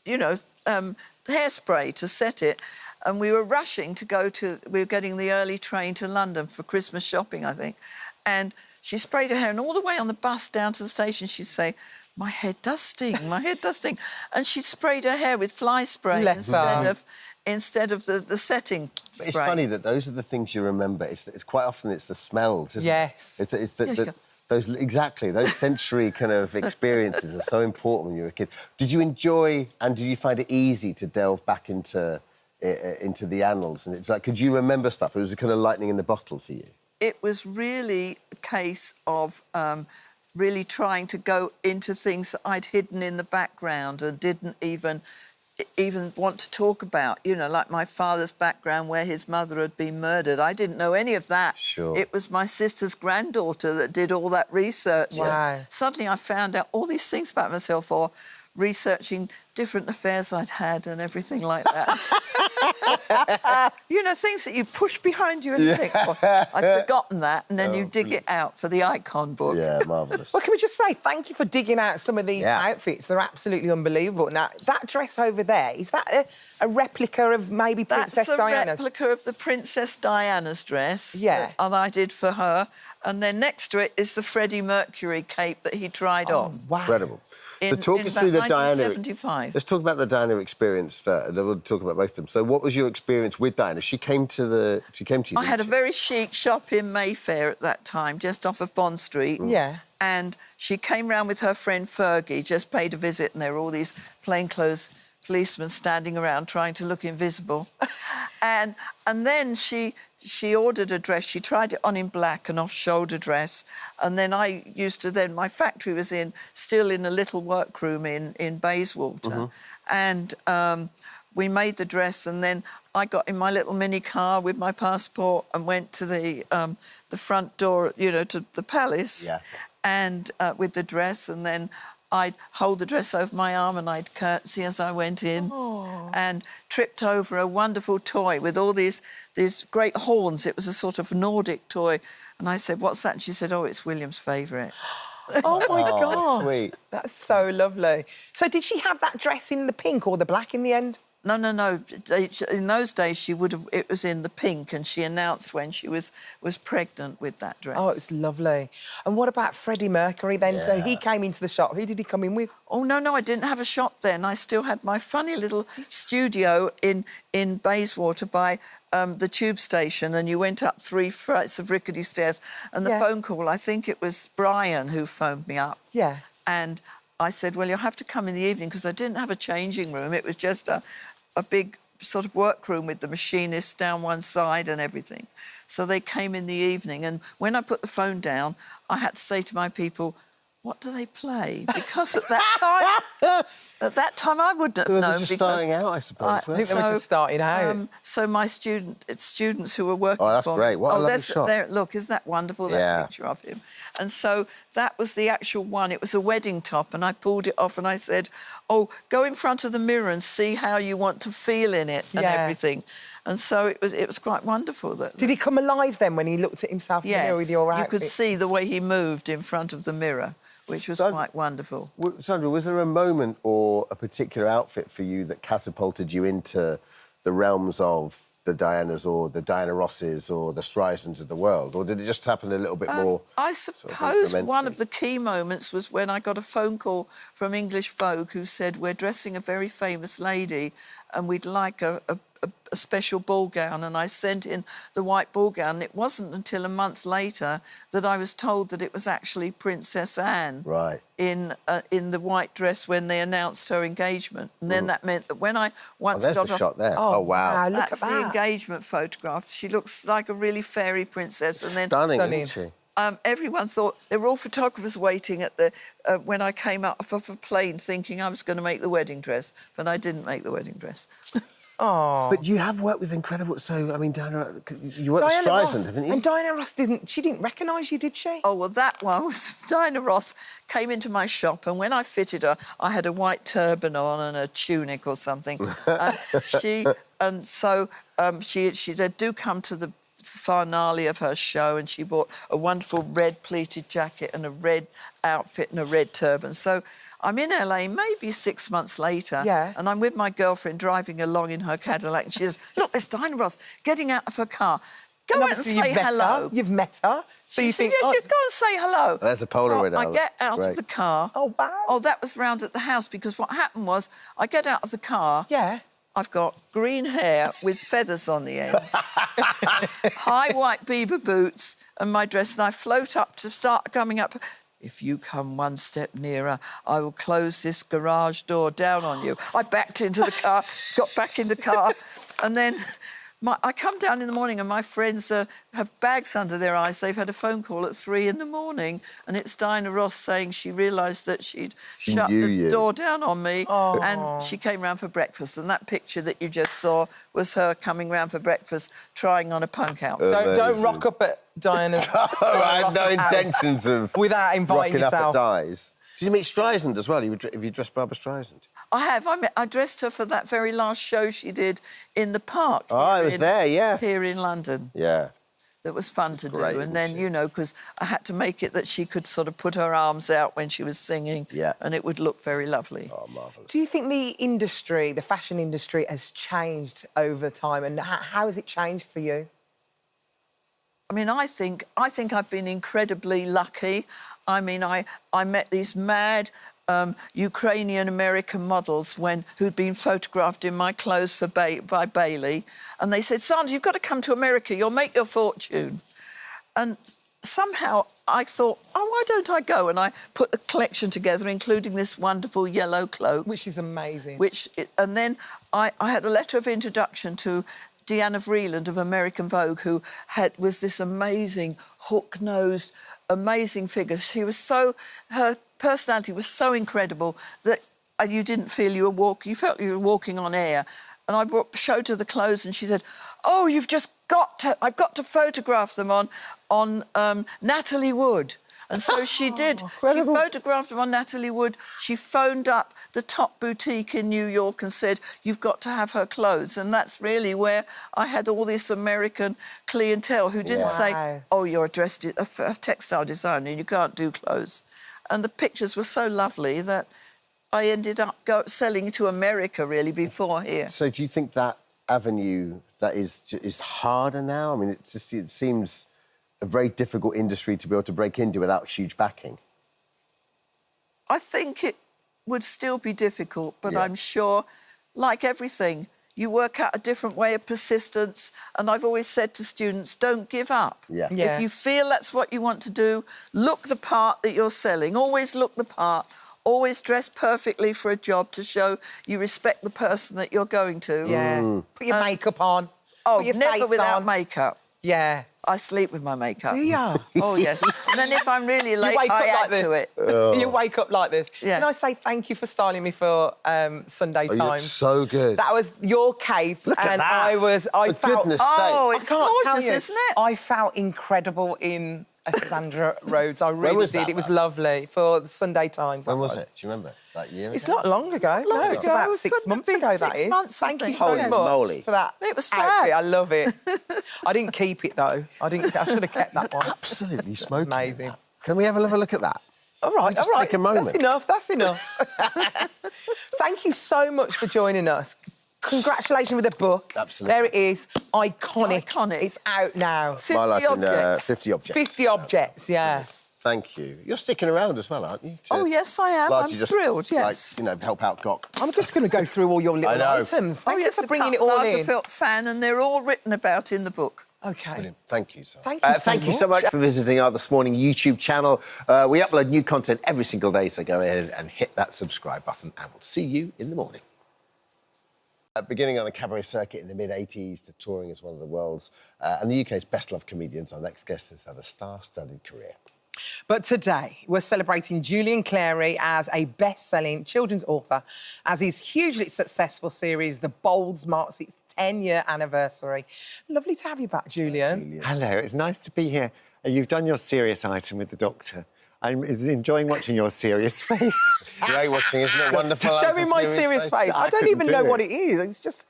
Speaker 19: hairspray to set it. And we were rushing we were getting the early train to London for Christmas shopping, I think. And she sprayed her hair, and all the way on the bus down to the station, she'd say, my head does sting, my head does sting. And she sprayed her hair with fly spray instead of the setting
Speaker 6: But it's
Speaker 19: spray.
Speaker 6: funny that those are the things you remember. It's quite often it's the smells, isn't it? Those sensory kind of experiences are so important when you're a kid. Did you enjoy and do you find it easy to delve back into the annals? And it's like, could you remember stuff? It was kind of lightning in the bottle for you.
Speaker 19: It was really a case of really trying to go into things that I'd hidden in the background and didn't even want to talk about. Like my father's background where his mother had been murdered. I didn't know any of that.
Speaker 6: Sure.
Speaker 19: It was my sister's granddaughter that did all that research.
Speaker 16: Wow.
Speaker 19: Suddenly I found out all these things about myself or researching different affairs I'd had and everything like that. Things that you push behind you and you think, oh, I'd forgotten that, and then you dig it out for the icon book.
Speaker 6: Yeah, marvellous.
Speaker 16: Well, can we just say thank you for digging out some of these outfits? They're absolutely unbelievable. Now, that dress over there, is that a replica of maybe Princess Diana's?
Speaker 19: That's a replica of the Princess Diana's dress that I did for her. And then next to it is the Freddie Mercury cape that he tried on.
Speaker 16: Wow.
Speaker 6: Incredible. So talk us through the Diana. Let's talk about the Diana experience first. We'll talk about both of them. So what was your experience with Diana? She came to you.
Speaker 19: I had a very chic shop in Mayfair at that time, just off of Bond Street.
Speaker 16: Yeah.
Speaker 19: And she came round with her friend Fergie, just paid a visit, and there were all these plainclothes policemen standing around trying to look invisible. and then she ordered a dress. She tried it on in black, an off-shoulder dress. And then my factory was still in a little workroom in Bayswater. And we made the dress, and then I got in my little mini car with my passport and went to the front door, to the palace, and with the dress, and then I'd hold the dress over my arm and I'd curtsy as I went in and tripped over a wonderful toy with all these great horns. It was a sort of Nordic toy. And I said, what's that? And she said, oh, it's William's favourite.
Speaker 16: Oh, my God.
Speaker 6: Sweet.
Speaker 16: That's so lovely. So did she have that dress in the pink or the black in the end?
Speaker 19: No. In those days, it was in the pink, and she announced when she was pregnant with that dress.
Speaker 16: Oh, it's lovely. And what about Freddie Mercury then? Yeah. So he came into the shop. Who did he come in with?
Speaker 19: Oh, no, I didn't have a shop then. I still had my funny little studio in Bayswater by the tube station, and you went up 3 flights of rickety stairs, and the phone call, I think it was Brian who phoned me up.
Speaker 16: Yeah.
Speaker 19: And I said, well, you'll have to come in the evening, because I didn't have a changing room. It was just a big sort of workroom with the machinist down one side and everything. So they came in the evening, and when I put the phone down, I had to say to my people, what do they play? Because at that time, I wouldn't have
Speaker 6: They were
Speaker 19: known.
Speaker 6: just starting out, I suppose.
Speaker 16: I think they were just starting out.
Speaker 19: So my students who were working.
Speaker 6: Oh, that's
Speaker 19: for
Speaker 6: great!
Speaker 19: Me,
Speaker 6: What a lovely
Speaker 19: there's,
Speaker 6: shot.
Speaker 19: there, look, isn't that wonderful? That picture of him. And so that was the actual one. It was a wedding top, and I pulled it off, and I said, "Oh, go in front of the mirror and see how you want to feel in it and everything." And so it was quite wonderful.
Speaker 16: Did he come alive then when he looked at himself in the mirror with your outfit?
Speaker 19: You could see the way he moved in front of the mirror, which was quite wonderful.
Speaker 6: Sandra, was there a moment or a particular outfit for you that catapulted you into the realms of the Dianas or the Diana Rosses or the Streisand's of the world? Or did it just happen a little bit more?
Speaker 19: I suppose one of the key moments was when I got a phone call from English Vogue who said, we're dressing a very famous lady and we'd like a special ball gown, and I sent in the white ball gown. It wasn't until a month later that I was told that it was actually Princess Anne in the white dress when they announced her engagement. And then that meant that when I once
Speaker 6: there's the shot there. Oh, wow.
Speaker 19: Look at the engagement photograph. She looks like a really fairy princess. And then
Speaker 6: Stunning, isn't she?
Speaker 19: Everyone thought there were all photographers waiting at the when I came out of a plane, thinking I was going to make the wedding dress, but I didn't make the wedding dress.
Speaker 16: Oh.
Speaker 6: But you have worked with incredible... So, I mean, Diana... You worked with Streisand, haven't you?
Speaker 16: And Diana Ross didn't recognise you, did she?
Speaker 19: Oh, well, that one was... Diana Ross came into my shop, and when I fitted her, I had a white turban on and a tunic or something. She said, do come to the finale of her show, and she bought a wonderful red pleated jacket and a red outfit and a red turban. So I'm in LA maybe 6 months later, and I'm with my girlfriend driving along in her Cadillac, and she says, look, there's Diana Ross getting out of her car. Go out and say hello.
Speaker 16: You've met her? So you think...
Speaker 19: Yes, go and say hello.
Speaker 6: There's a Polaroid.
Speaker 19: So I get out of the car.
Speaker 16: Oh, wow.
Speaker 19: Oh, that was round at the house, because what happened was I get out of the car.
Speaker 16: Yeah.
Speaker 19: I've got green hair with feathers on the end, high white Bieber boots and my dress, and I float up to start coming up. If you come one step nearer, I will close this garage door down on you. I backed into the car, got back in the car, and then I come down in the morning and my friends have bags under their eyes. They've had a phone call at 3 in the morning, and it's Diana Ross saying she realised that she'd shut the door down on me, and she came round for breakfast. And that picture that you just saw was her coming round for breakfast, trying on a punk outfit.
Speaker 16: Don't rock up at Diana's.
Speaker 6: I had no intentions of
Speaker 16: without inviting
Speaker 6: rocking
Speaker 16: yourself.
Speaker 6: up at Di's. Did you meet Streisand as well? Have you dressed Barbara Streisand?
Speaker 19: I have. I dressed her for that very last show she did in the park.
Speaker 6: Oh, I was there, yeah.
Speaker 19: Here in London.
Speaker 6: Yeah.
Speaker 19: That was fun to
Speaker 6: Great,
Speaker 19: do. And then, you know, because I had to make it that she could sort of put her arms out when she was singing.
Speaker 6: Yeah.
Speaker 19: And it would look very lovely.
Speaker 6: Oh, marvellous.
Speaker 16: Do you think the industry, the fashion industry, has changed over time? And how has it changed for you?
Speaker 19: I mean, I think I've been incredibly lucky. I mean, I met these mad Ukrainian-American models who'd been photographed in my clothes by Bailey, and they said, Sandra, you've got to come to America, you'll make your fortune. And somehow I thought, oh, why don't I go? And I put a collection together, including this wonderful yellow cloak.
Speaker 16: Which is amazing.
Speaker 19: And then I had a letter of introduction to Deanna Vreeland of American Vogue, who was this amazing, hook-nosed, amazing figure. Her personality was so incredible that you didn't feel you felt you were walking on air. And I showed her the clothes, and she said, "Oh, I've got to photograph them on Natalie Wood." And so she did. She photographed them on Natalie Wood. She phoned up the top boutique in New York and said, you've got to have her clothes. And that's really where I had all this American clientele who didn't say, oh, you're a textile designer and you can't do clothes. And the pictures were so lovely that I ended up selling to America, really, before here.
Speaker 6: So do you think that avenue that is harder now? I mean, it seems a very difficult industry to be able to break into without huge backing.
Speaker 19: I think it would still be difficult, but I'm sure, like everything, you work out a different way of persistence. And I've always said to students, don't give up.
Speaker 6: Yeah.
Speaker 19: If you feel that's what you want to do, look the part that you're selling. Always look the part. Always dress perfectly for a job to show you respect the person that you're going to.
Speaker 16: Yeah. Put your makeup on.
Speaker 19: Oh,
Speaker 16: Put your
Speaker 19: never
Speaker 16: face
Speaker 19: without
Speaker 16: on.
Speaker 19: makeup.
Speaker 16: Yeah.
Speaker 19: I sleep with my makeup.
Speaker 16: Do ya?
Speaker 19: Oh, yes. And then if I'm really late,
Speaker 16: You wake
Speaker 19: I
Speaker 16: up
Speaker 19: add
Speaker 16: like
Speaker 19: to
Speaker 16: this.
Speaker 19: it.
Speaker 16: You wake up like this.
Speaker 19: Yeah.
Speaker 16: Can I say thank you for styling me for Sunday
Speaker 6: Oh, you look
Speaker 16: Times?
Speaker 6: so good.
Speaker 16: That was your cape,
Speaker 6: Look at
Speaker 16: and
Speaker 6: that.
Speaker 16: I
Speaker 6: For
Speaker 16: felt.
Speaker 6: goodness
Speaker 19: Oh,
Speaker 6: sake.
Speaker 19: it's
Speaker 16: I can't tell
Speaker 19: gorgeous,
Speaker 16: you.
Speaker 19: isn't it?
Speaker 16: I felt incredible in Sandra Rhodes. I really
Speaker 6: was
Speaker 16: did.
Speaker 6: that,
Speaker 16: It was
Speaker 6: though?
Speaker 16: lovely for the Sunday Times.
Speaker 6: When
Speaker 16: that
Speaker 6: was it? Do you remember? That year
Speaker 16: It's
Speaker 6: ago?
Speaker 16: not long ago.
Speaker 19: long
Speaker 16: No, it's
Speaker 19: ago.
Speaker 16: about 6 months ago. That
Speaker 19: 6
Speaker 16: is.
Speaker 19: months, I
Speaker 16: Thank you
Speaker 19: think.
Speaker 16: so
Speaker 6: Holy
Speaker 16: much
Speaker 6: moly.
Speaker 16: for that.
Speaker 19: It was
Speaker 16: outfit.
Speaker 19: fab.
Speaker 16: I love it. I didn't keep it though. I should have kept that one.
Speaker 6: Absolutely smoking.
Speaker 16: Amazing.
Speaker 6: Can we have a look at that?
Speaker 16: All right,
Speaker 6: Just
Speaker 16: all right.
Speaker 6: take a moment.
Speaker 16: That's enough. That's enough. Thank you so much for joining us. Congratulations with the book.
Speaker 6: Absolutely.
Speaker 16: There it is. Iconic.
Speaker 19: Iconic.
Speaker 16: It's out now.
Speaker 19: 50
Speaker 6: Well, I can,
Speaker 19: objects.
Speaker 6: 50 objects.
Speaker 16: 50 objects, yeah.
Speaker 6: Thank you. You're sticking around as well, aren't you?
Speaker 19: Oh, yes, I am.
Speaker 6: Largely
Speaker 19: I'm
Speaker 6: just,
Speaker 19: thrilled, yes.
Speaker 6: Like, help out Gok.
Speaker 16: I'm just going to go through all your little
Speaker 6: I know.
Speaker 16: items. Thank
Speaker 19: Oh,
Speaker 16: you
Speaker 19: yes,
Speaker 16: for
Speaker 19: the
Speaker 16: bringing it
Speaker 19: Karl
Speaker 16: all in.
Speaker 19: Lagerfeld fan, and they're all written about in the book.
Speaker 16: Okay.
Speaker 6: Brilliant. Thank you, sir.
Speaker 16: Thank you so
Speaker 6: much for visiting our This Morning YouTube channel. We upload new content every single day, so go ahead and hit that subscribe button, and we'll see you in the morning. Beginning on the cabaret circuit in the mid-'80s to touring as one of the world's and the UK's best-loved comedians, our next guest has had a star-studded career.
Speaker 16: But today, we're celebrating Julian Clary as a best-selling children's author, as his hugely successful series, The Bolds, marks its 10-year anniversary. Lovely to have you back, Julian.
Speaker 21: Hello, it's nice to be here. You've done your serious item with the doctor. I'm enjoying watching your serious face.
Speaker 6: Great watching, isn't it? Wonderful.
Speaker 16: Show me my serious face. I don't even know what it is. It's just...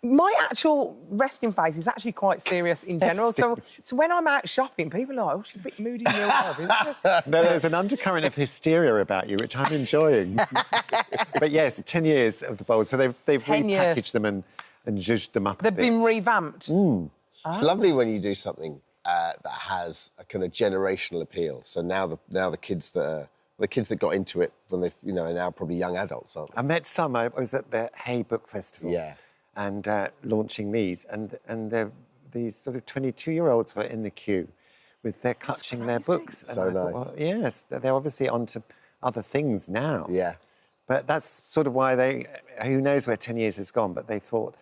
Speaker 16: My actual resting face is actually quite serious in general. So when I'm out shopping, people are like, oh, she's a bit moody in real life, isn't she?
Speaker 21: No, there's an undercurrent of hysteria about you, which I'm enjoying. But yes, 10 years of the Bolds. So they've
Speaker 16: 10 years.
Speaker 21: repackaged them and zhuzhed them up a
Speaker 16: They've
Speaker 21: bit.
Speaker 16: been revamped.
Speaker 6: It's lovely when you do something that has a kind of generational appeal. So now the kids that got into it when they are now probably young adults, aren't they?
Speaker 21: I met some. I was at the Hay Book Festival.
Speaker 6: Yeah.
Speaker 21: And launching these, and these sort of 22-year-olds were in the queue with their clutching their books. And
Speaker 6: So
Speaker 21: I thought,
Speaker 6: nice.
Speaker 21: well, yes, they're obviously onto other things now.
Speaker 6: Yeah.
Speaker 21: But that's sort of why who knows where 10 years has gone, but they thought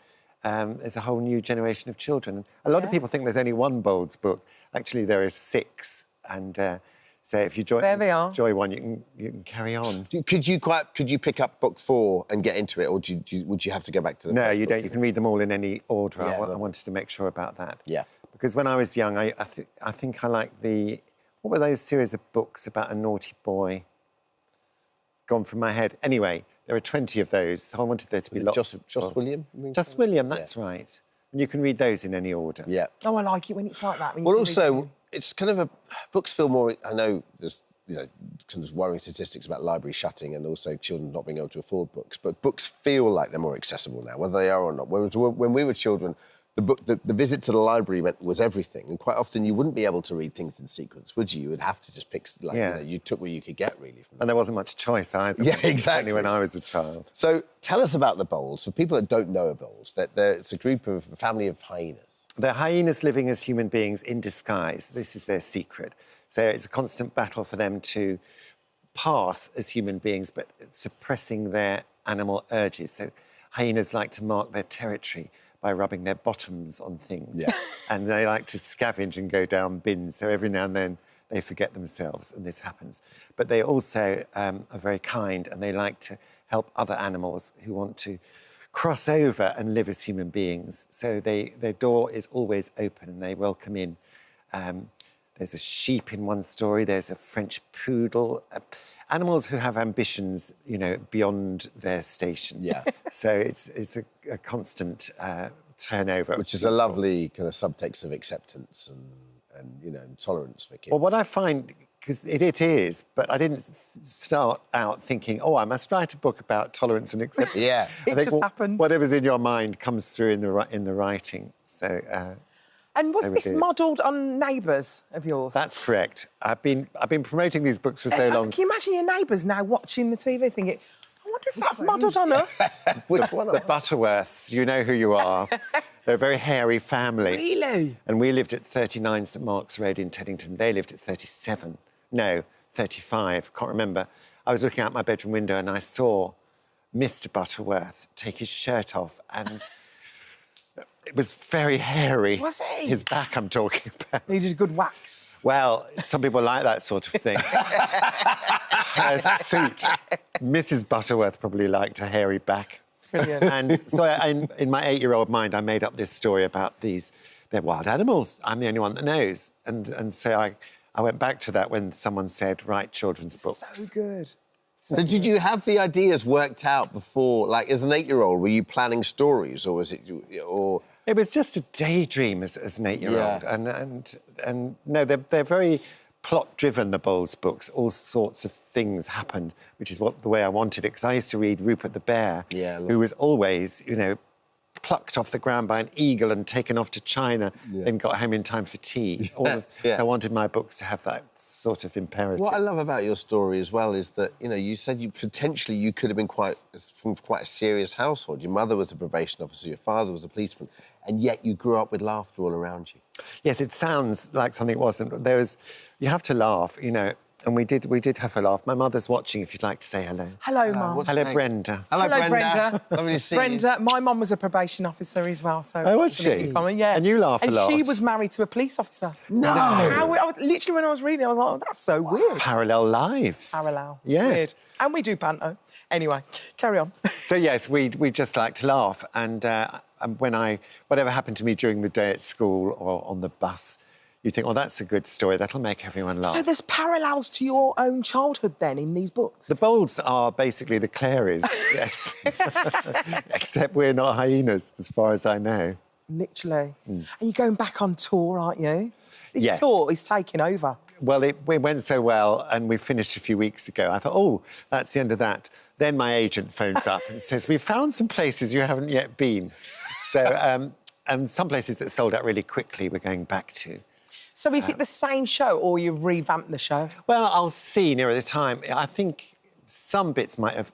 Speaker 21: there's a whole new generation of children. A lot of people think there's only one Bolds book. Actually, there are 6. And so if you enjoy one, you can carry on.
Speaker 6: Could you pick up book 4 and get into it, or would you have to go back to the
Speaker 21: No,
Speaker 6: first
Speaker 21: you
Speaker 6: book?
Speaker 21: don't. You can read them all in any order.
Speaker 6: Yeah,
Speaker 21: I wanted to make sure about that.
Speaker 6: Yeah.
Speaker 21: Because when I was young, I think I liked what were those series of books about a naughty boy? Gone from my head. Anyway, there are 20 of those, so I wanted there to be lots.
Speaker 6: Just William?
Speaker 21: Just William, that's right. And you can read those in any order.
Speaker 6: Yeah.
Speaker 16: Oh, I like it when it's like that. when you
Speaker 6: Well,
Speaker 16: can read
Speaker 6: also, it's kind of books feel more. I know there's kind of worrying statistics about libraries shutting and also children not being able to afford books, but books feel like they're more accessible now, whether they are or not. Whereas when we were children, the visit to the library was everything, and quite often you wouldn't be able to read things in sequence, would you? You would have to just pick, you took what you could get, really.
Speaker 21: And there wasn't much choice either.
Speaker 6: Yeah, exactly.
Speaker 21: Certainly when I was a child.
Speaker 6: So tell us about the Bolds. For people that don't know Bolds, it's a family of hyenas.
Speaker 21: They're hyenas living as human beings in disguise. This is their secret. So it's a constant battle for them to pass as human beings, but suppressing their animal urges. So hyenas like to mark their territory by rubbing their bottoms on things.
Speaker 6: Yeah.
Speaker 21: And they like to scavenge and go down bins. So every now and then they forget themselves, and this happens. But they also are very kind, and they like to help other animals who want to cross over and live as human beings. So their door is always open, and they welcome in. There's a sheep in one story. There's a French poodle. Animals who have ambitions, beyond their station.
Speaker 6: Yeah.
Speaker 21: So it's a constant turnover.
Speaker 6: Which is a lovely kind of subtext of acceptance and tolerance for kids.
Speaker 21: Well, what I find, because it is, but I didn't start out thinking, I must write a book about tolerance and acceptance.
Speaker 6: Yeah.
Speaker 21: I think
Speaker 16: happened.
Speaker 21: Whatever's in your mind comes through in the writing. So.
Speaker 16: And was
Speaker 21: There
Speaker 16: this
Speaker 21: it is.
Speaker 16: modelled on neighbours of yours?
Speaker 21: That's correct. I've been promoting these books for so long.
Speaker 16: Can you imagine your neighbours now watching the TV thinking, I wonder if that's modelled on us?
Speaker 21: Which one? The Butterworths. You know who you are. They're a very hairy family.
Speaker 16: Really?
Speaker 21: And we lived at 39 St Mark's Road in Teddington. They lived at 37. No, 35. Can't remember. I was looking out my bedroom window and I saw Mr Butterworth take his shirt off and It was very hairy.
Speaker 16: Was he?
Speaker 21: His back, I'm talking about.
Speaker 16: Needed a good wax.
Speaker 21: Well, some people like that sort of thing. Her suit. Mrs. Butterworth probably liked a hairy back.
Speaker 16: Brilliant.
Speaker 21: And so in my 8-year-old mind, I made up this story about they're wild animals. I'm the only one that knows. And so I went back to that when someone said, write children's books.
Speaker 16: So good.
Speaker 10: So did you have the ideas worked out before, like as an 8-year-old, were you planning stories or was it, or...
Speaker 21: It was just a daydream as an 8-year-old.
Speaker 10: Yeah.
Speaker 21: And no, they're very plot-driven, the Bowles books. All sorts of things happened, which is the way I wanted it, because I used to read Rupert the Bear, who was always, plucked off the ground by an eagle and taken off to China, then got home in time for tea. So I wanted my books to have that sort of imperative.
Speaker 10: What I love about your story as well is that, you said you could have been from quite a serious household. Your mother was a probation officer, your father was a policeman, and yet you grew up with laughter all around you.
Speaker 21: Yes, it sounds like something it wasn't. You have to laugh, and we did have a laugh. My mother's watching, if you'd like to say hello.
Speaker 16: Hello, Mum.
Speaker 21: Hello, Brenda.
Speaker 10: Hello, Brenda. Lovely to see you.
Speaker 16: Brenda, my mum was a probation officer as well, so...
Speaker 21: Oh, was she?
Speaker 16: Yeah.
Speaker 21: And you laugh a lot.
Speaker 16: And she was married to a police officer.
Speaker 21: No!
Speaker 16: Literally, when I was reading, I was like, oh, that's so weird.
Speaker 21: Parallel lives.
Speaker 16: Parallel.
Speaker 21: Yes.
Speaker 16: Weird. And we do panto. Anyway, carry on.
Speaker 21: So, yes, we just like to laugh. And whatever happened to me during the day at school or on the bus, you think, well, that's a good story. That'll make everyone laugh.
Speaker 16: So there's parallels to your own childhood, then, in these books?
Speaker 21: The Bowles are basically the Clarys, yes. Except we're not hyenas, as far as I know.
Speaker 16: Literally. And you're going back on tour, aren't you? This
Speaker 21: Yes.
Speaker 16: tour is taking over.
Speaker 21: Well, it went so well, and we finished a few weeks ago. I thought, oh, that's the end of that. Then my agent phones up and says, we found some places you haven't yet been. So, and some places that sold out really quickly we're going back to.
Speaker 16: So is it the same show, or you revamped the show?
Speaker 21: Well, I'll see nearer the time. I think some bits might have,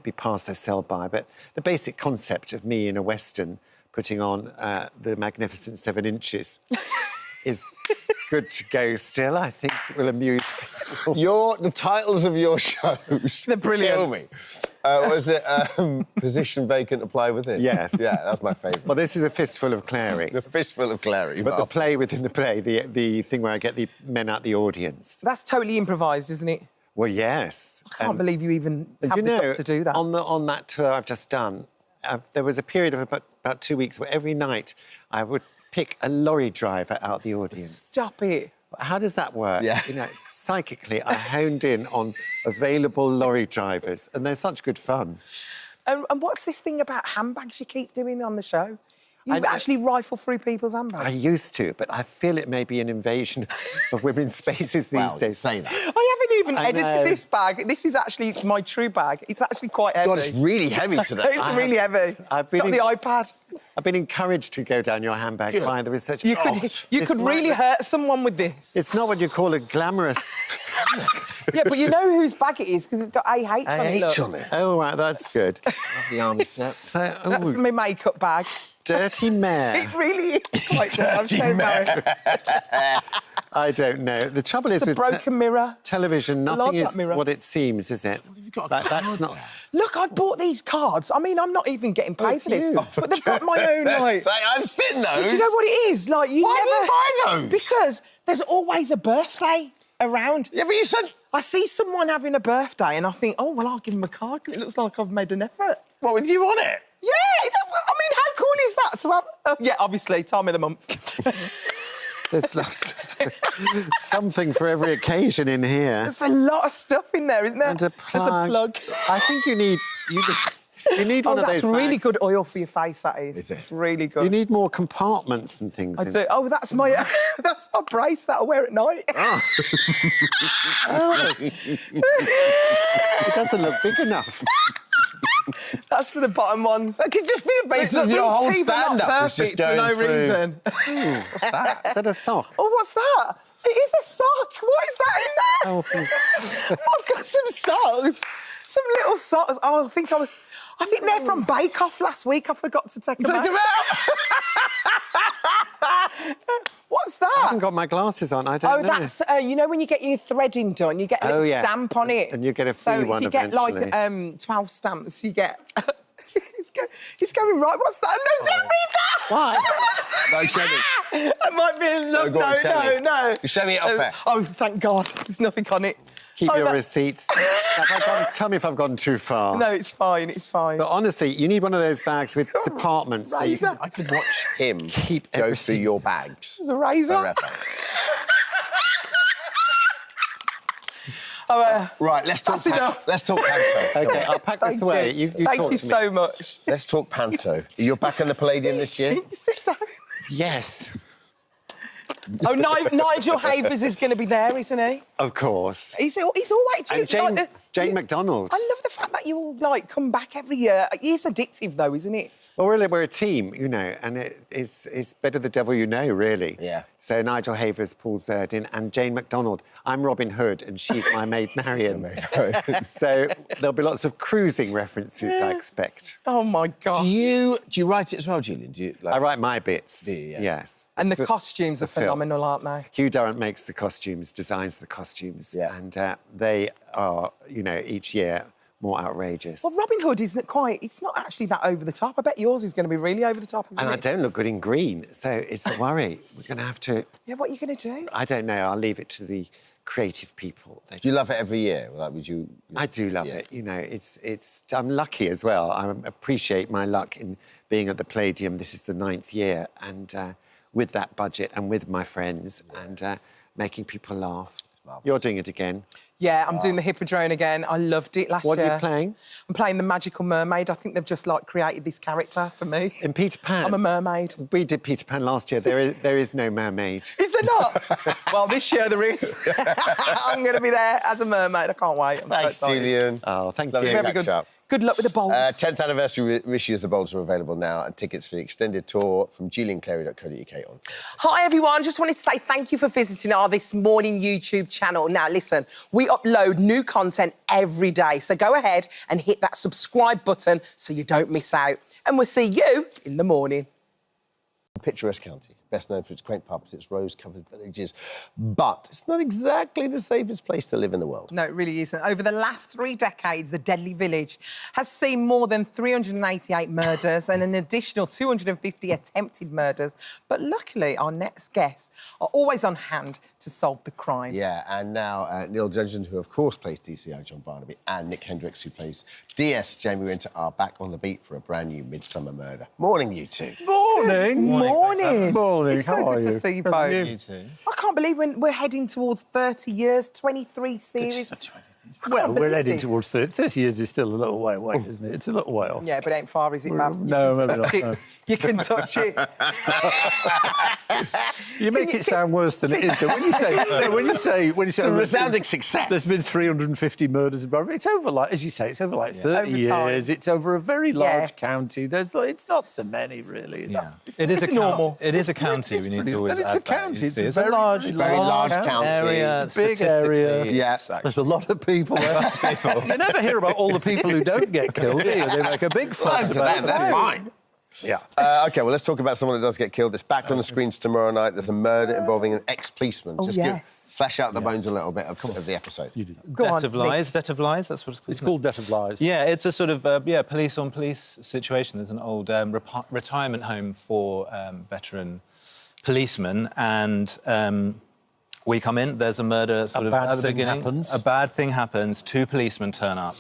Speaker 21: be past their sell-by, but the basic concept of me in a Western putting on the magnificent 7 inches is good to go still. I think it will amuse people.
Speaker 10: The titles of your shows...
Speaker 16: They're brilliant.
Speaker 10: Kill me. Was it Position Vacant, Apply Within?
Speaker 21: Yes.
Speaker 10: Yeah, that's my favourite.
Speaker 21: Well, this is a Fistful of Clary.
Speaker 10: The Fistful of Clary.
Speaker 21: But the play within the play, the thing where I get the men out the audience.
Speaker 16: That's totally improvised, isn't it?
Speaker 21: Well, yes.
Speaker 16: I can't believe you even have the guts to do that.
Speaker 21: On that tour I've just done, there was a period of about 2 weeks where every night I would pick a lorry driver out the audience.
Speaker 16: Stop it.
Speaker 21: How does that work?
Speaker 10: Yeah.
Speaker 21: Psychically, I honed in on available lorry drivers, and they're such good fun.
Speaker 16: And what's this thing about handbags you keep doing on the show? You actually rifle through people's handbags?
Speaker 21: I used to, but I feel it may be an invasion of women's spaces these days.
Speaker 10: Say that.
Speaker 16: I haven't even edited this bag. This is actually my true bag. It's actually quite heavy.
Speaker 10: God, it's really heavy today.
Speaker 16: It's really heavy. It's got the iPad.
Speaker 21: I've been encouraged to go down your handbag by the research.
Speaker 16: You could really hurt someone with this.
Speaker 21: It's not what you call a glamorous...
Speaker 16: Yeah, but you know whose bag it is because it's got AH on it.
Speaker 10: AH on it.
Speaker 21: Oh, right, that's good.
Speaker 10: The army snap.
Speaker 16: That's my makeup bag.
Speaker 21: Dirty mare.
Speaker 16: It really is quite good. I'm so embarrassed.
Speaker 21: I don't know. The trouble is
Speaker 16: It's a
Speaker 21: with
Speaker 16: broken mirror.
Speaker 21: television,
Speaker 16: I love
Speaker 21: nothing
Speaker 16: that
Speaker 21: is
Speaker 16: mirror.
Speaker 21: what it seems, is it? That's not...
Speaker 16: Look, I bought these cards. I mean, I'm not even getting paid for this, but they've got my own, like...
Speaker 10: I've seen those.
Speaker 16: But you know what it is? Like, you
Speaker 10: Why
Speaker 16: never...
Speaker 10: do you buy those?
Speaker 16: Because there's always a birthday around.
Speaker 10: Yeah, but you said...
Speaker 16: I see someone having a birthday and I think, oh, well, I'll give them a card because it looks like I've made an effort.
Speaker 10: What, with you on it?
Speaker 16: Yeah, I mean, how cool is that to have... Oh, yeah, obviously, time of the month.
Speaker 21: There's lots of something for every occasion in here.
Speaker 16: There's a lot of stuff in there, isn't there?
Speaker 21: And a plug.
Speaker 16: There's a plug.
Speaker 21: I think you need one of those
Speaker 16: that's really
Speaker 21: bags.
Speaker 16: good oil for your face, that is.
Speaker 10: Is it?
Speaker 16: It's really good.
Speaker 21: You need more compartments and things.
Speaker 16: I do. Oh, that's my that's my brace that I wear at night.
Speaker 21: Oh. It doesn't look big enough.
Speaker 16: That's for the bottom ones.
Speaker 10: That could just be the basis of your whole stand-up. It's just
Speaker 16: for
Speaker 10: going
Speaker 16: no
Speaker 10: through.
Speaker 16: reason.
Speaker 21: What's that? Is that a sock?
Speaker 16: Oh, what's that? It is a sock. What is that in there?
Speaker 21: Oh,
Speaker 16: I've got some socks. Some little socks. Oh, I think they're from Bake Off last week. I forgot to take them out. What's that?
Speaker 21: I haven't got my glasses on. I don't know.
Speaker 16: That's you know when you get your threading done, you get a little
Speaker 21: yes.
Speaker 16: stamp on it.
Speaker 21: And you get a free
Speaker 16: so
Speaker 21: one
Speaker 16: if you get
Speaker 21: eventually.
Speaker 16: like 12 stamps, you get It's going right. What's that? No, don't read that!
Speaker 6: What? No, show me.
Speaker 16: It might be a look.
Speaker 6: go on, show me.
Speaker 16: No.
Speaker 6: You show me it off there.
Speaker 16: Oh, thank God. There's nothing on it.
Speaker 21: Keep
Speaker 16: Oh,
Speaker 21: your
Speaker 16: that-
Speaker 21: receipts. Tell me if I've gone too far.
Speaker 16: No, it's fine. It's fine.
Speaker 21: But honestly, you need one of those bags with departments. So you can,
Speaker 6: I could watch him
Speaker 21: keep
Speaker 6: go through your bags.
Speaker 16: There's a razor.
Speaker 6: Forever. Right, let's talk.
Speaker 16: That's enough.
Speaker 6: Let's talk Panto.
Speaker 21: Okay, I'll pack this away. You
Speaker 16: Thank
Speaker 21: talk
Speaker 16: you
Speaker 21: to me.
Speaker 16: so much.
Speaker 6: Let's talk Panto. You're back in the Palladium this year.
Speaker 16: Sit down.
Speaker 21: Yes,
Speaker 16: Oh, Nigel Havers is going to be there, isn't he?
Speaker 21: of course.
Speaker 16: He's always.
Speaker 21: And Jane McDonald.
Speaker 16: I love the fact that you all come back every year. It's addictive though, isn't it?
Speaker 21: Well, really, we're a team, you know, and it's better the devil you know, really.
Speaker 6: Yeah.
Speaker 21: So Nigel Havers, Paul Zerdin, and Jane McDonald. I'm Robin Hood, and she's my maid Marion. So there'll be lots of cruising references, I expect.
Speaker 16: Oh my God.
Speaker 6: Do you write it as well, Julian? Do you?
Speaker 21: I write my bits.
Speaker 6: Do you? Yeah.
Speaker 21: Yes.
Speaker 16: And the costumes are
Speaker 21: film.
Speaker 16: phenomenal, aren't they?
Speaker 21: Hugh Durrant makes the costumes, designs the costumes, and they are, you know, each year more outrageous.
Speaker 16: Well, Robin Hood isn't quite. It's not actually that over the top. I bet yours is going to be really over the top, isn't
Speaker 21: And
Speaker 16: it?
Speaker 21: I don't look good in green, so it's a worry. We're going to have to.
Speaker 16: Yeah, what are you going to do?
Speaker 21: I don't know. I'll leave it to the creative people.
Speaker 6: Do you love it every year? Like, would you?
Speaker 21: I do love it. You know, it's. I'm lucky as well. I appreciate my luck in being at the Palladium. This is the 9th year, and with that budget and with my friends and making people laugh. You're doing it again.
Speaker 16: Yeah, I'm doing the Hippodrome again. I loved it last year.
Speaker 21: What are you playing?
Speaker 16: I'm playing the Magical Mermaid. I think they've just created this character for me.
Speaker 21: In Peter Pan.
Speaker 16: I'm a mermaid.
Speaker 21: We did Peter Pan last year. There is no mermaid.
Speaker 16: Is there not? Well, this year there is. I'm going to be there as a mermaid. I can't wait. I'm
Speaker 6: Thanks,
Speaker 16: so excited.
Speaker 6: Julian.
Speaker 21: Oh, thank
Speaker 6: Lovely
Speaker 21: you.
Speaker 6: to
Speaker 16: Very
Speaker 6: catch
Speaker 16: good.
Speaker 6: up.
Speaker 16: Good luck with the bowls.
Speaker 6: 10th anniversary issue of the Bowls are available now, and tickets for the extended tour from julianclary.co.uk on.
Speaker 16: Hi, everyone. Just wanted to say thank you for visiting our This Morning YouTube channel. Now, listen, we upload new content every day, so go ahead and hit that subscribe button so you don't miss out. And we'll see you in the morning.
Speaker 6: Picturesque county, best known for its quaint pubs, its rose-covered villages, but it's not exactly the safest place to live in the world.
Speaker 16: No, it really isn't. Over the last 3 decades, the Deadly Village has seen more than 388 murders and an additional 250 attempted murders. But luckily, our next guests are always on hand to solve the crime.
Speaker 6: Yeah, and now Neil Judgeon, who of course plays DCI John Barnaby, and Nick Hendricks, who plays DS Jamie Winter, are back on the beat for a brand new Midsummer Murder. Morning, you two.
Speaker 16: Morning. Morning.
Speaker 17: Morning.
Speaker 16: It's so
Speaker 17: How
Speaker 16: good
Speaker 17: are
Speaker 16: to
Speaker 17: you?
Speaker 16: see you
Speaker 17: How are
Speaker 16: both.
Speaker 17: you too.
Speaker 16: I can't believe we're heading towards 30 years, 23 series.
Speaker 17: Well, we're heading towards 30. 30 years is still a little way away, isn't it? It's a little way off.
Speaker 16: Yeah, but ain't far, is it, Mam?
Speaker 17: No, maybe not. No.
Speaker 16: You can touch it.
Speaker 17: You make it sound worse than it is. Though. When you say,
Speaker 6: It's a resounding success.
Speaker 17: There's been 350 murders in Barnaby. It's over like, as you say, it's over like 30
Speaker 16: Over time.
Speaker 17: years. It's over a very
Speaker 16: Yeah.
Speaker 17: large county. It's not so many really.
Speaker 2: It is a
Speaker 16: normal.
Speaker 2: It is a county. We need to always.
Speaker 17: And it's a
Speaker 2: add that,
Speaker 17: county.
Speaker 2: you
Speaker 17: It's
Speaker 2: see.
Speaker 17: a
Speaker 2: It's
Speaker 17: very,
Speaker 2: a large
Speaker 6: county.
Speaker 2: area.
Speaker 17: It's a big area.
Speaker 2: statistically,
Speaker 6: Yeah.
Speaker 2: it's
Speaker 17: There's a lot of people there. You never hear about all the people who don't get killed, do you? They make a big fuss
Speaker 6: Thanks to
Speaker 17: about
Speaker 6: them,
Speaker 17: it.
Speaker 6: they're fine.
Speaker 17: Yeah.
Speaker 6: OK, well, let's talk about someone that does get killed. It's back on the screens tomorrow night. There's a murder involving an ex-policeman.
Speaker 16: Oh, yes.
Speaker 6: Flesh out the bones a little bit of the episode.
Speaker 16: Go on,
Speaker 2: Debt of Lies. Debt of Lies. That's what it's called.
Speaker 17: It's called Debt of Lies.
Speaker 2: Yeah, it's a sort of police-on-police situation. There's an old retirement home for veteran policemen, and we come in. There's a murder sort of at the beginning.
Speaker 17: Happens.
Speaker 2: A bad thing happens. 2 policemen turn up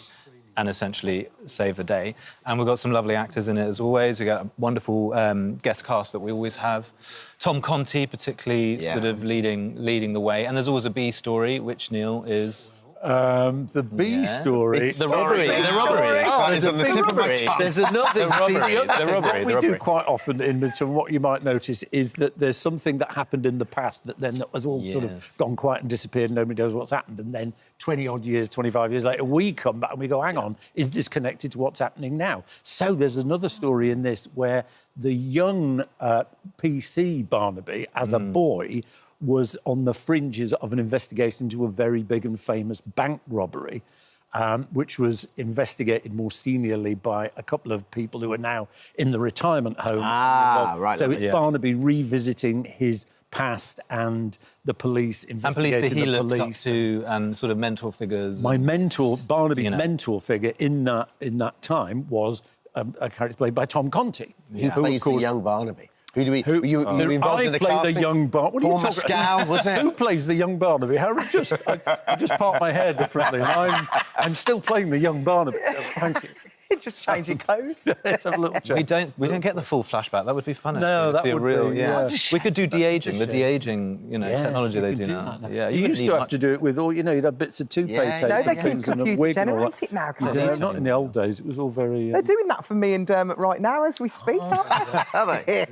Speaker 2: and essentially save the day. And we've got some lovely actors in it as always. We've got a wonderful guest cast that we always have. Tom Conti, particularly, sort of leading the way. And there's always a B story, which Neil is.
Speaker 17: The B story.
Speaker 2: The robbery. The robbery.
Speaker 17: Oh,
Speaker 6: It's on the tip of my tongue.
Speaker 17: There's another.
Speaker 2: The robbery.
Speaker 17: What we do quite often in Midsummer, what you might notice is that there's something that happened in the past that then has all sort of gone quiet and disappeared and nobody knows what's happened. And then 20-odd years, 25 years later, we come back and we go, hang on, is this connected to what's happening now? So there's another story in this where the young PC Barnaby, as a boy, was on the fringes of an investigation into a very big and famous bank robbery, which was investigated more seniorly by a couple of people who are now in the retirement home.
Speaker 6: Right.
Speaker 17: So it's Barnaby revisiting his past and the police investigating
Speaker 2: and police that he looked up
Speaker 17: police.
Speaker 2: to and sort of mentor figures.
Speaker 17: My mentor, Barnaby's mentor figure in that time was a character played by Tom Conti.
Speaker 10: Who plays the young Barnaby? Who do we?
Speaker 17: Who,
Speaker 10: were you involved in the casting?
Speaker 17: The young Barnaby. What are you
Speaker 10: Paul
Speaker 17: talking
Speaker 10: Mescal, was it?
Speaker 17: Who plays the young Barnaby? I just part my hair differently. And I'm still playing the young Barnaby. Thank you.
Speaker 16: Just changing clothes.
Speaker 17: Let's have a little chat.
Speaker 2: We don't get the full flashback. That would be fun.
Speaker 17: No, that
Speaker 2: see
Speaker 17: would
Speaker 2: a real,
Speaker 17: be,
Speaker 2: yeah.
Speaker 17: yeah.
Speaker 2: We could do de-aging, the de-aging, technology they do now. Yeah,
Speaker 17: you used to have to do it with all, you'd have bits of toothpaste
Speaker 16: No, they can
Speaker 17: things and a
Speaker 16: computer
Speaker 17: wig and all
Speaker 16: generate
Speaker 17: that.
Speaker 16: it now,
Speaker 17: You
Speaker 16: can't
Speaker 17: don't,
Speaker 16: they?
Speaker 17: not in the old days. It was all very.
Speaker 16: They're doing that for me and Dermot right now as we speak.
Speaker 10: Are they?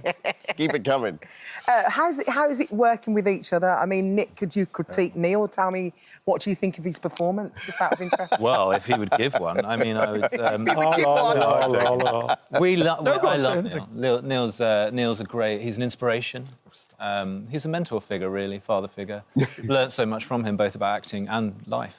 Speaker 10: Keep it coming.
Speaker 16: How is it working with each other? I mean, Nick, could you critique Neil? Tell me, what do you think of his performance, just out of interest?
Speaker 2: Well, if he would give one, I mean, I would.
Speaker 16: If he would give one.
Speaker 2: I love Neil. Neil's a great. He's an inspiration. He's a mentor figure, really, father figure. Learned so much from him, both about acting and life.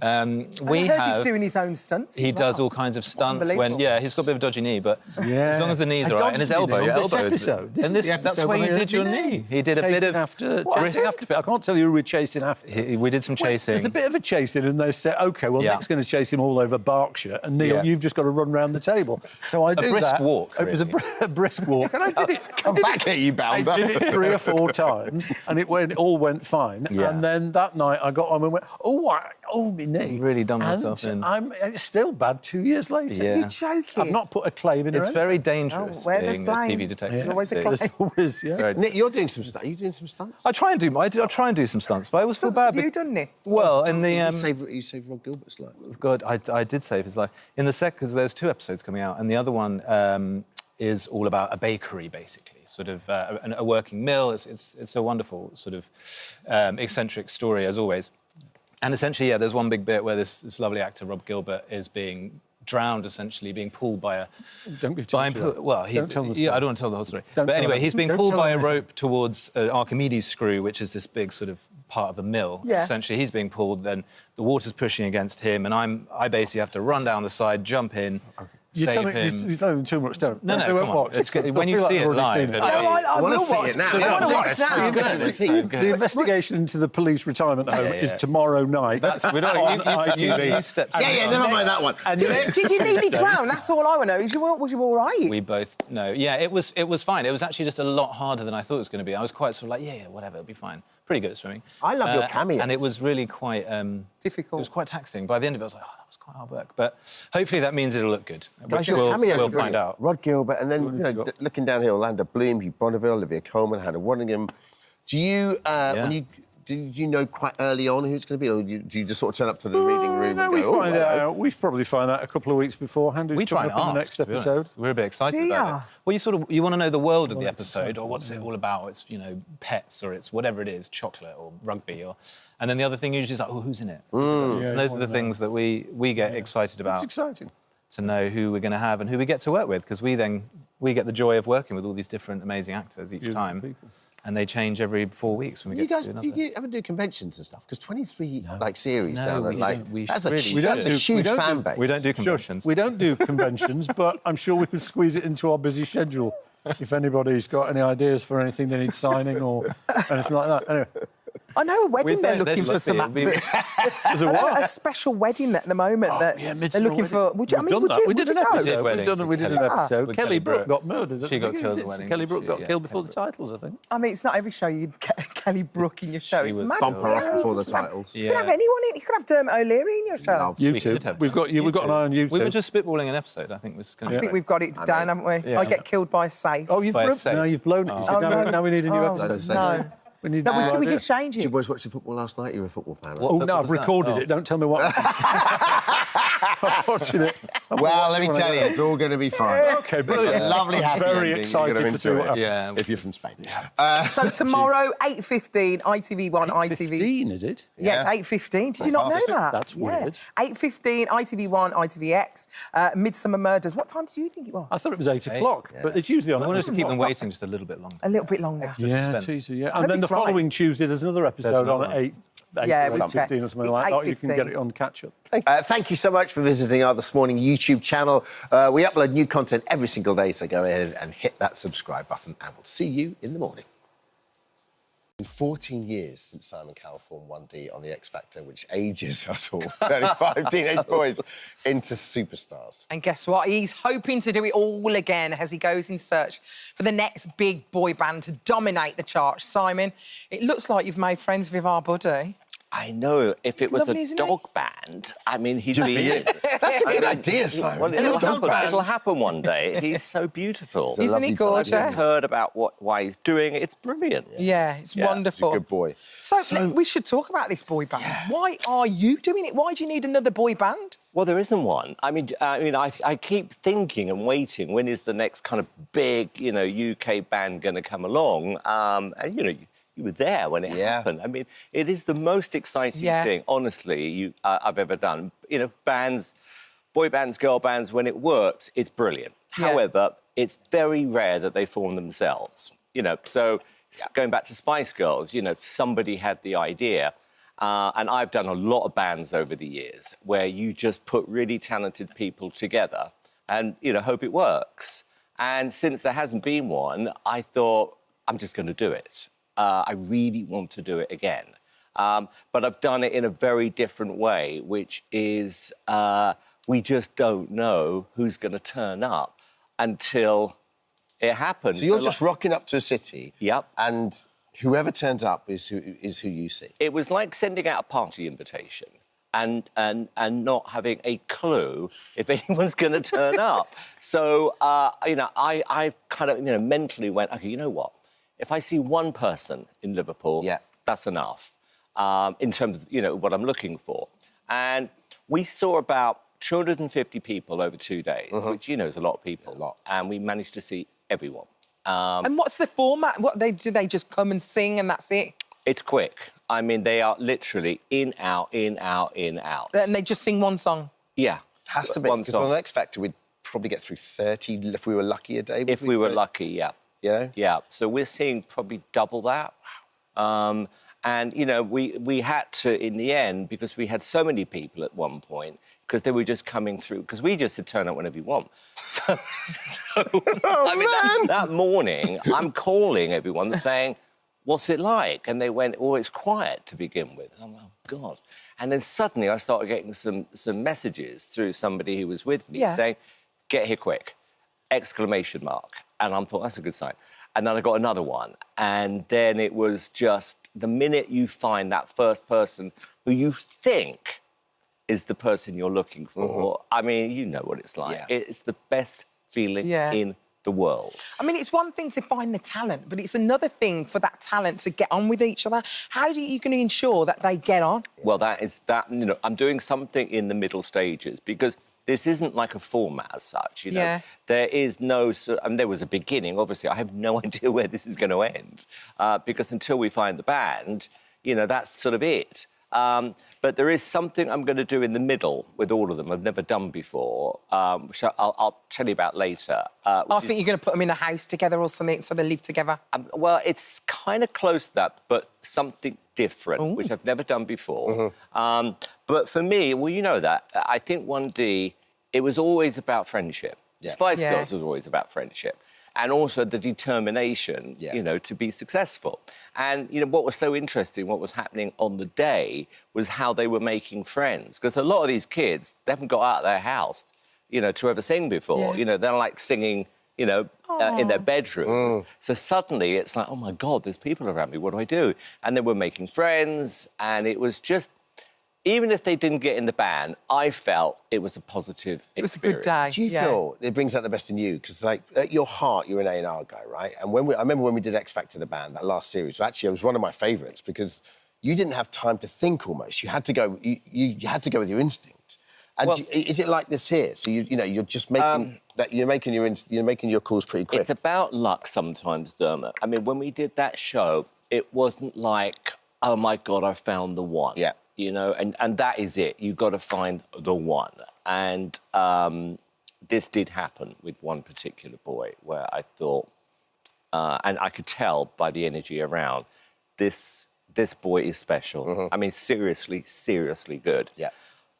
Speaker 16: He's doing his own stunts.
Speaker 2: He does all kinds of stunts. He's got a bit of a dodgy knee, but as long as the knees are right, and his elbow, your elbow. That's where you did your knee. He did a bit of
Speaker 17: chasing after. I can't tell you who we're chasing after.
Speaker 2: We did some chasing.
Speaker 17: There's a bit of a chasing, and they said, "OK, well, Nick's going to chase him all over Berkshire, and Neil, you've just got to run round the table." So I do that.
Speaker 2: A brisk walk.
Speaker 17: It was a brisk walk, and I did it.
Speaker 10: Come back here, you bounder.
Speaker 17: I did it 3 or 4 times, and it all went fine.
Speaker 2: Yeah.
Speaker 17: And then that night I got on and went, my knee.
Speaker 2: Really done myself in.
Speaker 17: It's still bad 2 years later.
Speaker 2: Yeah.
Speaker 16: You're joking.
Speaker 17: I've not put a claim in.
Speaker 2: It's very dangerous
Speaker 16: where there's
Speaker 2: being a
Speaker 16: blame,
Speaker 2: TV detective.
Speaker 16: there's always a
Speaker 17: There's
Speaker 16: claim.
Speaker 17: always, yeah.
Speaker 10: Nick, you're doing some stuff. Are you doing some stunts?
Speaker 2: I try and do some stunts, but I always feel bad.
Speaker 16: Have you done, Nick?
Speaker 2: Well, in the
Speaker 10: You saved Rod Gilbert's life.
Speaker 2: God, I did save his life in the second, because there's 2 episodes coming out, and the other one is all about a bakery, basically, sort of a working mill. It's a wonderful sort of eccentric story, as always. And essentially, there's one big bit where this lovely actor, Rob Gilbert, is being drowned, essentially, being pulled by a...
Speaker 17: Don't give too much of that.
Speaker 2: Well,
Speaker 17: Don't tell the story.
Speaker 2: Yeah, I don't want to tell the whole story.
Speaker 17: Don't
Speaker 2: But
Speaker 17: tell
Speaker 2: anyway,
Speaker 17: that.
Speaker 2: he's being
Speaker 17: Don't
Speaker 2: pulled
Speaker 17: tell
Speaker 2: by a
Speaker 17: anything.
Speaker 2: rope towards an Archimedes screw, which is this big sort of part of the mill.
Speaker 16: Yeah.
Speaker 2: Essentially, he's being pulled, then the water's pushing against him, and I basically have to run down the side, jump in,
Speaker 17: You're
Speaker 2: save
Speaker 17: telling
Speaker 2: him.
Speaker 17: He's telling them too much, don't
Speaker 2: No,
Speaker 17: they?
Speaker 2: no,
Speaker 17: won't
Speaker 2: come on.
Speaker 17: watch.
Speaker 2: It's good. When
Speaker 17: I
Speaker 2: you
Speaker 17: feel like
Speaker 2: see
Speaker 17: they've
Speaker 2: it
Speaker 17: already
Speaker 2: live,
Speaker 17: seen it.
Speaker 16: I
Speaker 10: want to
Speaker 16: will
Speaker 10: see
Speaker 16: watch
Speaker 10: it now.
Speaker 16: I want to watch now.
Speaker 17: The investigation into the police retirement home is tomorrow night.
Speaker 2: We don't.
Speaker 17: on ITV.
Speaker 2: You stepped.
Speaker 10: Yeah, never mind that one.
Speaker 16: Did you nearly drown? That's all I want to know. Was you all right?
Speaker 2: We both know. Yeah, it was fine. It was actually just a lot harder than I thought it was going to be. I was quite sort of like, yeah, whatever, it'll be fine. Pretty good at swimming.
Speaker 10: I love your cameo.
Speaker 2: And it was really quite...
Speaker 16: difficult.
Speaker 2: It was quite taxing. By the end of it, I was like, that was quite hard work. But hopefully that means it'll look good.
Speaker 10: Guys,
Speaker 2: Which
Speaker 10: your cameo
Speaker 2: we'll
Speaker 10: is brilliant.
Speaker 2: find out.
Speaker 10: Rod Gilbert, and then looking down here, Orlando Bloom, Hugh Bonneville, Olivia Colman, Hannah Waddingham. Do you, did you know quite early on who it's going to be, or do you just sort of turn up to the reading room and go,
Speaker 17: we probably find out a couple of weeks beforehand who's
Speaker 2: We try
Speaker 17: coming
Speaker 2: and
Speaker 17: up in the
Speaker 2: ask,
Speaker 17: next episode.
Speaker 2: We're a bit excited about it. Well, you want to know the world of the episode, or what's it all about? It's pets, or it's whatever it is, chocolate or rugby, and then the other thing usually is like, who's in it? And those are the things that we get excited about.
Speaker 17: It's exciting
Speaker 2: to know who we're going to have and who we get to work with, because we get the joy of working with all these different amazing actors each time.
Speaker 17: People.
Speaker 2: And they change every 4 weeks when we
Speaker 10: you
Speaker 2: get
Speaker 10: guys,
Speaker 2: to do
Speaker 10: do
Speaker 2: another.
Speaker 10: you ever do conventions and stuff? Because 23 series
Speaker 2: No,
Speaker 10: down
Speaker 2: we
Speaker 10: there, like
Speaker 2: don't.
Speaker 10: that's
Speaker 2: We
Speaker 10: a huge fan base.
Speaker 2: We don't do conventions.
Speaker 17: We don't do conventions, but I'm sure we could squeeze it into our busy schedule if anybody's got any ideas for anything they need signing or anything like that. Anyway.
Speaker 16: I know a wedding they're looking for some actors.
Speaker 17: There's a what?
Speaker 16: A special wedding at the moment that they're looking for.
Speaker 17: We did an episode. We did an episode.
Speaker 2: With
Speaker 17: Kelly Brook got murdered.
Speaker 2: She got killed at the wedding.
Speaker 17: Kelly Brook got killed before the titles, I think.
Speaker 16: I mean, it's not every show you'd get Kelly Brook in your show. It's mad.
Speaker 10: Bump her up before the titles.
Speaker 16: You could have anyone in. You could have Dermot O'Leary in your show.
Speaker 17: YouTube. We've got an eye on YouTube.
Speaker 2: We were just spitballing an episode. I think was going to.
Speaker 16: I think we've got it down, haven't we?
Speaker 2: Yeah.
Speaker 16: I get killed by a safe.
Speaker 17: Oh, you've blown it.
Speaker 16: Oh, no.
Speaker 17: Now we need a new episode.
Speaker 16: No. We can change it.
Speaker 10: Did you boys watch the football last night? You're a football fan, right?
Speaker 17: Oh, no, I've recorded it. Don't tell me what. I'm watching it.
Speaker 10: Well, let me tell you, it's all going to be fine.
Speaker 17: OK, brilliant.
Speaker 10: Lovely, happy
Speaker 17: Very
Speaker 10: ending.
Speaker 17: excited to see what happens.
Speaker 10: If you're from Spain.
Speaker 16: So tomorrow, 8:15, ITV1, ITV...
Speaker 17: 8:15, is it?
Speaker 16: Yes, 8:15. Did you not know that?
Speaker 17: That's weird.
Speaker 16: 8:15, ITV1, ITVX, Midsummer Murders. What time did you think it was?
Speaker 17: I thought it was 8 o'clock, but it's usually on.
Speaker 2: I wanted to keep them waiting just a little bit longer.
Speaker 16: A little bit longer.
Speaker 17: Yeah, teaser, yeah. And then the following Tuesday, there's another episode on at 8.
Speaker 16: Yeah,
Speaker 17: 8:15 or something like that. Or you can get it on catch-up.
Speaker 10: Thank you so much for visiting our This Morning YouTube channel. We upload new content every single day, so go ahead and hit that subscribe button, and we'll see you in the morning. It's been 14 years since Simon Cowell formed 1D on The X Factor, which ages us all, 35 teenage boys, into superstars.
Speaker 16: And guess what? He's hoping to do it all again as he goes in search for the next big boy band to dominate the charts. Simon, it looks like you've made friends with our buddy.
Speaker 14: I know. If it was
Speaker 16: lovely,
Speaker 14: a
Speaker 16: isn't
Speaker 14: dog band, I mean, he'd
Speaker 10: Just
Speaker 14: be
Speaker 10: be
Speaker 14: in.
Speaker 10: it. That's a good idea, Simon.
Speaker 14: Well,
Speaker 10: Do a dog band.
Speaker 14: it'll happen one day. He's so beautiful.
Speaker 10: He's a Isn't he lovely
Speaker 16: gorgeous?
Speaker 14: I've heard about why he's doing it. It's brilliant.
Speaker 16: Yeah, it's wonderful.
Speaker 10: He's a good boy.
Speaker 16: So we should talk about this boy band. Why are you doing it? Why do you need another boy band?
Speaker 14: Well, there isn't one. I keep thinking and waiting. When is the next kind of big, UK band going to come along? And you were there when it happened. I mean, it is the most exciting thing, honestly, I've ever done. Bands, boy bands, girl bands, when it works, it's brilliant.
Speaker 16: Yeah.
Speaker 14: However, it's very rare that they form themselves. So going back to Spice Girls, somebody had the idea. And I've done a lot of bands over the years where you just put really talented people together and, hope it works. And since there hasn't been one, I thought, I'm just going to do it. I really want to do it again. But I've done it in a very different way, which is we just don't know who's going to turn up until it happens.
Speaker 10: So you're just rocking up to a city.
Speaker 14: Yep.
Speaker 10: And whoever turns up is who you see.
Speaker 14: It was like sending out a party invitation and not having a clue if anyone's going to turn up. So, I kind of, mentally went, OK, you know what? If I see one person in Liverpool, that's enough in terms of, what I'm looking for. And we saw about 250 people over 2 days, which, is a lot of people. A lot. And we managed to see everyone.
Speaker 16: And what's the format? Do they just come and sing and that's it?
Speaker 14: It's quick. I mean, they are literally in, out, in, out, in, out.
Speaker 16: And they just sing one song?
Speaker 14: Yeah.
Speaker 10: Has to be, because on X Factor, we'd probably get through 30 if we were lucky a day.
Speaker 14: If we were lucky, yeah.
Speaker 10: Yeah?
Speaker 14: Yeah, so we're seeing probably double that. And, we had to, in the end, because we had so many people at one point, because they were just coming through, because we just said turn up whenever you want. So that morning, I'm calling everyone saying, what's it like? And they went, oh, it's quiet to begin with. I'm like, oh, God. And then suddenly I started getting some messages through somebody who was with me saying, get here quick, ! And I thought, that's a good sign. And then I got another one. And then it was just the minute you find that first person who you think is the person you're looking for, I mean, you know what it's like. It's the best feeling in the world.
Speaker 16: I mean, it's one thing to find the talent, but it's another thing for that talent to get on with each other. How are you going to ensure that they get on?
Speaker 14: Well, I'm doing something in the middle stages because this isn't like a format as such, There is no... there was a beginning, obviously. I have no idea where this is going to end because until we find the band, that's sort of it. But there is something I'm going to do in the middle with all of them I've never done before, which I'll tell you about later.
Speaker 16: I think you're going to put them in a house together or something so they live together.
Speaker 14: Well, it's kind of close to that, but something different, which I've never done before. But for me, well, you know that, I think 1D, it was always about friendship. Spice Girls was always about friendship. And also the determination, to be successful. And, what was so interesting, what was happening on the day was how they were making friends. Because a lot of these kids, they haven't got out of their house, to ever sing before. They're like singing, in their bedrooms. So suddenly it's like, oh, my God, there's people around me, what do I do? And they were making friends, and it was just... Even if they didn't get in the band, I felt it was a positive experience.
Speaker 16: It was a good day.
Speaker 10: Do you feel it brings out the best in you? Because, like, at your heart, you're an A&R guy, right? And I remember when we did X Factor, the band, that last series, actually, it was one of my favourites because you didn't have time to think almost. You had to go. You had to go with your instinct. And is it like this here? So you're just making you're making your calls pretty quick.
Speaker 14: It's about luck sometimes, Dermot. I mean, when we did that show, it wasn't like, oh my God, I found the one.
Speaker 10: Yeah.
Speaker 14: And that is it. You've got to find the one. And this did happen with one particular boy where I thought, and I could tell by the energy around, this boy is special. I mean, seriously, seriously good.
Speaker 10: Yeah.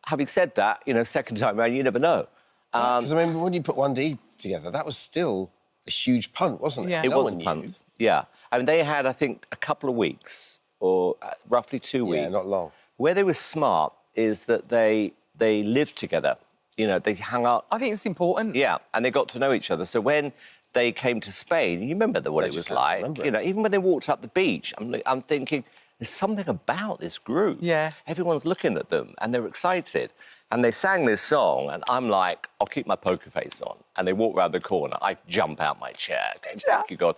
Speaker 14: Having said that, second time around, you never know.
Speaker 10: Because, when you put 1D together, that was still a huge punt, wasn't it?
Speaker 14: It was a punt, yeah. And they had, I think, a couple of weeks, or roughly 2 weeks.
Speaker 10: Yeah, not long.
Speaker 14: Where they were smart is that they lived together. You know, they hung out.
Speaker 16: I think it's important.
Speaker 14: Yeah, and they got to know each other. So when they came to Spain, you remember what it was like. You know, even when they walked up the beach, I'm thinking, there's something about this group.
Speaker 16: Yeah.
Speaker 14: Everyone's looking at them and they're excited. And they sang this song, and I'm like, I'll keep my poker face on. And they walk around the corner. I jump out my chair. Thank you, God.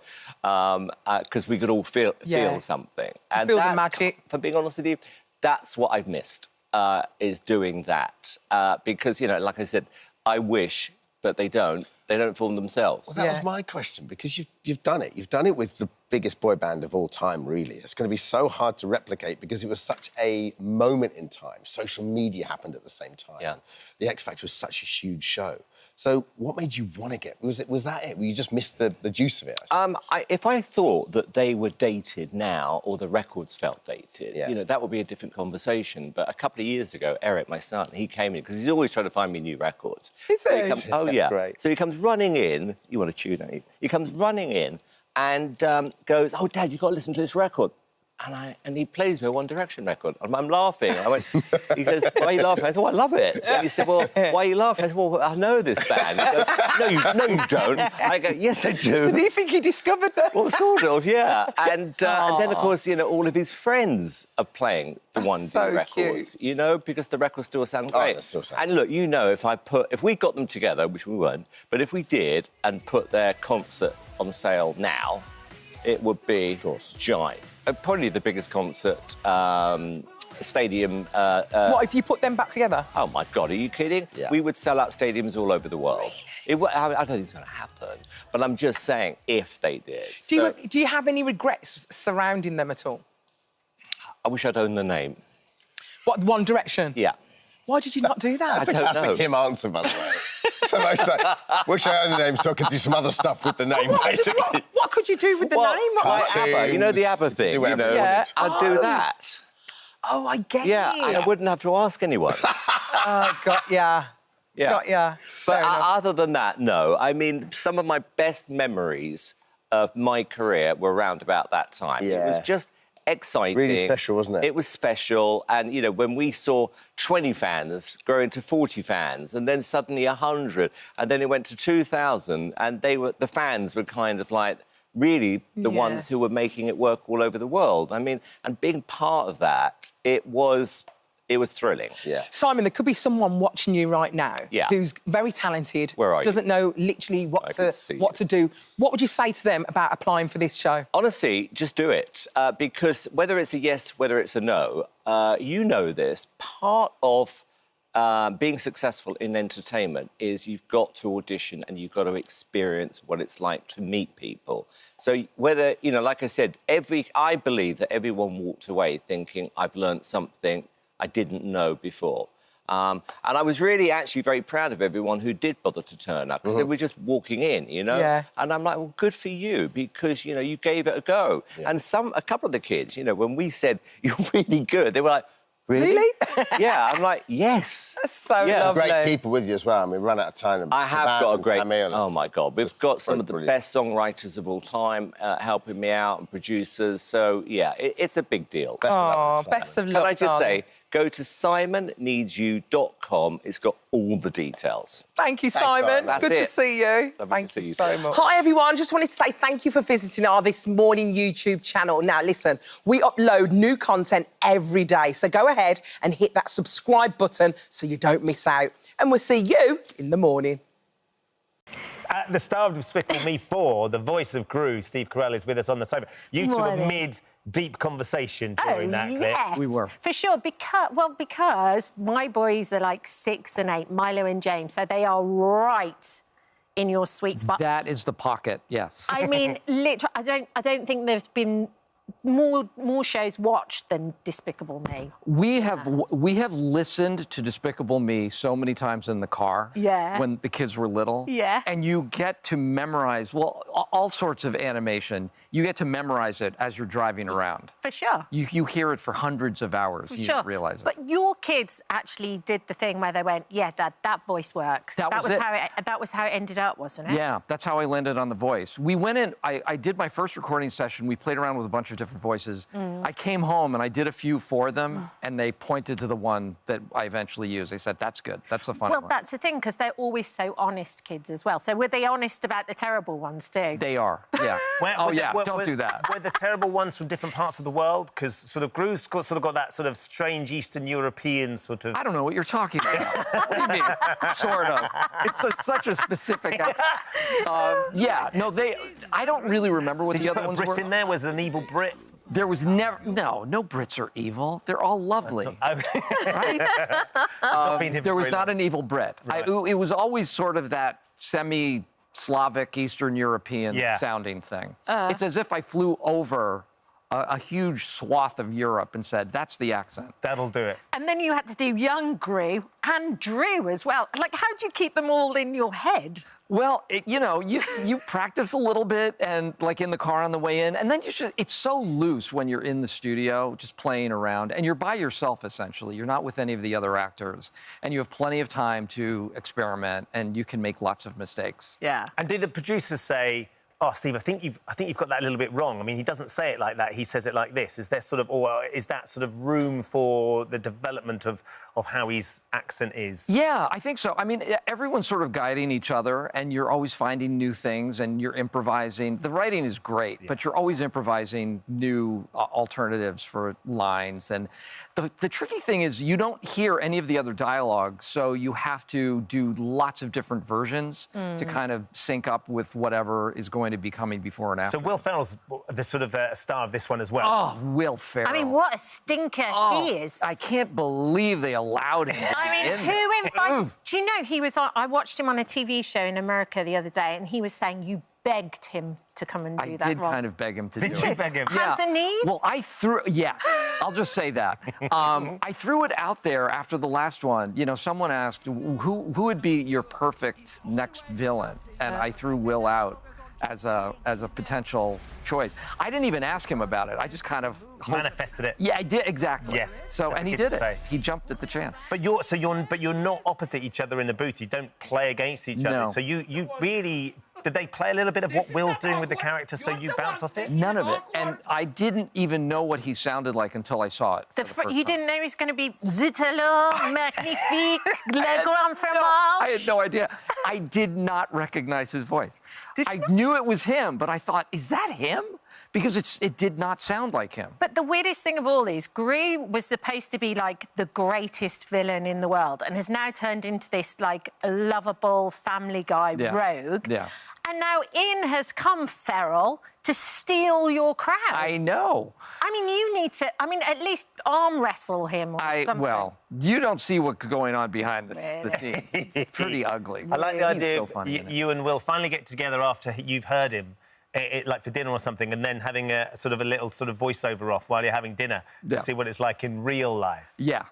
Speaker 14: Because we could all feel something. And
Speaker 16: feel the magic.
Speaker 14: For being honest with you, that's what I've missed, is doing that. Because, you know, like I said, I wish, but they don't form themselves.
Speaker 10: Well, that was my question, because you've done it. You've done it with the biggest boy band of all time, really. It's going to be so hard to replicate because it was such a moment in time. Social media happened at the same time.
Speaker 14: Yeah.
Speaker 10: The X Factor was such a huge show. So what made you want to get... Was that it? You just missed the juice of it?
Speaker 14: If I thought that they were dated now, or the records felt dated, you know, that would be a different conversation. But a couple of years ago, Eric, my son, he came in, because he's always trying to find me new records.
Speaker 16: Is
Speaker 14: so
Speaker 16: he?
Speaker 14: Oh,
Speaker 10: That's
Speaker 14: yeah.
Speaker 10: great.
Speaker 14: So he comes running in. You want to tune, don't you? He comes running in and goes, "Oh, Dad, you've got to listen to this record." And he plays me a One Direction record. And I'm laughing. I went, he goes, "Why are you laughing?" I said, "Oh, I love it." And he said, "Well, why are you laughing?" I said, "Well, I know this band." He goes, no, you don't. I go, "Yes, I do."
Speaker 16: Did he think he discovered that?
Speaker 14: Well, sort of, yeah. And then, of course, you know, all of his friends are playing the One D records, you know, because the records still sound great.
Speaker 10: they still sound
Speaker 14: and look, you know, if we got them together, which we weren't, but if we did and put their concert on sale now, it would be giant. Probably the biggest concert stadium.
Speaker 16: What, if you put them back together?
Speaker 14: Oh, my God, are you kidding?
Speaker 10: Yeah.
Speaker 14: We would sell out stadiums all over the world. I don't think it's going to happen, but I'm just saying if they did.
Speaker 16: Do you have any regrets surrounding them at all?
Speaker 14: I wish I'd owned the name.
Speaker 16: What, One Direction?
Speaker 14: Yeah.
Speaker 16: Why did you not do that?
Speaker 10: That's a classic him answer, by the way. So most like, wish I owned the name so I could do some other stuff with the name, basically.
Speaker 16: What could you do with the name?
Speaker 14: Like ABBA, you know the ABBA thing,
Speaker 10: Do whatever
Speaker 14: you know?
Speaker 10: you wanted.
Speaker 14: I'd do that.
Speaker 16: Oh, I get it.
Speaker 14: Yeah, and I wouldn't have to ask anyone.
Speaker 16: Oh, God, yeah.
Speaker 14: Yeah.
Speaker 16: Got ya.
Speaker 14: But other than that, no. I mean, some of my best memories of my career were around about that time. It was just exciting.
Speaker 10: Really special, wasn't it?
Speaker 14: It was special. And, you know, when we saw 20 fans grow into 40 fans, and then suddenly 100, and then it went to 2,000, and the fans were kind of like really the ones who were making it work all over the world. I mean, and being part of that, it was thrilling.
Speaker 10: Yeah.
Speaker 16: Simon, there could be someone watching you right now who's very talented,
Speaker 14: Where are you?
Speaker 16: doesn't know literally what to do. What would you say to them about applying for this show?
Speaker 14: Honestly, just do it. Because whether it's a yes, whether it's a no, you know this, part of being successful in entertainment is you've got to audition and you've got to experience what it's like to meet people. So whether, you know, like I said, I believe that everyone walked away thinking, I've learned something I didn't know before. And I was really actually very proud of everyone who did bother to turn up, because they were just walking in, you know?
Speaker 16: Yeah.
Speaker 14: And I'm like, well, good for you, because, you know, you gave it a go. Yeah. And a couple of the kids, you know, when we said, you're really good, they were like, really? Yeah, I'm like, yes.
Speaker 16: That's so lovely.
Speaker 10: Great people with you as well. I mean, we run out of time.
Speaker 14: I have got a great... Oh, my God. We've got some of the best songwriters of all time helping me out, and producers. So, yeah, it's a big deal.
Speaker 16: Best of luck,
Speaker 14: Can I just say, go to simonneedsyou.com. It's got all the details.
Speaker 16: Thank you, Simon. Good to see you. Thank you so much. Hi, everyone. Just wanted to say thank you for visiting our This Morning YouTube channel. Now, listen, we upload new content every day, so go ahead and hit that subscribe button so you don't miss out. And we'll see you in the morning.
Speaker 13: At the star of Despicable Me 4, the voice of Gru, Steve Carell, is with us on the sofa. You two were mid-deep conversation during that clip.
Speaker 22: Yes, we were. For sure, because my boys are like 6 and 8, Milo and James, so they are right in your sweet spot.
Speaker 23: That is the pocket, yes.
Speaker 22: I mean, literally, I don't think there's been more shows watched than Despicable Me?
Speaker 5: We have listened to Despicable Me so many times in the car.
Speaker 22: Yeah.
Speaker 5: When the kids were little.
Speaker 22: Yeah.
Speaker 5: And you get to memorize, well, all sorts of animation. You get to memorize it as you're driving around.
Speaker 22: For sure.
Speaker 5: You hear it for hundreds of hours.
Speaker 22: For
Speaker 5: You
Speaker 22: sure.
Speaker 5: don't realize it.
Speaker 22: But your kids actually did the thing where they went, yeah, Dad, that voice works.
Speaker 5: That was it.
Speaker 22: That was how it ended up, wasn't it?
Speaker 5: Yeah, that's how I landed on The Voice. We went in, I did my first recording session. We played around with a bunch of different voices. I came home and I did a few for them, and they pointed to the one that I eventually used. They said, that's good. That's the funny one.
Speaker 22: Well, that's the thing, because they're always so honest, kids, as well. So were they honest about the terrible ones, too?
Speaker 5: They are, yeah. Don't do that.
Speaker 13: Were the terrible ones from different parts of the world? Because sort of Gru's sort of got that sort of strange Eastern European sort of...
Speaker 5: I don't know what you're talking about. What do you mean? Sort of. It's such a specific accent. Yeah, no, I don't really remember what the other ones were.
Speaker 13: Brit in there? Was an evil Brit?
Speaker 5: There was never... No Brits are evil. They're all lovely. Right? There was not an evil Brit. Right. It was always sort of that semi-Slavic, Eastern European sounding thing. It's as if I flew over a huge swath of Europe and said, that's the accent.
Speaker 13: That'll do it.
Speaker 22: And then you had to do young Gru and Drew as well. Like, how do you keep them all in your head?
Speaker 5: Well, you practice a little bit and like in the car on the way in, and then it's so loose when you're in the studio just playing around, and you're by yourself essentially. You're not with any of the other actors, and you have plenty of time to experiment, and you can make lots of mistakes.
Speaker 22: Yeah.
Speaker 13: And did the producers say, oh, Steve, I think you've got that a little bit wrong? I mean, he doesn't say it like that. He says it like this. Is there sort of, or is that sort of room for the development of how his accent is?
Speaker 5: Yeah, I think so. I mean, everyone's sort of guiding each other, and you're always finding new things, and you're improvising. The writing is great, but you're always improvising new alternatives for lines. And the tricky thing is you don't hear any of the other dialogue, so you have to do lots of different versions to kind of sync up with whatever is going to be coming before and after.
Speaker 13: So Will Ferrell's the sort of star of this one as well.
Speaker 5: Oh, Will Ferrell.
Speaker 22: I mean, what a stinker he is.
Speaker 5: I can't believe they allowed him.
Speaker 22: I mean, who invited... Do you know, he was on... I watched him on a TV show in America the other day, and he was saying you begged him to come and do that
Speaker 5: I did
Speaker 22: role.
Speaker 5: kind of beg him to do it.
Speaker 13: Did you beg him?
Speaker 22: Hands and knees?
Speaker 5: Well, I'll just say that. I threw it out there after the last one. You know, someone asked, who would be your perfect next villain? And I threw Will out as a potential choice. I didn't even ask him about it. I just kind of
Speaker 13: manifested it.
Speaker 5: Yeah, I did, exactly.
Speaker 13: Yes.
Speaker 5: So, and he did it. He jumped at the chance.
Speaker 13: But you're not opposite each other in the booth. You don't play against each other. So you really... Did they play a little bit of what Will's doing with the character so you bounce off it?
Speaker 5: None of it. And I didn't even know what he sounded like until I saw it.
Speaker 22: You didn't know he was going to be Zut alors, magnifique, le grand fromage?
Speaker 5: I had no idea. I did not recognize his voice. I knew it was him, but I thought, is that him? Because it did not sound like him.
Speaker 22: But the weirdest thing of all is, Gru was supposed to be, like, the greatest villain in the world and has now turned into this, like, lovable family guy rogue.
Speaker 5: Yeah.
Speaker 22: And now in has come Ferrell to steal your crowd.
Speaker 5: I know.
Speaker 22: I mean, you need to, at least arm wrestle him or something.
Speaker 5: Well, you don't see what's going on behind the scenes. It's pretty ugly.
Speaker 13: I like the idea
Speaker 5: so funny
Speaker 13: you and Will finally get together after you've heard him, like for dinner or something, and then having a little voiceover off while you're having dinner to see what it's like in real life.
Speaker 5: Yeah.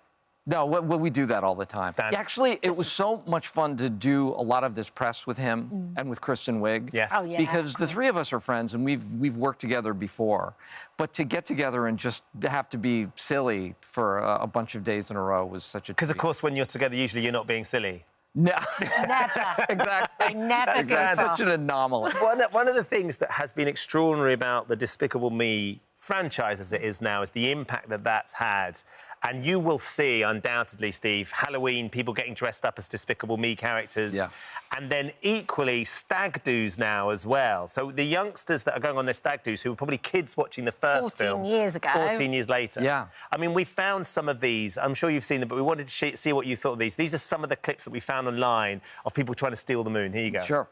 Speaker 5: No, we do that all the time. Actually, it was so much fun to do a lot of this press with him and with Kristen Wiig.
Speaker 13: Yeah.
Speaker 22: Oh, yeah.
Speaker 5: Because the three of us are friends and we've worked together before. But to get together and just have to be silly for a bunch of days in a row was such a...
Speaker 13: Because, of course, when you're together, usually you're not being silly.
Speaker 5: No.
Speaker 22: Never.
Speaker 5: Exactly.
Speaker 22: They never go far.
Speaker 5: Such an anomaly.
Speaker 13: One of the things that has been extraordinary about the Despicable Me franchise as it is now is the impact that that's had. And you will see, undoubtedly, Steve, Halloween, people getting dressed up as Despicable Me characters.
Speaker 5: Yeah.
Speaker 13: And then equally stag do's now as well. So the youngsters that are going on their stag do's, who were probably kids watching the first
Speaker 22: 14 years ago.
Speaker 13: 14 years later.
Speaker 5: Yeah.
Speaker 13: I mean, we found some of these. I'm sure you've seen them, but we wanted to see what you thought of these. These are some of the clips that we found online of people trying to steal the moon. Here you go.
Speaker 5: Sure.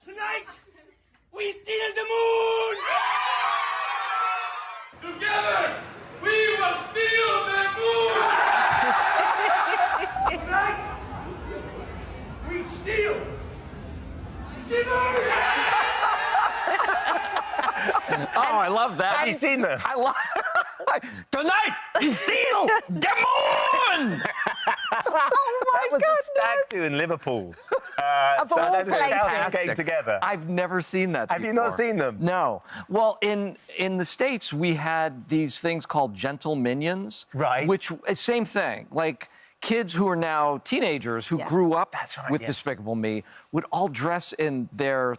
Speaker 15: Tonight, we steal the moon! Together, we will steal the moon! Tonight, we steal the moon!
Speaker 5: I love that.
Speaker 13: Have you seen them?
Speaker 5: I love. Tonight is still Demon.
Speaker 13: That was a stag do in Liverpool. So thousands getting together.
Speaker 5: I've never seen that.
Speaker 13: Have you not seen them?
Speaker 5: No. Well, in the States, we had these things called gentle minions.
Speaker 13: Right.
Speaker 5: Which same thing. Like kids who are now teenagers who grew up with Despicable Me would all dress in their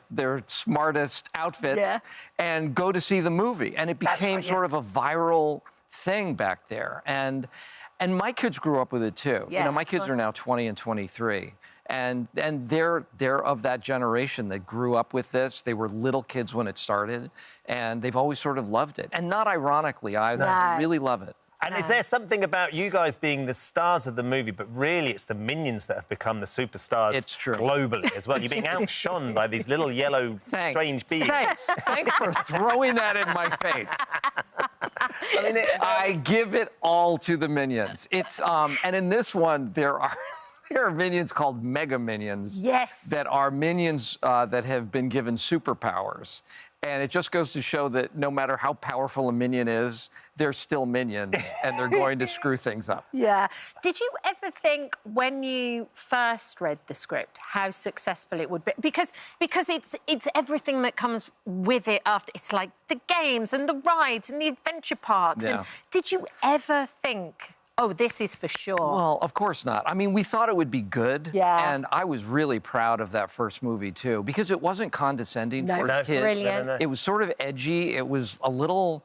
Speaker 5: smartest outfits and go to see the movie, and it became sort of a viral thing back there. And my kids grew up with it too.
Speaker 22: Yeah,
Speaker 5: you know, my kids are now 20 and 23. And they're of that generation that grew up with this. They were little kids when it started, and they've always sort of loved it. And not ironically either. They really love it.
Speaker 13: And is there something about you guys being the stars of the movie, but really it's the minions that have become the superstars globally as well? You're being outshone by these little yellow, strange beings.
Speaker 5: Thanks for throwing that in my face. I give it all to the minions. It's and in this one there are minions called Mega Minions.
Speaker 22: Yes.
Speaker 5: That are minions that have been given superpowers. And it just goes to show that no matter how powerful a minion is, they're still minions, and they're going to screw things up.
Speaker 22: Yeah. Did you ever think, when you first read the script, how successful it would be? Because it's everything that comes with it after. It's like the games and the rides and the adventure parks.
Speaker 5: Yeah.
Speaker 22: And did you ever think, oh, this is for sure?
Speaker 5: Well, of course not. I mean, we thought it would be good.
Speaker 22: Yeah.
Speaker 5: And I was really proud of that first movie, too, because it wasn't condescending towards kids.
Speaker 22: Brilliant.
Speaker 5: It was sort of edgy. It was a little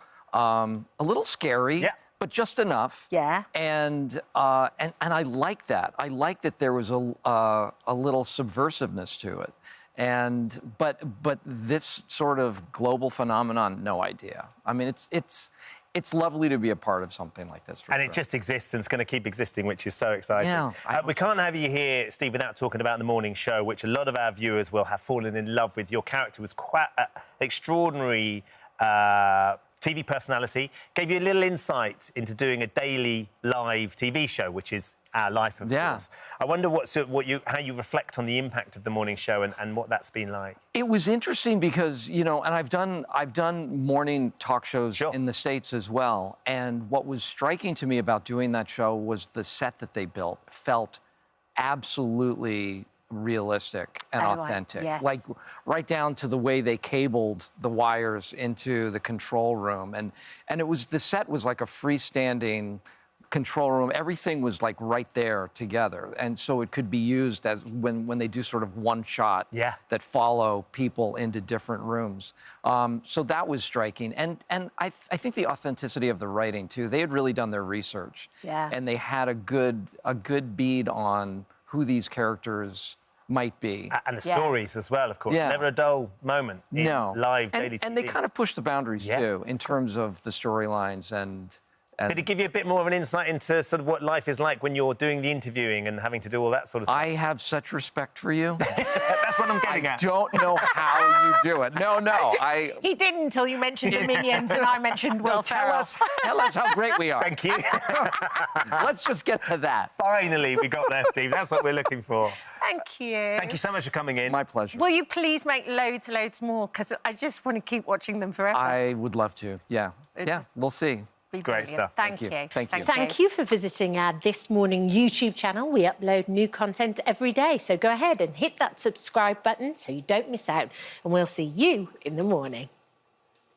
Speaker 5: scary, but just enough.
Speaker 22: Yeah.
Speaker 5: And I like that. I like that there was a little subversiveness to it. But this sort of global phenomenon, no idea. I mean, it's lovely to be a part of something like this.
Speaker 13: And it just exists and it's going to keep existing, which is so exciting.
Speaker 5: Yeah,
Speaker 13: we can't have you here, Steve, without talking about the morning show, which a lot of our viewers will have fallen in love with. Your character was quite extraordinary TV personality, gave you a little insight into doing a daily live TV show, which is our life, of course. I wonder how you reflect on the impact of the morning show and what that's been like.
Speaker 5: It was interesting because, you know, and I've done morning talk shows in the States as well. And what was striking to me about doing that show was the set that they built felt absolutely realistic and authentic.
Speaker 22: Yes.
Speaker 5: Like right down to the way they cabled the wires into the control room. And the set was like a freestanding control room. Everything was like right there together. And so it could be used as when they do sort of one shot that follow people into different rooms. So that was striking. And I think the authenticity of the writing too. They had really done their research.
Speaker 22: Yeah.
Speaker 5: And they had a good bead on who these characters might be.
Speaker 13: And the stories as well, of course.
Speaker 5: Yeah.
Speaker 13: Never a dull moment in live daily TV.
Speaker 5: And they kind of pushed the boundaries too, in terms of the storylines and
Speaker 13: did it give you a bit more of an insight into sort of what life is like when you're doing the interviewing and having to do all that sort of stuff?
Speaker 5: I have such respect for you.
Speaker 13: That's what I'm getting at.
Speaker 5: I don't know how you do it. No.
Speaker 22: He didn't until you mentioned the minions and I mentioned Will Ferrell.
Speaker 5: Tell us how great we are.
Speaker 13: Thank you.
Speaker 5: Let's just get to that.
Speaker 13: Finally, we got there, Steve. That's what we're looking for.
Speaker 22: Thank you.
Speaker 13: Thank you so much for coming in.
Speaker 5: My pleasure.
Speaker 22: Will you please make loads more? Because I just want to keep watching them forever.
Speaker 5: I would love to. Yeah. We'll see.
Speaker 13: Great stuff.
Speaker 22: Thank you.
Speaker 5: Thank you.
Speaker 22: Thank you for visiting our This Morning YouTube channel. We upload new content every day, so go ahead and hit that subscribe button so you don't miss out, and we'll see you in the morning.